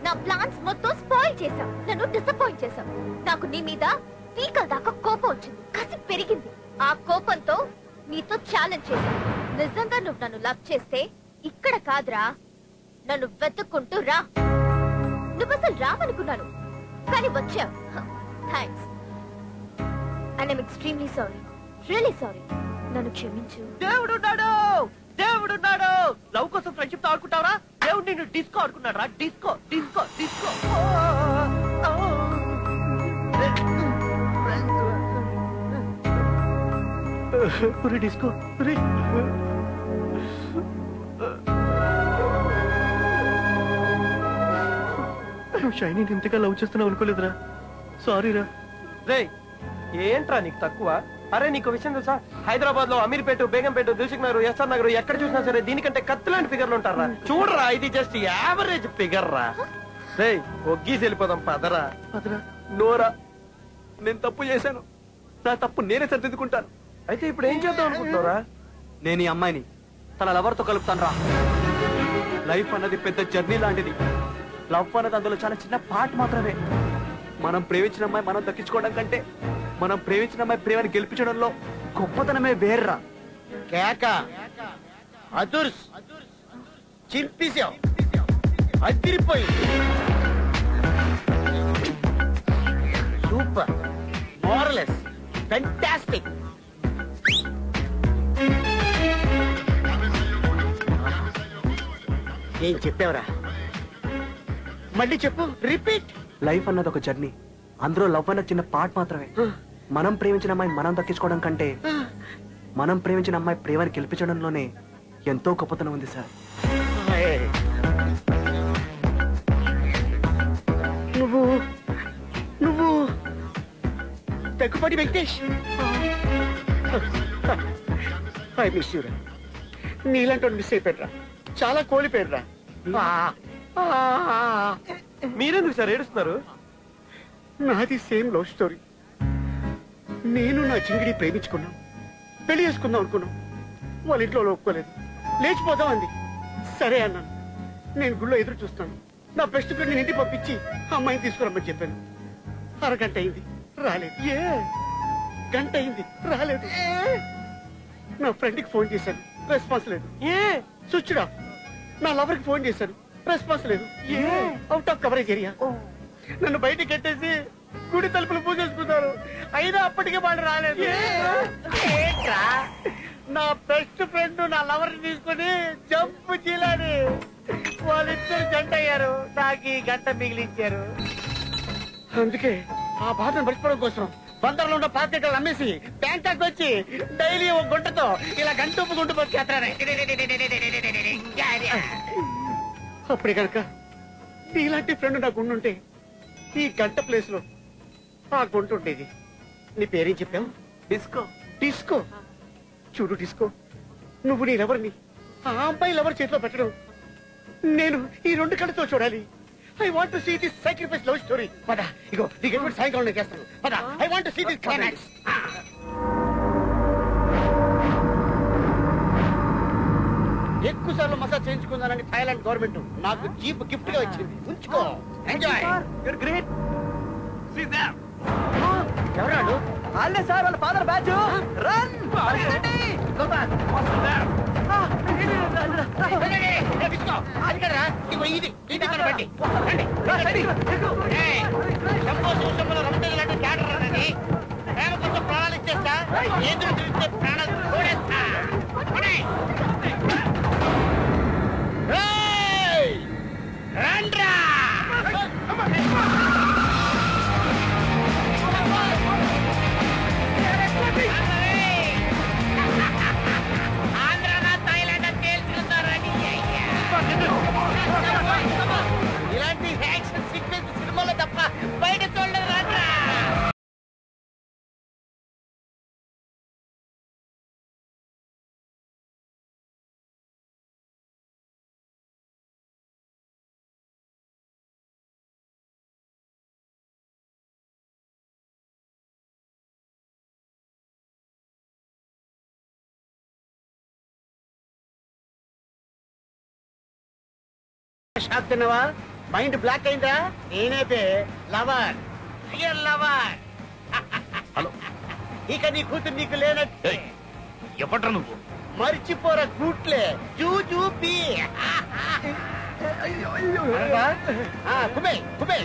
నా ప్లాన్స్ మొత్తం స్పాయిల్ చేశావు. నన్ను డిసప్పాయింట్ చేశావు. నాకు నీ మీద పీకల దాకా కోపం వచ్చింది. కసి పెరిగింది. ఆ కోపంతో నీతో ఛాలెంజ్ చేశాను. నిజంగా నువ్వు నన్ను లవ్ చేస్తే ఇక్కడ కాదురా, నన్ను వెతుక్కుంటూ రా. నువ్వు అసలు రావనుకున్నాను, కానీ వచ్చావు. Thanks. And I'm extremely sorry. Really sorry. నన్ను క్షమించు. దేవుడున్నాడు, దేవుడున్నాడు. లవ్ కోసం ఫ్రెండ్షిప్ తో ఆడుకుంటావరా? దేవుడు నిన్ను డిస్కో ఆడుకున్నాడు రా. Disco disco disco. డిస్కో నువ్వు షైనీ ఇంతగా లవ్ చేస్తున్నావు అనుకోలేదురా. సారీ రా. రే ఏంట్రా నీకు తక్కువ? అరే నీకు విషయం తెలుసా? హైదరాబాద్ లో అమీర్పేట, బేగంపేట, దిల్సుఖ్ నగర్, ఎస్ఆర్ నగర్ ఎక్కడ చూసినా సరే దీనికంటే కత్తిలాంటి ఫిగర్లు ఉంటారా. చూడరా, ఇది జస్ట్ యావరేజ్ ఫిగర్ రా. రే ఒగ్గీసి వెళ్ళిపోదాం పదరా. నోరా, నేను తప్పు చేశాను. నా తప్పు నేనే సరిదిద్దుకుంటాను. అయితే ఇప్పుడు ఏం చేద్దాం అనుకుంటున్నారా? నేను ఈ అమ్మాయిని తన లవర్తో కలుపుతాను రా. లైఫ్ అన్నది పెద్ద జర్నీ లాంటిది. లవ్ అన్నది అందులో చాలా చిన్న పార్ట్ మాత్రమే. మనం ప్రేమించిన అమ్మాయి మనం దక్కించుకోవడం కంటే మనం ప్రేమించిన అమ్మాయి ప్రేమని గెలిపించడంలో గొప్పతనమే వేర్రా. కేక అదుర్స్ చింపేశావు, అదిరిపోయింది. Super, morals, fantastic. ఏం చెప్పావురా? మళ్ళీ చెప్పు, రిపీట్. లైఫ్ అన్నది ఒక జర్నీ. అందులో లవ్ అన్నది చిన్న పార్ట్ మాత్రమే. మనం ప్రేమించిన అమ్మాయి మనం దక్కించుకోవడం కంటే మనం ప్రేమించిన అమ్మాయి ప్రేమని గెలిపించడంలోనే ఎంతో గొప్పతనం ఉంది సార్. నువ్వు నువ్వు Daggubati Venkatesh. I miss you రా. నీలాంటి మిస్ అయిపోయారా. చాలా కోల్పోయారా. మీరెందుకు సార్ ఏడుస్తున్నారు? నాది సేమ్ లవ్ స్టోరీ. నేను నా చింగిడి ప్రేమించుకున్నాం, పెళ్లి చేసుకుందాం అనుకున్నాం. వాళ్ళ ఇంట్లో ఒప్పుకోలేదు. లేచిపోదాం అంది. సరే అన్నాను. నేను గుళ్ళో ఎదురు చూస్తాను. నా బెస్ట్ ఫ్రెండ్ ఇంటికి పంపించి అమ్మాయిని తీసుకురమ్మని చెప్పాను. అరగంట అయింది, రాలేదు. గంట అయింది, రాలేదు. నా ఫ్రెండ్కి ఫోన్ చేశాను, రెస్పాన్స్ లేదు. Switch off. నా లవర్కి ఫోన్ చేశాను, రెస్పాన్స్ లేదు. Out of coverage area. నన్ను బయటికి ఎట్టేసి గుడి తలుపులు పూజేసుకున్నారు. అయినా అప్పటికే వాళ్ళు రాలేదు. నా బెస్ట్ ఫ్రెండ్ నా లవర్ తీసుకుని జంపు చీలని వాళ్ళిద్దరు జంట అయ్యారు. నాకు ఈ గంట మిగిలించారు. అందుకే ఆ బాధను మర్చిపోవడం కోసం బందర్లో ఉన్న పాకెట్లు అమ్మేసి బ్యాంకాక్ వచ్చి డైలీ ఒక గుంటతో ఇలా గంట గుంటు వచ్చేస్తానే. అప్పుడే కనుక నీలాంటి ఫ్రెండ్ నాకు ఉండుంటే ఈ గంట ప్లేస్ లో ఆ గుంట ఉండేది. నీ పేరేం చెప్పావు? డిస్కో. డిస్కో. చూడు డిస్కో, నువ్వు నీ లవర్ని ఆ అమ్మాయి లవర్ చేతిలో పెట్టడం నేను ఈ రెండు కళ్ళతో చూడాలి. I want to see this sacrifice love story. పద, ఇగో నీకు ఎప్పుడు సాయంకాలం నేను చేస్తాను. పద, I want to see this climax. ఎక్కువ సార్లు మసాజ్ చేయించుకుందానని థాయిలాండ్ గవర్నమెంట్ నాకు జీప్ గిఫ్ట్ గా ఇచ్చింది. ఉంచుకో, enjoy. You're great. See there. ఎవరాడు? వాళ్ళే సార్, వాళ్ళ father batch. Run go back. ప్రాణాలు ఇచ్చేస్తా. ఎదురు చూస్తే ప్రాణాలు చూడేస్తా. రండ్రా. ఇలాంటి యాక్షన్ సీక్వెన్స్ సినిమాలో తప్ప బయట చూడలేదు. రాట్రా. షాక్ తిన్నావా? మైండ్ బ్లాక్ అయిందా? నేనే లవర్, రియల్ లవర్. హలో, ఇక నీ కూతురు నీకు లేనట్టు. ఎవట్రా నువ్వు? మర్చిపోరా గూట్లే. జూజూపి. కుబే కుబే.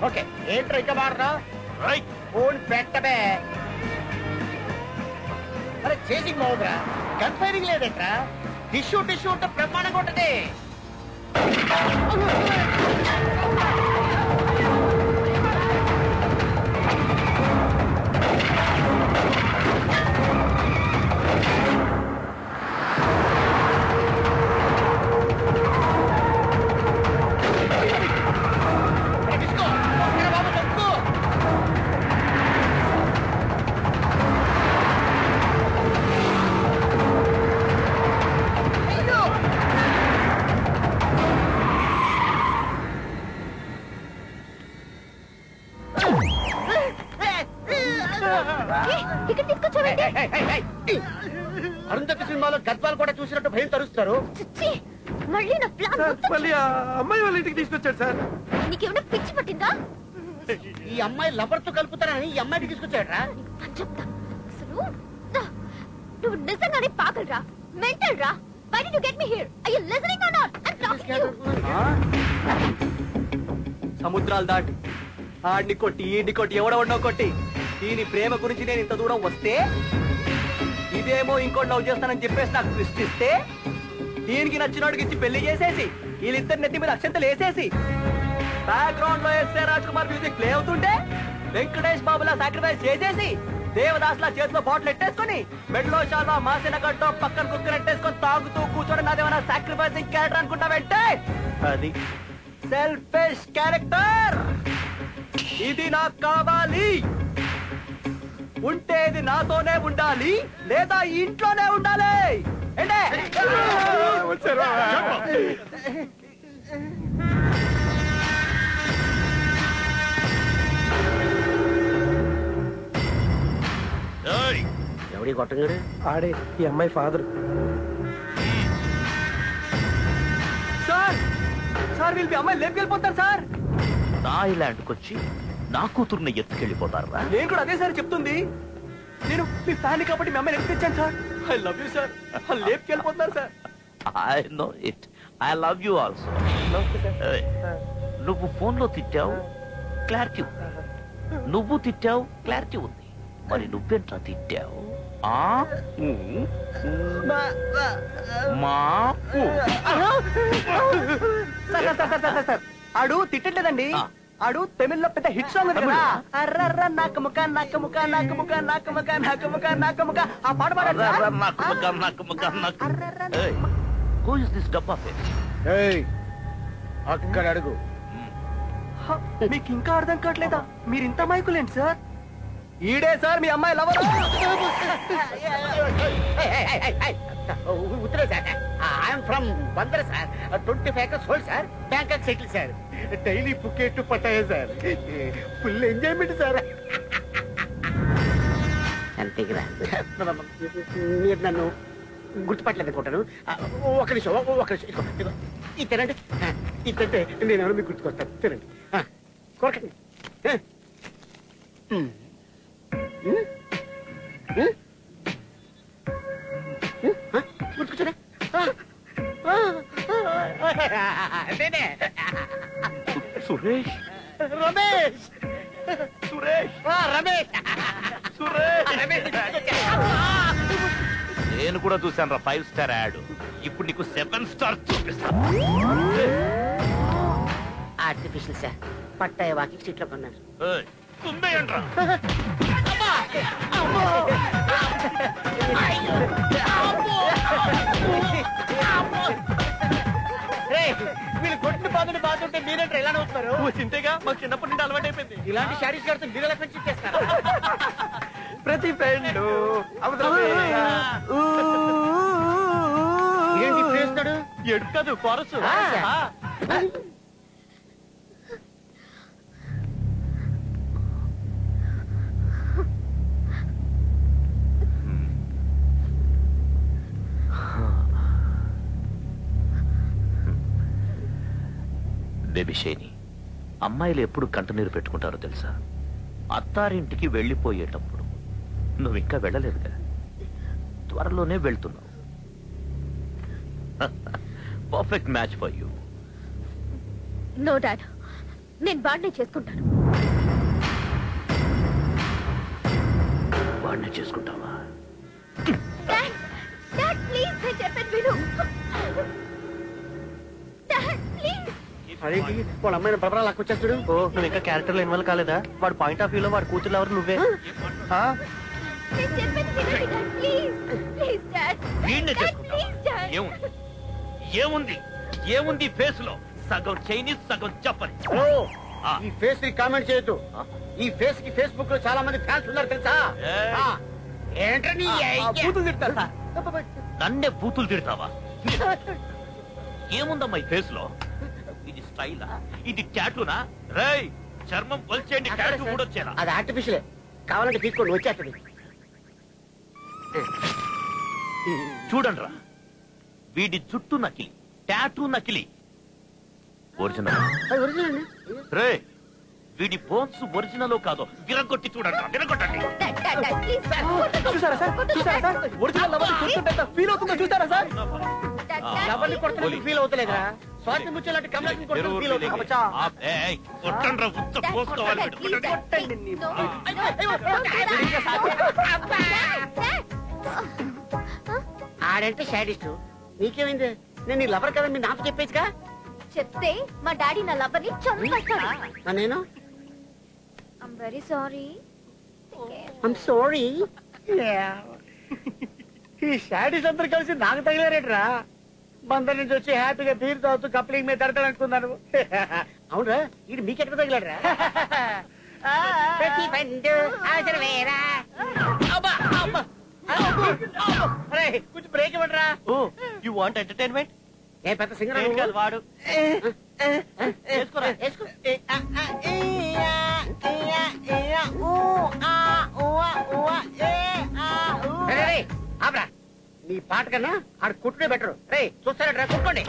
ఓకే, ఏంట్రా ఇంకా మాడరా? ఫోన్ పెట్టబే. అరే చేసింగ్ బాగుందిరా. గన్ ఫైరింగ్ లేదట్రా. టిష్యూ టిష్యూ ఉంటే బ్రహ్మాండంగా ఉంటది. అరుంధతి సినిమాలో గద్వాలు కూడా చూసినట్టు భయం తరుస్తారు. మళ్ళీ నా ప్లాన్ అమ్మాయి వాళ్ళ ఇంటికి తీసుకొచ్చాడు సార్. నీకేమైనా పిచ్చి పట్టిందా? ఈ అమ్మాయి లవర్తో కలుపుతారని ఈ అమ్మాయిని తీసుకొచ్చాడరా. చెప్తా. అసలు నువ్వు నిజంగానే పాగలరా, మెంటల్ రా. Why did you get me here? Are you listening or not? I'm talking to you. సముద్రాలు దాటి ఆడిని కొట్టి ఈడిని కొట్టి ఎవడెవడో కొట్టి దీని ప్రేమ గురించి నేను ఇంత దూరం వస్తే ఇదేమో ఇంకోటి లవ్ చేస్తానని చెప్పేసి నాకు సృష్టిస్తే దీనికి నచ్చినోడికి ఇచ్చి పెళ్లి చేసేసి వీళ్ళిద్దరు నెత్తి మీద అక్షంతలు వేసేసి బ్యాక్గ్రౌండ్ లో SA Raj Kumar music play అవుతుంటే వెంకటేష్ బాబులా సాక్రిఫైస్ చేసేసి దేవదాస్ లా చేతిలో బాటిల్ ఎట్టేసుకుని మెడలో చాలా మాసిన గడ్డో పక్కన కుక్కర్ ఎట్టేసుకొని తాగుతూ కూర్చోడం నాదేమన్నా సాక్రిఫైసింగ్ క్యారెక్టర్ అనుకుంటావంటే అది సెల్ఫిష్ క్యారెక్టర్. ఇది నాకు కావాలి. ఉంటే ఇది నాతోనే ఉండాలి, లేదా ఇంట్లోనే ఉండాలి. ఏడి కొట్టంగాడు? ఆడే ఈ అమ్మాయి ఫాదర్. సార్ సార్ వీళ్ళు అమ్మాయి లేపుకెళ్ళిపోతారు సార్. నా ఇలాంటికి వచ్చి నా కూతుర్ని ఎత్తుకెళ్ళిపోతారా? నేను కూడా అదే సార్ చెప్తుంది. నేను మీ ఫ్యామిలీ కాబట్టి మీ అమ్మాయిని ఎత్తుకొచ్చాను sir. I love you sir. లేపుకెళ్ళిపోతున్నారు sir. I know it. I love you also. నువ్వు ఫోన్ లో తిట్టావు, క్లారిటీ ఉంది. నువ్వు తిట్టావు, క్లారిటీ ఉంది. మరి నువ్వెంట్రా తిట్టావు? ఆడు తిట్టలేదండి. ఆడు తమిళ్లో పెద్ద హిట్ సాంగ్ ఉంది కదా, అర్రర్ర నాక ముక నాక ముక నాక ముక నాక ముక నాక ముక నాక ముక, ఆ పాట పాడారు. Who is this డబ్బా ఫేస్? అక్కడ అడుగు. మీకు ఇంకా అర్థం కావట్లేదా? మీరు ఇంత మైకులేండి సార్. ఈడే సార్ మీ అమ్మాయి లవర్. ఉత్తరే sir. I'm from Bandar sir. 25 acres hold sir. Bangkok settle sir. Daily Phuket పట్టాయే సార్. Full enjoyment sir. అంతేగా మీరు నన్ను గుర్తుపట్టలేదు అనుకుంటాను. ఒక నిమిషం. ఇది తినండి. ఇది తింటే నేను ఎవరు మీకు గుర్తుకొస్తాను. తినండి. కొరకండి. గుర్తుకొచ్చారా? నేనే సురేష్. రమేష్. సురేష్. రమేష్. నేను కూడా చూశాను రా 5 star యాడ్. ఇప్పుడు నీకు 7 star చూపిస్తా. Artificial sir. Pattaya walking seat లో కొన్నారు. వీళ్ళు కొట్టిన బాధని బాగుంటే మీరేంటారు ఎలా నవ్వుతున్నారు? చింతేగా మాకు చిన్నప్పటి నుండి అలవాటు అయిపోయింది. ఇలాంటి శారీస్ కడితే మీరు ఎలా ఫ్రెండ్షిప్ చేస్తారు? ప్రతి ఫ్రెండ్ ఏంటి చేస్తాడు? ఎడుకదు కొరసు. బేబీ షేని, అమ్మాయిలు ఎప్పుడు కంటనీరు పెట్టుకుంటారో తెలుసా? అత్తారింటికి వెళ్ళిపోయేటప్పుడు. నువ్వు ఇంకా వెళ్ళలేదుగా, త్వరలోనే వెళ్తున్నావు. Perfect match for you. No dad, నేను వాడినే చేసుకుంటాను. వాడినే చేసుకుంటావా? డాడ్, ప్లీజ్ నేను చెప్పేది విను. Dad please. అదేంటి వాళ్ళ అమ్మాయిని ప్రబలా లాక్కొచ్చేస్తాడు? ఓ నువ్వు ఇంకా క్యారెక్టర్ లో ఇన్వాల్వ్ కాలేదా? వాడు పాయింట్ ఆఫ్ వ్యూలో వాడు కూతురు ఎవరు నువ్వే. నేను చెప్పేది వినండి డాడ్, ప్లీజ్ ప్లీజ్ డాడ్. వీడినే చేసుకుంటావా? ఏముంది ఏముంది ఫేస్ లో? సగం చైనీస్ సగం జపనీస్. ఈ ఫేస్ ని కామెంట్ చేయొద్దు. ఈ ఫేస్ కి ఫేస్బుక్ లో చాలా మంది ఫ్యాన్స్ ఉన్నారు తెలుసా? ఏంటని కూతురు తిడతారా? నన్నే బూతులు తిడతావా? ఏముందమ్మా ఈ ఫేస్ లో? ఇది స్టైలా? ఇది టాటూనా? రేయ్ చర్మం కొల్చేయండి, టాటూ కూడా వచ్చేలా. అది ఆర్టిఫిషియల్. కావాలంటే తీసుకోండి, వచ్చేస్తుంది. చూడండి రా, వీడి జుట్టు నకిలీ, టాటూ నకిలీ. ఒరిజినల్ రే, వీడి బోన్స్ ఒరిజినల్ కాదు, విరగొట్టి చూడండి, విరగొట్టండి. చూసారా సార్? చూసారా సార్? ఒరిజినల్ లవర్ కొడుతుంటే ఫీల్ అవుతుందో చూసారా సార్? లవర్ని కొడుతుంటే ఫీల్ అవుతలేదా? స్వాతి ముచ్చేలాంటి కమలాన్ని కొడుతుంటే ఫీల్ అవుతుంది. కొట్టండి రా, ఉత్త పోసుకోవాలి. ఆడంటే షాడిస్ట్. నీకేమైంది? నేను నీ లవర్ కదా, మీరు నాకు చెప్పేసిగా. చెప్తే మా డాడీ నా లవ్వర్ని చంపేస్తాడు. నేను I'm very sorry. I'm sorry. ఈ షాడిస్ట్ అందరు కలిసి నాకు తగిలారేట్రా? బందర్ నుంచి వచ్చి హ్యాపీగా బీర్ తాగుతూ కప్లింగ్ మీద తడతాడు అనుకున్నాను. అవునరా, ఇది మీకెక్కడ తగిలాడరా? కొంచెం బ్రేక్ ఇవ్వండిరా. Oh you want entertainment? ఏ పెద్ద సింగర్ కాదు వాడు. వేసుకోరా. వేసుకో. పాట కన్నా ఆడ కుట్టునే బెటర్. రే చూస్తారా కుట్టుకోండి.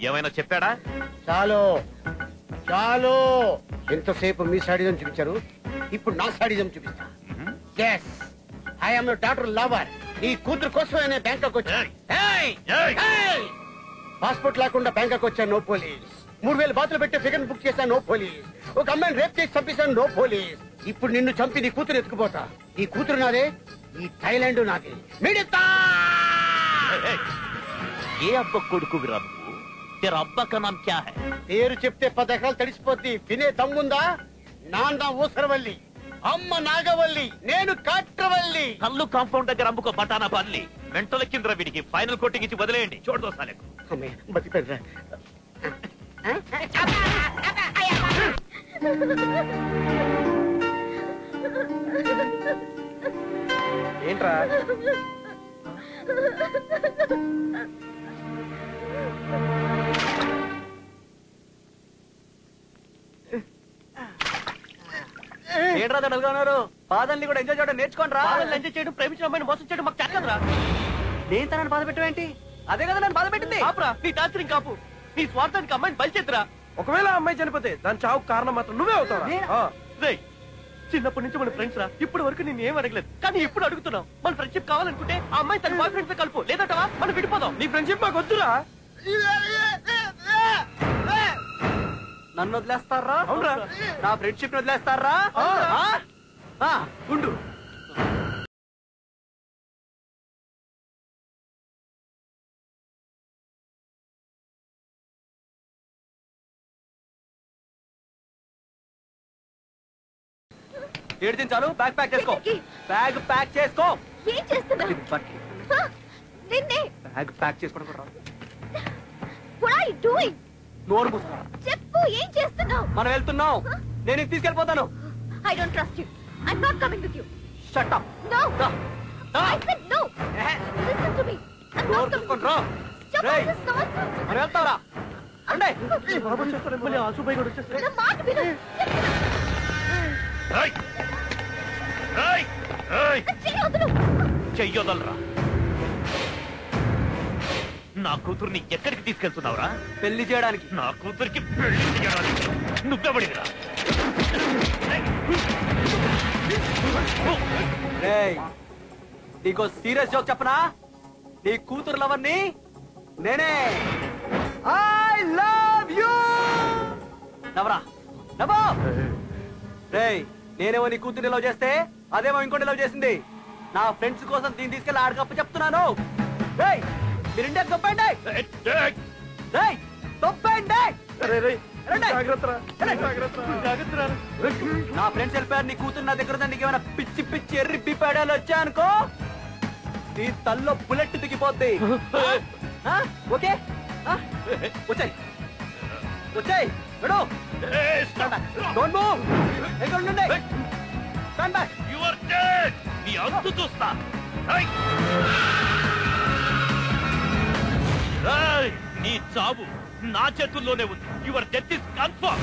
ఏమైనా చెప్పాడా? చాలు చాలు, ఎంతసేపు మీ సాడిజం చూపించారు, ఇప్పుడు నా సాడిజం చూపిస్తా. Yes, I'm doctor lover. నీ కూతురు కోసమే బ్యాంకాక్ వచ్చా. పాస్పోర్ట్ లేకుండా బ్యాంకాక్ వచ్చా, నో పోలీస్. 3000 బాతులు పెట్టి ఫిగర్ బుక్ చేశా, నో పోలీస్. ఒక అమ్మాయిని రేప్ చేసి చంపేశాను, నో పోలీస్. ఇప్పుడు నిన్ను చంపి నీ కూతురు ఎత్తుకుపోతా. ఈ కూతురు నాదే, ఈ థైలాండ్ నాదే. మిడతా ఏ అబ్బ కొడుకు విరా నువ్వు? తెరా అబ్బా కా నామ్ క్యా హై? పేరు చెప్తే 10 ఎకరాలు తడిసిపోద్ది. వినే దమ్ముందా? నాన్న ఊసరవల్లి, అమ్మ నాగవల్లి, నేను కాట్రవల్లి. కల్లు కాంపౌండ్ దగ్గర అమ్ముకో బటానా పల్లి. మెంటల కింద వీడికి ఫైనల్ కోటింగ్ ఇచ్చి వదిలేయండి. చూడదో సాలకు. బతిపెడరా. ఏంట్రా ఏంట్రా తడలుగా ఉన్నారు? బాధల్ని కూడా ఎంజాయ్ చేయడం నేర్చుకోండి రా. ఎంజాయ్ చేయడం, ప్రేమించిన అమ్మాయిని మోసం చేయడం మాకు చేతకదరా. నేను తనని బాధ పెట్టవేంటి? అదే కదా నన్ను బాధ పెట్టింది. ఆపురా నీ టార్చరింగ్ కాపు. నీ స్వార్థానికి అమ్మాయిని బలిచేద్దురా. ఒకవేళ అమ్మాయి చనిపోతే దాని చావు కారణం మాత్రం నువ్వే అవుతావా? చిన్నప్పటి నుంచి మన ఫ్రెండ్స్ రా. ఇప్పుడు వరకు నేను ఏం అడగలేదు, కానీ ఇప్పుడు అడుగుతున్నాం. మన ఫ్రెండ్షిప్ కావాలనుకుంటే ఆ అమ్మాయి తన బాయ్ ఫ్రెండ్స్ కలుపు, లేదంటవా మనం విడిపోదాం. నీ ఫ్రెండ్షిప్ మాకు వద్దురా. నన్ను వదిలేస్తారా? అవునరా. నా ఫ్రెండ్షిప్ వదిలేస్తారా? ఉండు. ఏడు చాలు, బ్యాగ్ ప్యాక్ చేసుకో. బ్యాగ్ ప్యాక్ చేసుకో. ఏం చేస్తున్నావు? నిన్నే బ్యాగ్ ప్యాక్ చేసుకోవడం కూడా రాదు. What are you doing? నోరు మూసుకో. చెప్పు, ఏం చేస్తున్నావు? మనం వెళ్తున్నాం. నేను ఇది తీసుకెళ్ళిపోతాను. I don't trust you. I'm not coming with you. Shut up. No. I said no. Listen to me. I'm not coming with you. Stop all this nonsense. మనం వెళ్తావరా? అండే. నా మాట విను. చెయ్యొదలరా. నా కూతుర్ని ఎక్కడికి తీసుకెళ్తున్నావురా? పెళ్లి చేయడానికి. నా కూతురికి పెళ్లి చేయడానికి నువ్వెవడిరా? నీకో సీరియస్ జోక్ చెప్పనా? నీ కూతురు లవర్ని నేనే. I love you. నవరా నవో. రేయ్, నేనేమో నీ కూతుర్ని లవ్ చేస్తే అదేమో ఇంకోటి లవ్ చేసింది. నా ఫ్రెండ్స్ కోసం దీన్ని తీసుకెళ్ళి ఆడకప్ప చెప్తున్నాను. రేయ్, మీరు ఇండియా తప్పండి. రేయ్, తప్పండి. నా ఫ్రెండ్స్ వెళ్ళిపోయారు. నీ కూతురు నా దగ్గర నీకు ఏమైనా పిచ్చి పిచ్చి ఎర్రి పిప్పాడాలు వచ్చాయనుకో, నీ తల్లో బుల్లెట్ దిగిపోద్ది. ఓకే, వచ్చాయి వచ్చాయి. Don't move. ఎక్కడ ఉండండి. Stand back. You are dead. నీ అంతు చూస్తా. నీ చావు నా చేతుల్లోనే ఉంది. Your death is confirm.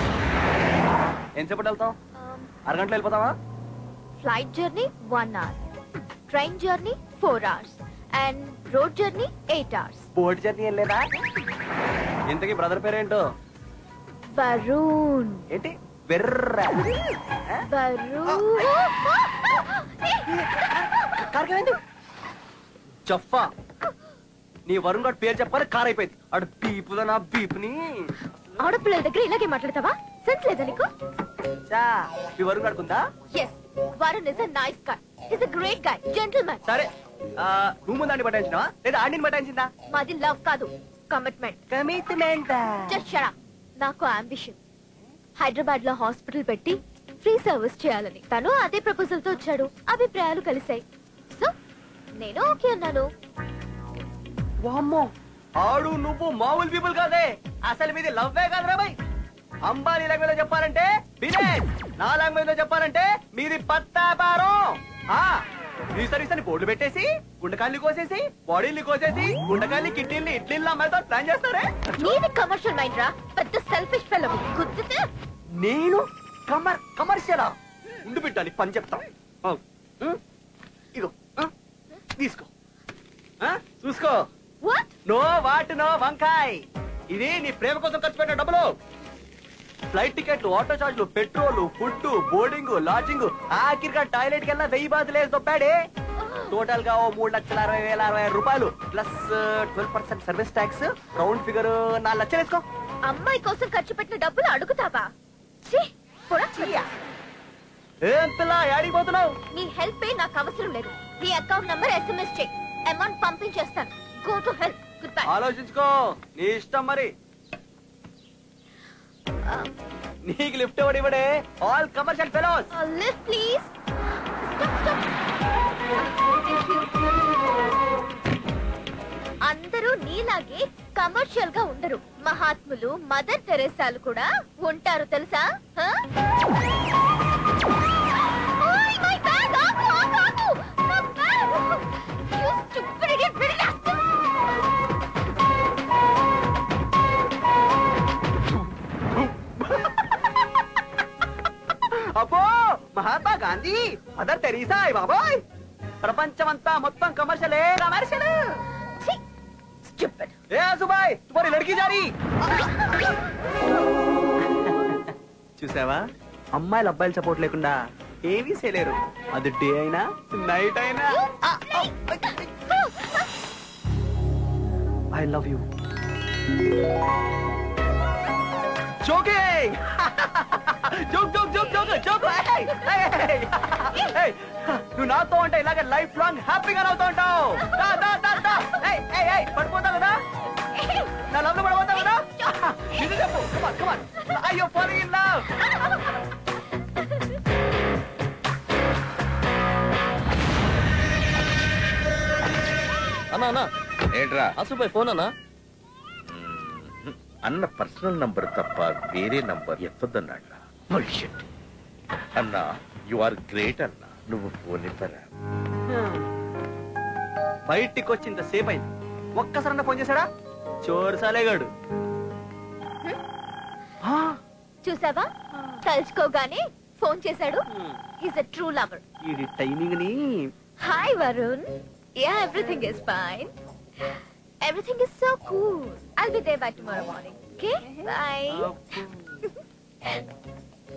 ఎంతసేపటి వెళ్తాం? అరగంటలో వెళ్ళిపోతావా? Flight journey 1 hour, train journey 4 hours and road journey 8 hours. Boat journey వెళ్ళలేదా? ఇంతకీ బ్రదర్ పేరేంటో? వరుణ్. ఏంటి బెర్ర? జఫా. నీ వరుణ్ గారి పేరు చెప్పాలి, కార్ అయిపోయింది. అడు బీపుదా నా బీపుని. ఆడపిల్లల దగ్గర ఇలాగే మాట్లాడతావా? సెన్స్ లేదా నీకు? మీ వరుణ్ గాడుకుందా? Yes, Varun is a nice guy. Is a great guy, gentleman. సరే, నువ్వు ముందాన్ని పట్టించినావా లేదా ఆడిని పట్టించిందా? మాది లవ్ కాదు, commitment. Commitment. Just shut up. నాకు అంబిషన్ హైదరాబాద్ లో హాస్పిటల్ పెట్టి ఫ్రీ సర్వీస్ చేయాలని. తను అదే ప్రపోజల్ తో వచ్చాడు. అభిప్రాయాలు కలిసాయి. సో నేను ఓకే అన్నాను. వామ్మో, ఆడు నువ్వు మామూలు పీపుల్ కాదే. అసలు మీది లవ్వే కాదురా బై. అంబానీ లాంగ్వేజ్ లో చెప్పాలంటే బిజినెస్, నా లాంగ్వేజ్ లో చెప్పాలంటే మీది పత్తాపారం. ఈ సర్వీస్ అని బోర్డు పెట్టేసి గుండెకాయలు కోసేసి బాడీలు కోసేసి గుండెకాయలు కిడ్నీలు ఇడ్లీలు అమ్మాయితో ప్లాన్ చేస్తారే. నీది కమర్షియల్ మైండ్ రా, పెద్ద సెల్ఫిష్ ఫెలో. గుర్తుతే నేను కమర్షియలా? ఉండు బిడ్డ, నీకు పని చెప్తా. ఇగో తీసుకో చూసుకో. నో వాట్ నో వంకాయ్. ఇది నీ ప్రేమ కోసం ఖర్చు పెట్టిన డబ్బులు. ఫ్లైట్ టికెట్లు, ఆటో చార్జ్లు, పెట్రోల్, ఫుడ్, బోర్డింగ్, లాడ్జింగ్, ఆఖరిగా టాయిలెట్ కెల్లా 1000 బాతులేసి దొప్పాడే. టోటల్ గా 3,60,60,000 రూపాయలు plus 12% service tax. Round figure 4 లక్షలు వేసుకో. అమ్మాయి కోసం ఖర్చు పెట్టిన డబ్బులు అడుగుతావా? ఏం పిల్ల ఆడిపోతున్నావు? నీ హెల్ప్ నాకు అవసరం లేదు. నీ account number SMS check, amount పంపించేస్తాను. Go to help. Goodbye. ఆలోచించుకో, నీ ఇష్టం మరి. నీకు లిఫ్ట్ ఎవడు ఇవ్వడే? All commercial fellows. Lift please. అందరూ నీలాగే కమర్షియల్ గా ఉండరు. మహాత్ములు, మదర్ తెరేసాలు కూడా ఉంటారు తెలుసా? అబ్బో, మహాత్మా గాంధీ, మదర్ తెరీసా, బాబోయ్, ప్రపంచమంతా మొత్తం కమర్షియలే. కమర్షియల్. ఏ సుబాయ్, తుమారి లడ్కీ జారీ. చూసావా, అమ్మాయిలు అబ్బాయిలు సపోర్ట్ లేకుండా ఏమీ చేయలేరు. అది డే అయినా నైట్ అయినా. I love you. Joking. Joke. నువ్వు నాతో అంటే ఇలాగే లైఫ్ లాంగ్ హ్యాపీగా నవ్వుతూ ఉంటావు. పడిపోతావు కదా, నా లవ్ లో పడిపోతావు కదా. ఇది చెప్పు. అయ్యో, ఫాలోయింగ్ ఇన్ లవ్. అన్నా ఏంట్రా? అసలు ఫోన్ అన్నా. అన్న పర్సనల్ నంబర్ తప్ప వేరే నంబర్ ఎత్తొద్దన్నాడు. అన్నా, యు ఆర్ గ్రేట్ అన్నా. నువ్వు ఫోన్ ఇవ్వరా? బయటికి వచ్చింత సేపు అయింది, ఒక్కసారన్నా ఫోన్ చేశాడా? చోరు సాలేగాడు. చూసావా, తలుచుకోగానే ఫోన్ చేశాడు. Is a true lover. ఇది టైమింగ్ ని. Hi Varun. Yeah, everything is fine. Everything is so cool. I'll be there by tomorrow morning. Okay? Bye.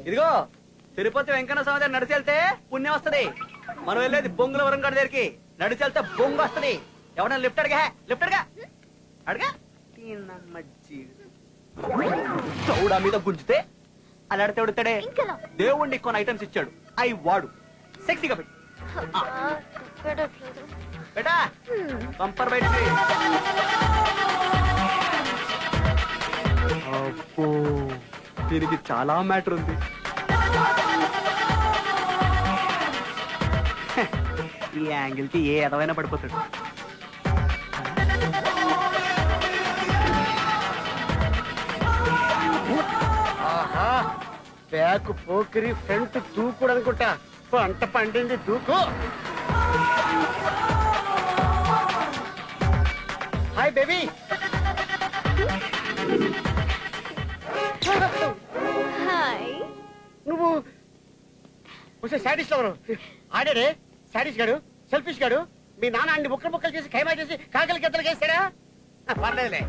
ఇదిగో, తిరుపతి వెంకన్న స్వామి దగ్గర నడిచి వెళ్తే పుణ్యం వస్తది. మనం వెళ్ళేది బొంగుల వరంగడ దగ్గరికి. నడిచి వెళ్తే బొంగు వస్తది. ఎవడన్నా లిఫ్ట్ అడిగా? అడగా. చౌడా మీద గుంజితే అలాడితే ఉడతాడే. దేవుణ్ణి కొన్ని ఐటమ్స్ ఇచ్చాడు, అవి వాడు సెక్సీగా పెట్టి. బేటా, పంపర్ బయటికి. అబ్బో, దీనికి చాలా మ్యాటర్ ఉంది. ఈ యాంగిల్ కి ఏ ఎదవైనా పడిపోతాడు. ఆహా, బ్యాక్ పోకిరి, ఫ్రంట్ దూకుడు అనుకుంటా. అంత పండింది దూకు. Hi baby. హాయ్. నువ్వు ఒకసారి శాడిస్ట్ ఎవరు? ఆడాడే శాడిస్ట్ గాడు, సెల్ఫిష్ గాడు. మీ నాన్న అన్ని ముక్కలు చేసి ఖైమా చేసి కాకలి గద్దలు చేస్తాడా? పర్లేదులే.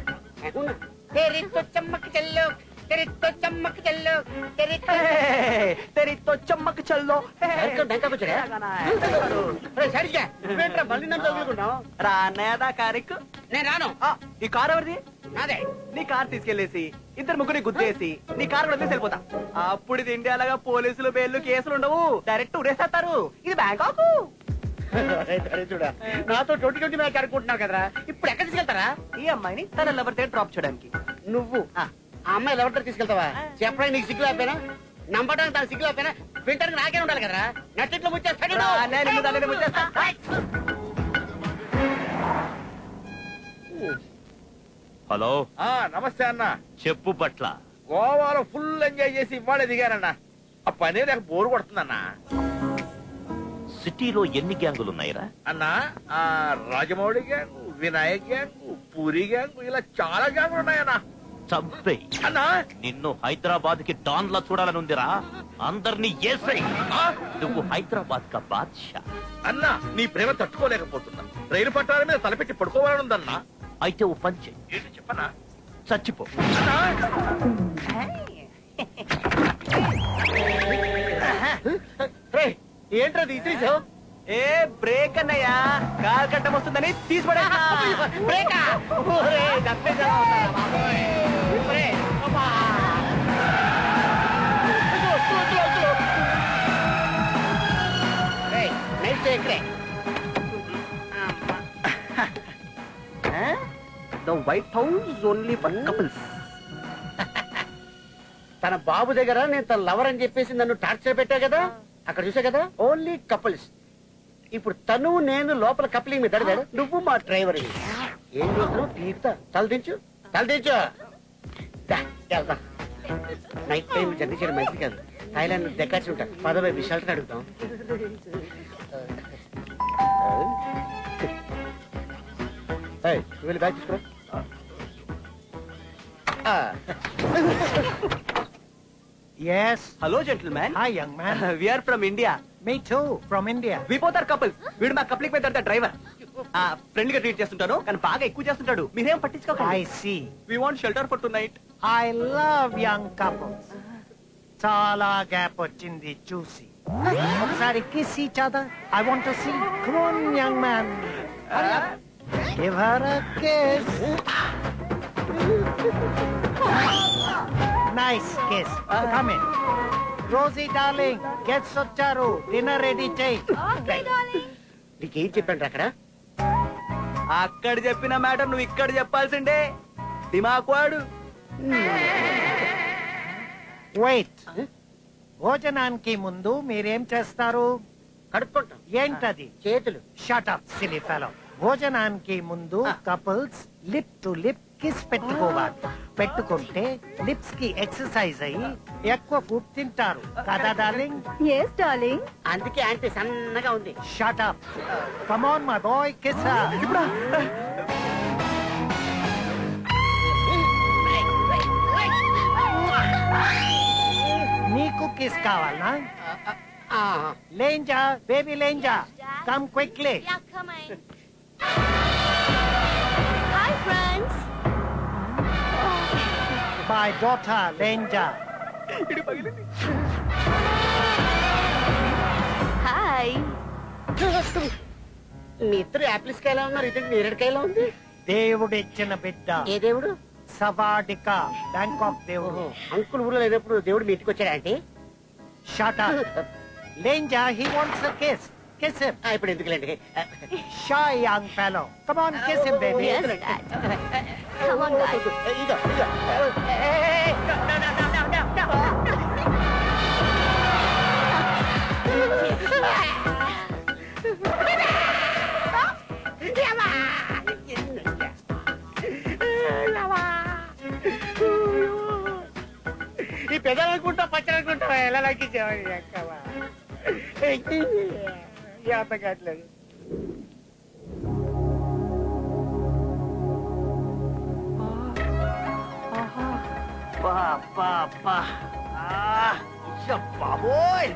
చమ్మక్ చెల్లు, తెరితో చమ్మక్ చెల్లు, తెరితో చమ్మక్ చెల్లు. రానేదా కారెక్కు? నేను రాను. ఈ కారు ఎవరిది? నాదే. నీ కారు తీసుకెళ్లేసి ఇద్దరు ముగ్గురిని గుద్దేసి నీ కారు కూడా వెళ్ళిపోతా. అప్పుడు ఇది ఇండియాలాగా పోలీసులు బెయిల్లు కేసులు ఉండవు, డైరెక్ట్ ఉరేసేస్తారు. ఇది బ్యాంకాక్. చూడా, నాతో 2020 మ్యాచ్ ఆడుకుంటున్నావు కదరా, ఇప్పుడు ఎక్కడ తీసుకెళ్తారా? ఈ అమ్మాయిని తన లవర్ దగ్గర డ్రాప్ చేయడానికి. నువ్వు ఆ అమ్మాయి లవర్ దగ్గర తీసుకెళ్తావా? చెప్పడానికి నీకు సిగ్గు లేకపోయినా, నమ్మడానికి తన సిగ్గు లేకపోయినా, వింటానికి నాకే ఉండాలి కదరా. నచ్చిట్లో ముచ్చేస్తాడు. హలో. నమస్తే అన్న. చెప్పు పట్ల. గోవాలో ఫుల్ ఎంజాయ్ చేసి ఇవాళ దిగానన్నా. ఆ పనే నాకు బోరు కొడుతుందన్నా. సిటీలో ఎన్ని గ్యాంగులు ఉన్నాయిరా? అన్నా, Rajamouli gang, Vinayak gang, puri gang, ఇలా చాలా గ్యాంగులు ఉన్నాయన్నా. చంపేయ్. నిన్ను హైదరాబాద్ కి డాన్ లా చూడాలని ఉందిరా. అందరినీ ఏసై. నువ్వు హైదరాబాద్ కా బాద్షా. అన్నా నీ ప్రేమ తట్టుకోలేకపోతున్నా. రైలు పట్టాల మీద తలపెట్టి పడుకోవాలనుందన్నా. అయితే ఓ పంచే ఏంటి చెప్పనా? చచ్చిపో. ఏంట్రా తీసేసావు? ఏ బ్రేక్ అన్నయ్యా, కాలు కట్టం వస్తుందని తీసిపడే. The White House only for couples. తన బాబు దగ్గర నేను తన లవర్ అని చెప్పేసి నన్ను టార్చర్ పెట్టా కదా, అక్కడ చూసా కదా ఓన్లీ కపుల్స్. ఇప్పుడు తను నేను లోపల కప్లింగ్ మీద అడిగాడు, నువ్వు మా డ్రైవర్. ఏం చూస్తున్నావు? తీరుతా. తలదించు నైట్ టైం జర్నీ చేయడం మంచిది కాదు. థాయిలాండ్ దగ్గర ఉంటా. పదవై విషయాలు అడుగుతాం. వీళ్ళు బ్యాగ్ తీసుకురా. Yes. Hello, gentlemen. Hi, young man. We are from India. Me too, from India. We both are couples. వీడు మా కప్లింగ్ మీద డ్రైవర్. ఫ్రెండ్ గా ట్రీట్ చేస్తుంటాను, కానీ బాగా ఎక్కువ చేస్తుంటాడు. మీరేం పట్టించుకోకండి. I see. We want shelter for tonight. I love young couples. చాలా గ్యాప్ వచ్చింది చూసి. ఒకసారి kiss each other. I want to see. Come on, young man. Give her a kiss. Nice kiss. Come in. Rosie darling, guests వచ్చారు. Dinner ready చేయి. నీకేం చెప్పండి అక్కడ? అక్కడ చెప్పిన మ్యాటర్ నువ్వు ఇక్కడ చెప్పాల్సిండే. దిమాక్ వాడు. వెయిట్. భోజనానికి ముందు మీరేం చేస్తారు? కడుక్కుంటాం. ఏంటది? చేతులు. Shut up silly fellow. భోజనానికి ముందు couples lip to lip kiss పెట్టుకోవాలి. పెట్టుకుంటే లిప్స్ కి ఎక్సర్సైజ్ అయ్యి ఎక్కువ ఫుడ్ తింటారు కదా డార్లింగ్? yes darling. అందుకే ఆంటీ సన్నగా ఉంది. Shut up. Come on my boy, kiss her. నీకు కిస్ కావాలా? లేంజా బేబీ లేంజా, come quickly. Hi friends. My daughter లేంజా. Hi. మీ ఇద్దరు యాపిల్స్ కాయలా ఉన్నారు, ఇది నేరేడుకాయలా ఉంది. దేవుడిచ్చిన బిడ్డ. ఏ దేవుడు? సవాడిక, బ్యాంకాక్ దేవుడు. అంకుల్ ఊర్లో లేనప్పుడు దేవుడు మీ ఇంటికి వచ్చాడా అంటే? Shut up. Lenja, he wants a kiss. Kiss him. ఇప్పుడు ఎందుకులేండి. Shy young fellow. Come on, kiss him, baby. Yes, Dad. Come on, guys. ఈ పెదాలనుకుంటా పచ్చనుకుంటా ఎలా లెక్కించేవాడి అక్కవా అర్థం కావట్లేదు. బాబోయ్,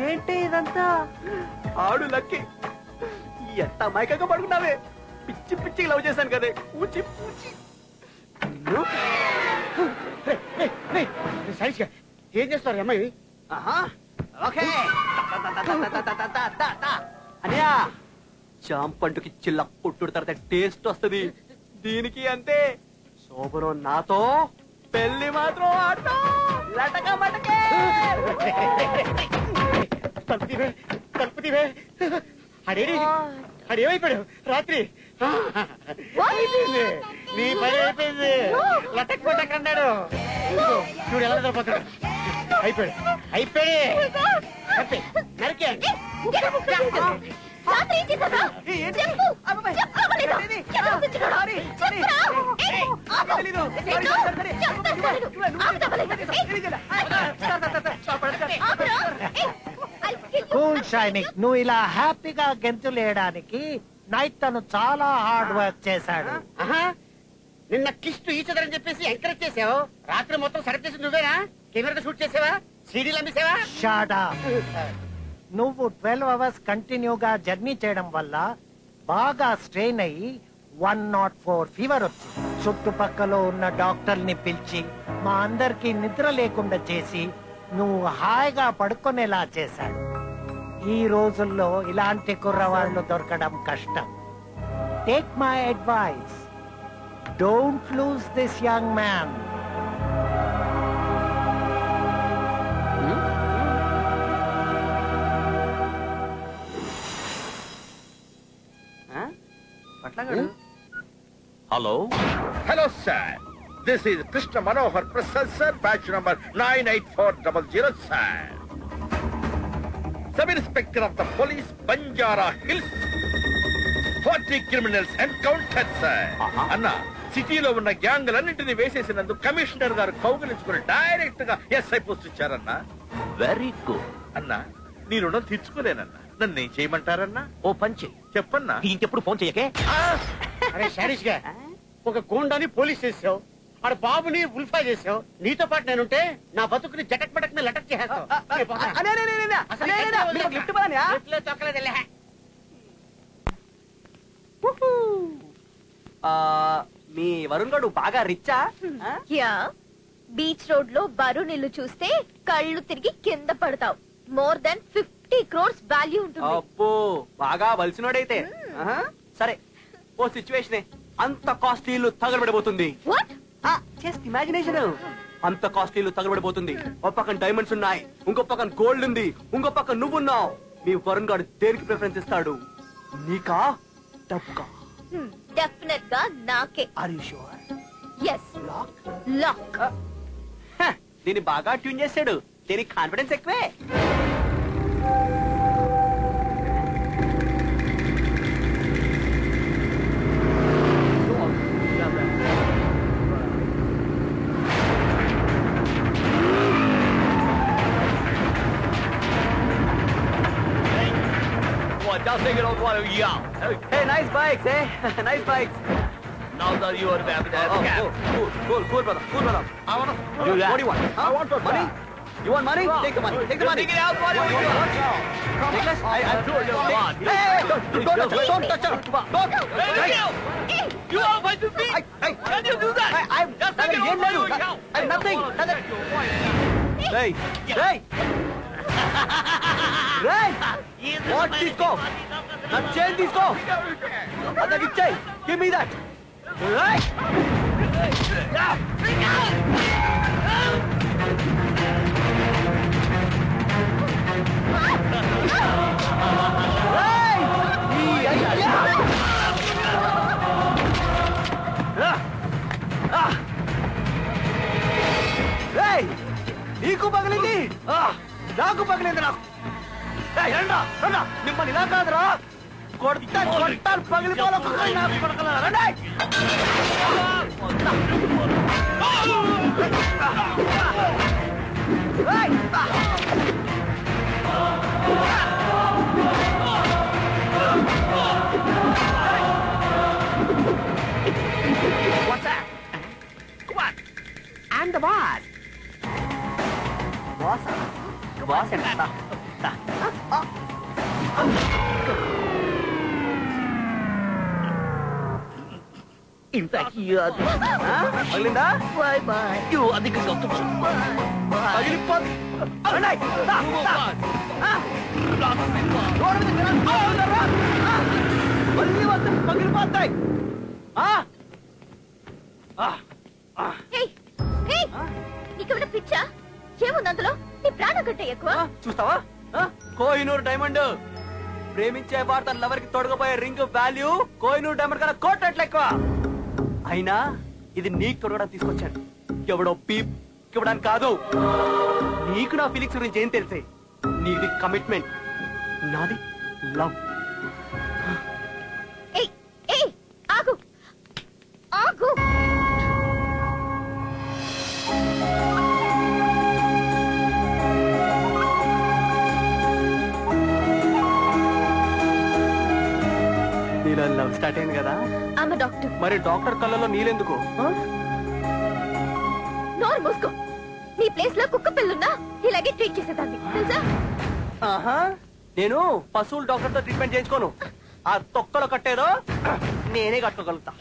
ఏంటి ఇదంతా? ఆడు లక్కి ఎంత అమాయకంగా పడుకున్నావే. పిచ్చి పిచ్చి లవ్ చేశాను కదే. పూచి పూచి. ఏం చేస్తారు అమ్మాయి? ఓకే అనియా, చాంపండుకి చిల్ల పుట్టుడు తర్వాత టేస్ట్ వస్తుంది. దీనికి అంతే. సోబరో నాతో పెళ్లి మాత్రం ఆడతాం. లటక మటకే. తలుపుతివే అడేడి అడేమైపోయాడు రాత్రి? అయిపోయింది, నీ పని అయిపోయింది. లటక్ పటక్ అన్నాడు. చూడు ఎలా దొరిపోతాడు. అయిపోయాడు నరికేయండి. కూల్ షైనింగ్, నువ్వు ఇలా హ్యాపీగా గెంతులేయడానికి నైట్ తను చాలా హార్డ్ వర్క్ చేశాడు. నిన్న కిస్ట్ ఈచదని చెప్పేసి ఎంకరేజ్ చేసావు. రాత్రి మొత్తం సెలెక్ట్ చేసి నువ్వేనా? కెమెరా షూట్ చేసావా? సీడీలు అమ్మేసావా? షాడా నువ్వు 12 అవర్స్ కంటిన్యూగా జర్నీ చేయడం వల్ల బాగా స్ట్రెయిన్ అయ్యి 104 ఫీవర్ వచ్చింది. చుట్టుపక్కల ఉన్న డాక్టర్ని పిలిచి మా అందరికి నిద్ర లేకుండా చేసి నువ్వు హాయిగా పడుకునేలా చేశాడు. ఈ రోజుల్లో ఇలాంటి కుర్రవాళ్ళు దొరకడం కష్టం. Take my advice, don't lose this young man. Hello hello sir, this is Krishna Manohar Prasad sir, batch number 98400 sir, sub inspector of the police, Banjara hills. 40 criminals encounter sir. అన్న, సిటీలో ఉన్న గ్యాంగులన్నింటినీ వేసేసినందుకు కమిషనర్ గారు కౌగిలించుకుని డైరెక్ట్ గా ఎస్ఐ పోస్ట్ ఇచ్చారన్నా. వెరీ గుడ్ అన్నా, నీ రుణం తీర్చుకోలేనన్నా. నన్ను ఏం చేయమంటారన్నా? ఓ పంచి చెప్పన్నా. ఇంకెప్పుడు ఫోన్ చెయ్యకే. అరే శారీష్ గా ఒక గోండాని పోలీస్ చేసావు, ఆడ బాబుని ఉల్ఫా చేసావు. నీతో పాటు నేనుంటే నా బతుకుని జటక్ పటక్ మీద లటక్ చేసేస్తావు. మీ వరుణ్ గడు బాగా రిచ్చా? యా, బీచ్ రోడ్ లో వరుణ్ ఇల్లు చూస్తే కళ్ళు తిరిగి కింద పడతావు. మోర్ దాన్ 50 crores వాల్యూ ఉంటుంది. అబ్బో, బాగా వలసినోడైతే. సరే, ఓ సిచ్యువేషన్, అంత కాస్ట్లీ ఇల్లు తగలబడిపోతుంది. Just imagination. అంత కాస్ట్లీ ఇల్లు తగలబడిపోతుంది. ఒక పక్కన డైమండ్స్ ఉన్నాయి, ఇంకో పక్కన గోల్డ్ ఉంది, ఇంకో పక్కన నువ్వున్నావు. మీ వరుణ్ గారు దేనికి ప్రిఫరెన్స్ ఇస్తాడు? నీకా డబ్బుకా? డెఫినెట్ గా నాకే. Are you sure? yes lock. దీన్ని బాగా ట్యూన్ చేశాడు. దీనికి కాన్ఫిడెన్స్ ఎక్కువే. Just take it out while you're young. Hey, nice bikes, eh? Nice bikes. Now that you are back there, Cool, brother. I want to What do you want? I want to money? You want money? Take the money. Take the money. Take it out while you're young. Nicholas, I told you what. Hey, don't touch her. Don't. Hey, you are going to be. Can you do that? I'm just take it out while you're young. I'm nothing. Hey. What తీసుకో? నా chain తీసుకో. అదకి ఇచ్చేయ్. Give me that. నీకు పగిలింది, నాకు పగిలింది. నాకు మిమ్మల్ని ఇలా కాదురా, కొట్టాలు పగిలిపోవాలి. What's that? Come on. I'm the boss. Boss ఎంత ఇంతకీ అది పగిలిందా? అధికంగా పగిలిపోతుంది. మళ్ళీ వస్తే పగిలిపోతాయి. నీకేమైనా పిచ్చా? ఏముంది అందులో? నీ ప్రాణం కంటే ఎక్కువ. చూస్తావా? కోహినూర్ డైమండ్. ప్రేమించే వారు తన లవర్ కి తొడగబోయే రింగ్ వాల్యూ కోహినూర్ డైమండ్ కన్నా కోట్ల ఎక్కువ. అయినా ఇది నీకు తొడగడానికి తీసుకొచ్చాను. ఎవడో పీప్ ఇవ్వడానికి కాదు. నీకు నా ఫీలింగ్స్ గురించి ఏం తెలిసే? నీది కమిట్మెంట్, నాది లవ్. ఆగు ఆగు. నీలా లవ్ స్టార్ట్ అయింది కదా. ఆమె డాక్టర్. మరి డాక్టర్ కళ్ళలో నీళ్ళెందుకు? నోరు మూసుకో. నీ ప్లేస్ లో కుక్క పిల్లున్నా ఇలాగే ట్రీట్ చేసేదాన్ని తెలుసా? ఆహా, నేను పశువుల డాక్టర్ తో ట్రీట్మెంట్ చేయించుకోను. ఆ తొక్కలో కట్టేదో నేనే కట్టుకోగలుగుతా.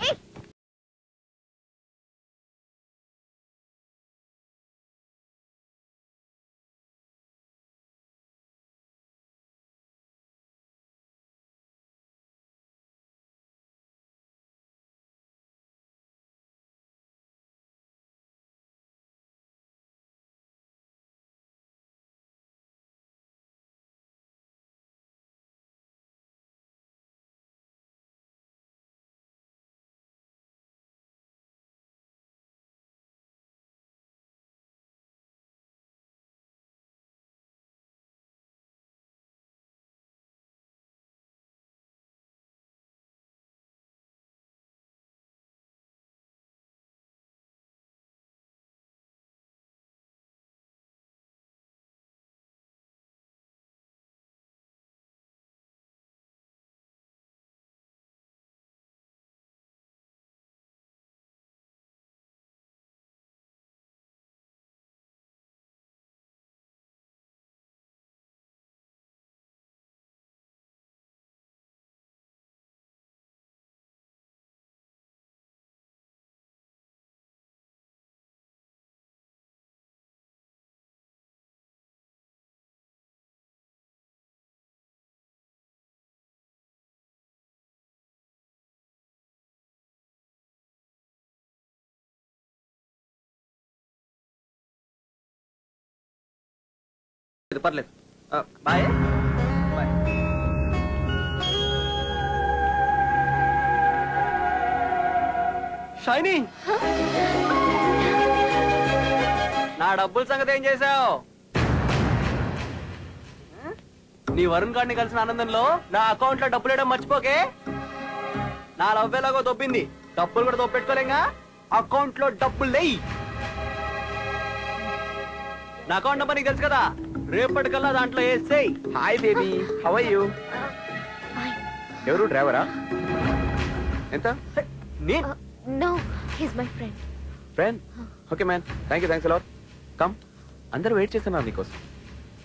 పర్లేదు, బాయ్. షైనీ, నా డబ్బుల సంగతి ఏం చేసావు? నీ వరుణ్ గారిని కలిసిన ఆనందంలో నా అకౌంట్ లో డబ్బులు వేయడం మర్చిపోకే. నా లవ్వేలాగో దొబ్బింది, డబ్బులు కూడా దొబ్బెట్టుకోలేగా. అకౌంట్ లో డబ్బులు లేయి. నా అకౌంట్ నెంబర్ నీకు తెలుసు కదా, రేపటికల్లా దాంట్లో వేసేయ్. Hi baby, how are you? ఎవరు డ్రైవరా? ఎంత? No, he is my friend. Friend? Okay man, thanks a lot. Come, అందరూ వెయిట్ చేస్తున్నారు నీకోసం.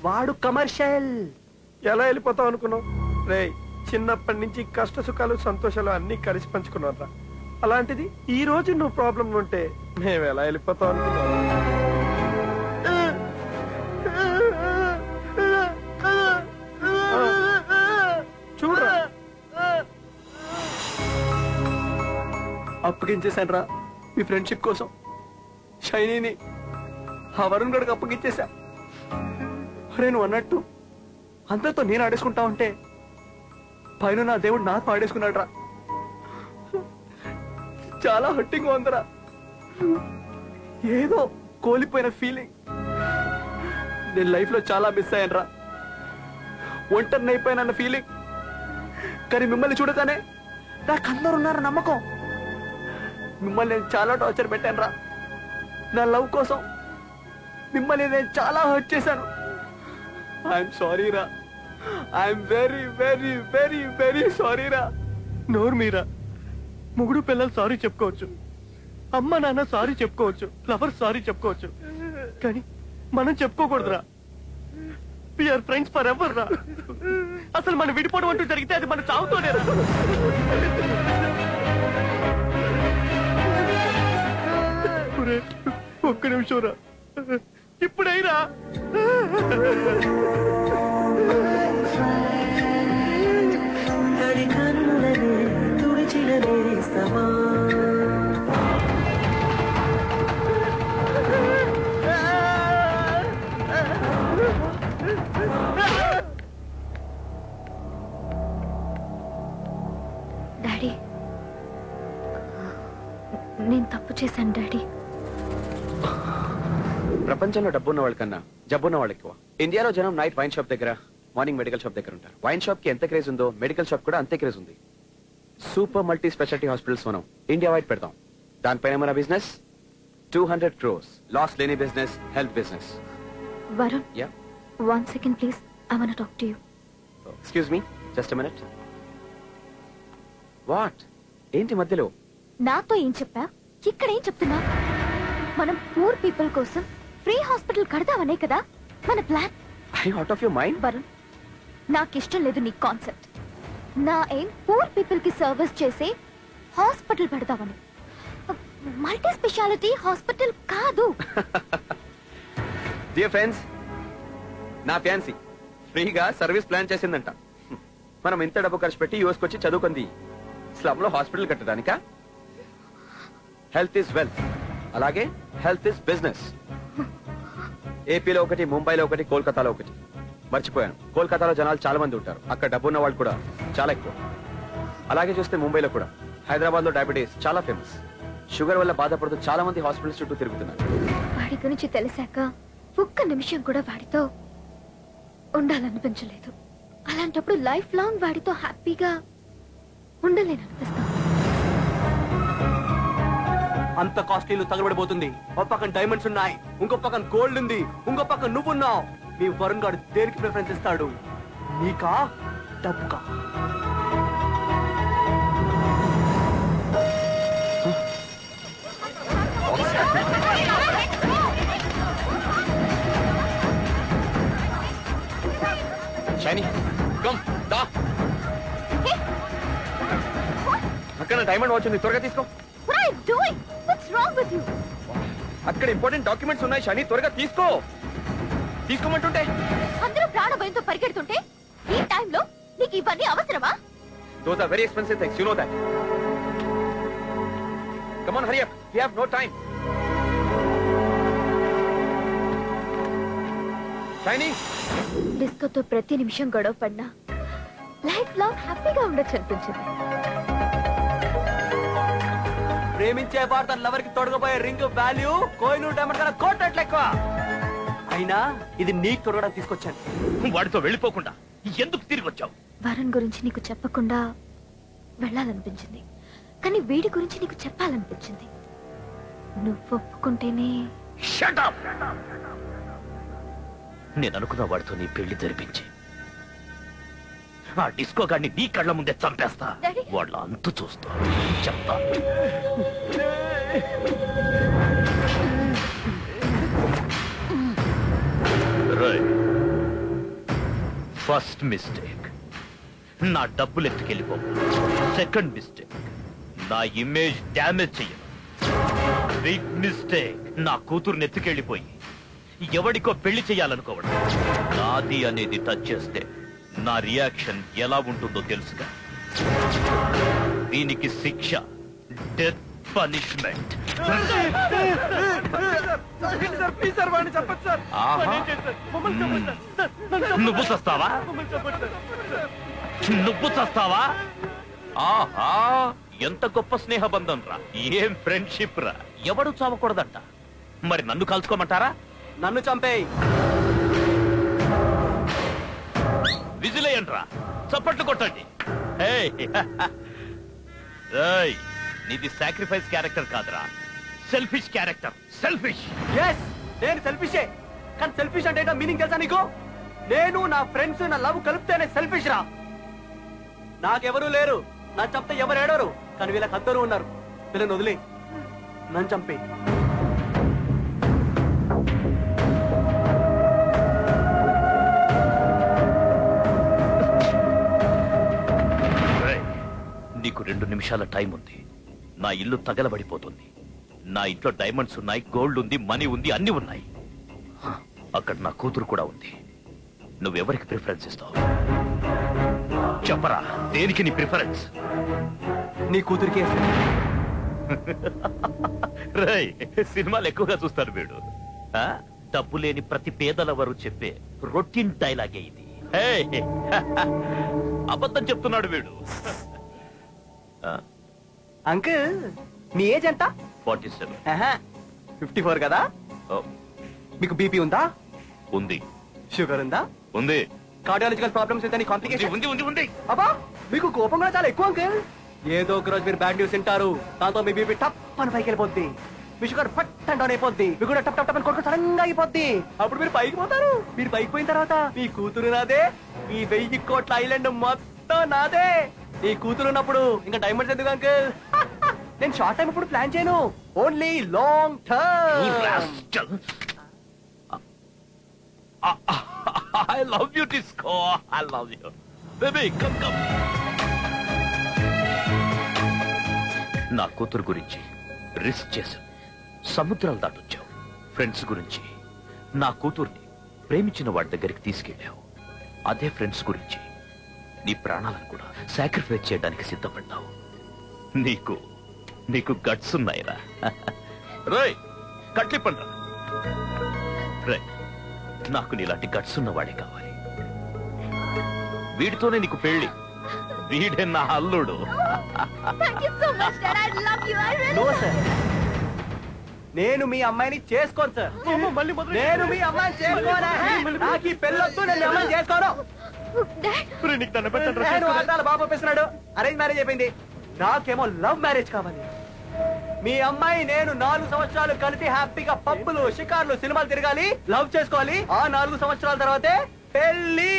వాడు కమర్షియల్. ఎలా వెళ్ళిపోతావు అనుకున్నావు? రే, చిన్నప్పటి నుంచి కష్ట సుఖాలు సంతోషాలు అన్ని కలిసి పంచుకున్నారా. అలాంటిది ఈ రోజు నువ్వు ప్రాబ్లం ఉంటే మేము ఎలా వెళ్ళిపోతావు అనుకున్నావు? చూడరా, అప్పగించేశాను రా మీ ఫ్రెండ్షిప్ కోసం. షైనీని ఆ వరుణ్ గడికి అప్పగించేశా. అరే, నువ్వు అన్నట్టు అందరితో నేను ఆడేసుకుంటా ఉంటే పైన నా దేవుడు నాకు ఆడేసుకున్నాడు రా. చాలా హట్టింగ్ ఉందిరా. ఏదో కోల్పోయిన ఫీలింగ్. నేను లైఫ్ లో చాలా మిస్ అయ్యాను రా. ఒంటరిని అయిపోయిన ఫీలింగ్. కానీ మిమ్మల్ని చూడగానే నాకు అందరు ఉన్నారా నమ్మకం. మిమ్మల్ని నేను చాలా టార్చర్ పెట్టాను రా. నా లవ్ కోసం మిమ్మల్ని నేను చాలా హర్ట్ చేశాను. ఐఎమ్ సారీ రా. I'm very very very very sorry రా. నోరు మీరా, ముగుడు పిల్లలు సారీ చెప్పుకోవచ్చు, అమ్మ నాన్న సారీ చెప్పుకోవచ్చు, లవర్ సారీ చెప్పుకోవచ్చు, కానీ మనం చెప్పుకోకూడదురా. వీఆర్ ఫ్రెండ్స్ ఫర్ ఎవర్ రా. అసలు మనం విడిపోవడం అంటూ జరిగితే అది మన చావుతోనే రా. ఒక్క నిమిషం రా, ఇప్పుడైనా డాడీ, నేను తప్పు చేశాను డాడీ. ప్రపంచంలో డబ్బున్న వాళ్ళకన్నా జబ్బున్న వాళ్ళు ఎక్కువ. ఇండియాలో జనం నైట్ వైన్ షాప్ దగ్గర, మార్నింగ్ మెడికల్ షాప్ దగ్గర ఉంటారు. వైన్ షాప్ కి ఎంత క్రేజ్ ఉందో మెడికల్ షాప్ కూడా అంతే క్రేజ్ ఉంది. సూపర్ మల్టీ స్పెషాలిటీ హాస్పిటల్స్ మనం ఇండియా వైడ్ పెడతాం. దానిపైన మన బిజినెస్ 200 crores. లాస్ లేని business, health business. Varun, yeah, 1 second please. I want to talk to you. Excuse me, just a minute. What ఏంటి మధ్యలో? నాతో ఏం చెప్పా, ఇక్కడ ఏం చెప్తున్నా? మనం పూర్ పీపుల్ కోసం ఫ్రీ హాస్పిటల్ కడదామనే కదా మన plan. Out of your mind Varun, నాకిష్టం లేదు నీ కాన్సెప్ట్. నా ఏం పూర్ పీపుల్ కి సర్వీస్ చేసే హాస్పిటల్ పెడదామని, మల్టీ స్పెషాలిటీ హాస్పిటల్ కాదు. డియర్ ఫ్రెండ్స్, నా ఫ్యాన్సీ ఫ్రీగా సర్వీస్ ప్లాన్ చేసిందంట. మనం ఇంత డబ్బు ఖర్చు పెట్టి యూఎస్కి వచ్చి చదువుకుంది స్లమ్ లో హాస్పిటల్ కట్టడానికా? హెల్త్ ఇస్ వెల్త్, అలాగే హెల్త్ ఇస్ బిజినెస్. ఏపీలో ఒకటి, ముంబైలో ఒకటి, కోల్కతాలో ఒకటి. మర్చిపోయాను, కోల్కతాలో జనాలు చాలా మంది ఉంటారు, అక్కడ డబ్బు ఉన్న వాళ్ళు కూడా చాలా ఎక్కువ. అలాగే చూస్తే ముంబైలో కూడా, హైదరాబాద్ లో డయాబెటీస్ చాలా ఫేమస్. షుగర్ వల్ల బాధపడుతూ చాలా మంది హాస్పిటల్స్ చుట్టూ తిరుగుతున్నారు. వాడి గురించి తెలిసాక ఒక్క నిమిషం కూడా వాడితో ఉండాలనిపించలేదు. అలాంటప్పుడు లైఫ్ లాంగ్ వాడితో హ్యాపీగా ఉండలేననిపిస్తా. అంత కాస్ట్లీలు తగలబడిపోతుంది. ఒక పక్కన డైమండ్స్ ఉన్నాయి, ఇంకో పక్కన గోల్డ్ ఉంది, ఇంకో పక్కన నువ్వున్నావు. మీ వరుణ్ గారు దేనికి ప్రిఫరెన్స్ ఇస్తాడు? నీకా డబ్బుకా? షైనీ కమ్ దా. అక్కడ డైమండ్ వాచ్ ఉంది, త్వరగా తీసుకో. What are you doing? What's wrong with you? అక్కడ ఇంపార్టెంట్ డాక్యుమెంట్స్ ఉన్నాయి షైనీ, త్వరగా తీసుకో. తీసుకోమంటుంటే అందరూ ప్రాణభయంతో పరిగెడుతుంటే ఈ టైంలో నీకు ఇవన్నీ అవసరమా? Those are very expensive things, you know that. Come on, hurry up. We have no time. Shiny. డిస్కోతో ప్రతి నిమిషం గొడవ పడినా లైఫ్ లాంగ్ హ్యాపీగా ఉండొచ్చు అనిపించింది. ప్రేమించే వాడు తన లవర్ కి తొడగబోయే రింగ్ వాల్యూ కోహినూర్ డైమండ్ కన్నా కోట్ల ఎక్కువ. అయినా ఇది నీకు తొడగడానికి తీసుకొచ్చాను. వాడితో వెళ్ళిపోకుండా ఎందుకు తిరిగి వచ్చావు? వరుణ్ గురించి నీకు చెప్పకుండా వెళ్ళాలనిపించింది, కానీ వీడి గురించి నీకు చెప్పాలనిపించింది. నువ్వు ఒప్పుకుంటేనే. Shut up! నేను అనుకున్న వాడితో నీ పెళ్లి జరిపించి ఆ డిస్కో గాడిని నీ కళ్ళ ముందే చంపేస్తా. వాళ్ళ అంతు చూస్తా, చెప్తా. ఫస్ట్ మిస్టేక్, నా డబ్బులు ఎత్తుకెళ్ళిపో. సెకండ్ మిస్టేక్, నా ఇమేజ్ డ్యామేజ్ చెయ్యను. బిగ్ మిస్టేక్, నా కూతురుని ఎత్తుకెళ్ళిపోయి ఎవడికో పెళ్లి చెయ్యాలనుకోవడం. నాది అనేది టచ్ చేస్తే నా రియాక్షన్ ఎలా ఉంటుందో తెలుసుగా. దీనికి శిక్ష డెత్ పనిష్మెంట్. నువ్వు చస్తావా? నువ్వు చస్తావా? ఆహా, ఎంత గొప్ప స్నేహబంధం రా, ఏం ఫ్రెండ్షిప్ రా. ఎవడు చావకూడదంట, మరి నన్ను కలుసుకోమంటారా? నన్ను చంపేయ్. విజిలేయండి రా, చప్పట్లు కొట్టండి. నీది సాక్రిఫైస్ క్యారెక్టర్ కాదురా, సెల్ఫిష్ క్యారెక్టర్. సెల్ఫిష్. నేను సెల్ఫిషే, కానీ సెల్ఫిష్ అంటే మీనింగ్ తెలుసా నీకు? నేను, నా ఫ్రెండ్స్, నా లవ్ కలిపితేనే సెల్ఫిష్ రా. నాకెవరూ లేరు, నన్ను చంపితే ఎవరు ఏడవరు, కానీ వీళ్ళకి అందరూ ఉన్నారు. వీళ్ళని వదిలే, నన్ను చంపే. నీకు 2 నిమిషాల టైం ఉంది. నా ఇల్లు తగలబడిపోతుంది. నా ఇంట్లో డైమండ్స్ ఉన్నాయి, గోల్డ్ ఉంది, మనీ ఉంది, అన్ని ఉన్నాయి. అక్కడ నా కూతురు కూడా ఉంది. నువ్వెవరికి ప్రిఫరెన్స్ ఇస్తావు? చెప్పరా, దేనికి నీ ప్రిఫరెన్స్? నీ కూతురికి. రేయ్, సినిమాలు ఎక్కువగా చూస్తారు వీడు. డబ్బు లేని ప్రతి పేదలవరు చెప్పే రొటీన్ డైలాగే ఇది. అబద్ధం చెప్తున్నాడు వీడు. అంకుల్, మీ ఏజ్ ఎంత? 47. 54 కదా? మీకు బీపీ ఉందా? ఉంది. షుగర్ ఉందా? ఉంది. కార్డియాలజికల్ ప్రాబ్లమ్స్ ఎంత? కాంప్లికేషన్ ఉంది ఉంది ఉంది. అబ్బా, మీకు కోపం కూడా చాలా ఎక్కువ అంకుల్. ఏదో ఒక రోజు మీరు బ్యాడ్ న్యూస్ వింటారు, దాంతో మీ బీపీ టప్ అని పైకి వెళ్ళిపోద్ది, మీ షుగర్ ఫట్ అండ్ డౌన్ అయిపోద్ది, మీ కూడా టప్ టప్ టప్ అని కొడుకు సడన్ గా అయిపోద్ది. అప్పుడు మీరు పైకి పోతారు. మీరు పైకి పోయిన తర్వాత మీ కూతురు నాదే, ఈ 1000 కోట్ల ఐలాండ్ మొత్తం నాదే. నీ కూతురు ఉన్నప్పుడు ఇంకా డైమండ్స్ ఎందుకు అంకుల్? నేను షార్ట్ టైం ఇప్పుడు ప్లాన్ చేయను, only long term. I love you, Disco. I love you. Baby, come. నా కూతురు గురించి రిస్క్ చేశావు, సముద్రాలు దాటొచ్చావు. ఫ్రెండ్స్ గురించి నా కూతుర్ని ప్రేమించిన వాడి దగ్గరికి తీసుకెళ్ళావు. అదే ఫ్రెండ్స్ గురించి నీ ప్రాణాలను కూడా సాక్రిఫైస్ చేయడానికి సిద్ధపడ్డావు. నీకు గట్స్ ఉన్నాయిరా. రోయ్ కట్లిప్పండి. రే, నాకు నీలాంటి గట్స్ ఉన్నవాడే కావాలి. వీడితోనే నీకు పెళ్లి. వీడే నా అల్లుడు. నో సార్, నేను మీ అమ్మాయిని చేసుకోను సార్. నేను మీ అమ్మాయిని చేసుకోనా? నాకు ఈ పెళ్ళొద్దు, నేను అమ్మాయిని చేసుకోను. నేను ఆడాల బాబు ఒప్పిస్తున్నాడు. అరేంజ్ మ్యారేజ్ అయిపోయింది, నాకేమో లవ్ మ్యారేజ్ కావాలి. మీ అమ్మాయి నేను 4 సంవత్సరాలు కలిసి హ్యాపీగా పబ్బులు, షికార్లు, సినిమాలు తిరగాలి, లవ్ చేసుకోవాలి. ఆ 4 సంవత్సరాల తర్వాతే పెళ్ళి.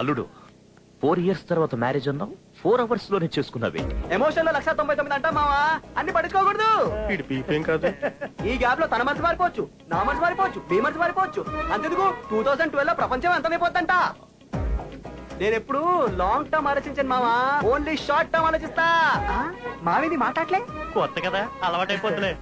అల్లుడు, 4 years తర్వాత మ్యారేజ్ అన్నావు, 4 hours లోనే చేసుకున్నావేంటి? ఎమోషన్ లో 199 అంటా మావా, అన్ని పట్టించుకోకూడదు. ఈ గ్యాప్ లో తన మనసు మారిపోవచ్చు, నా మనసు మారిపోవచ్చు, మీ మనసు మారిపోవచ్చు. అంతెందుకు 2012 లో ప్రపంచం అంతమైపోద్దంట. నేను ఎప్పుడు లాంగ్ టర్మ్ ఆలోచించాను మావా, ఓన్లీ షార్ట్ టర్మ్ ఆలోచిస్తా. మావిది మాట్లాడలే, కొత్త కదా, అలవాటైపోతులే.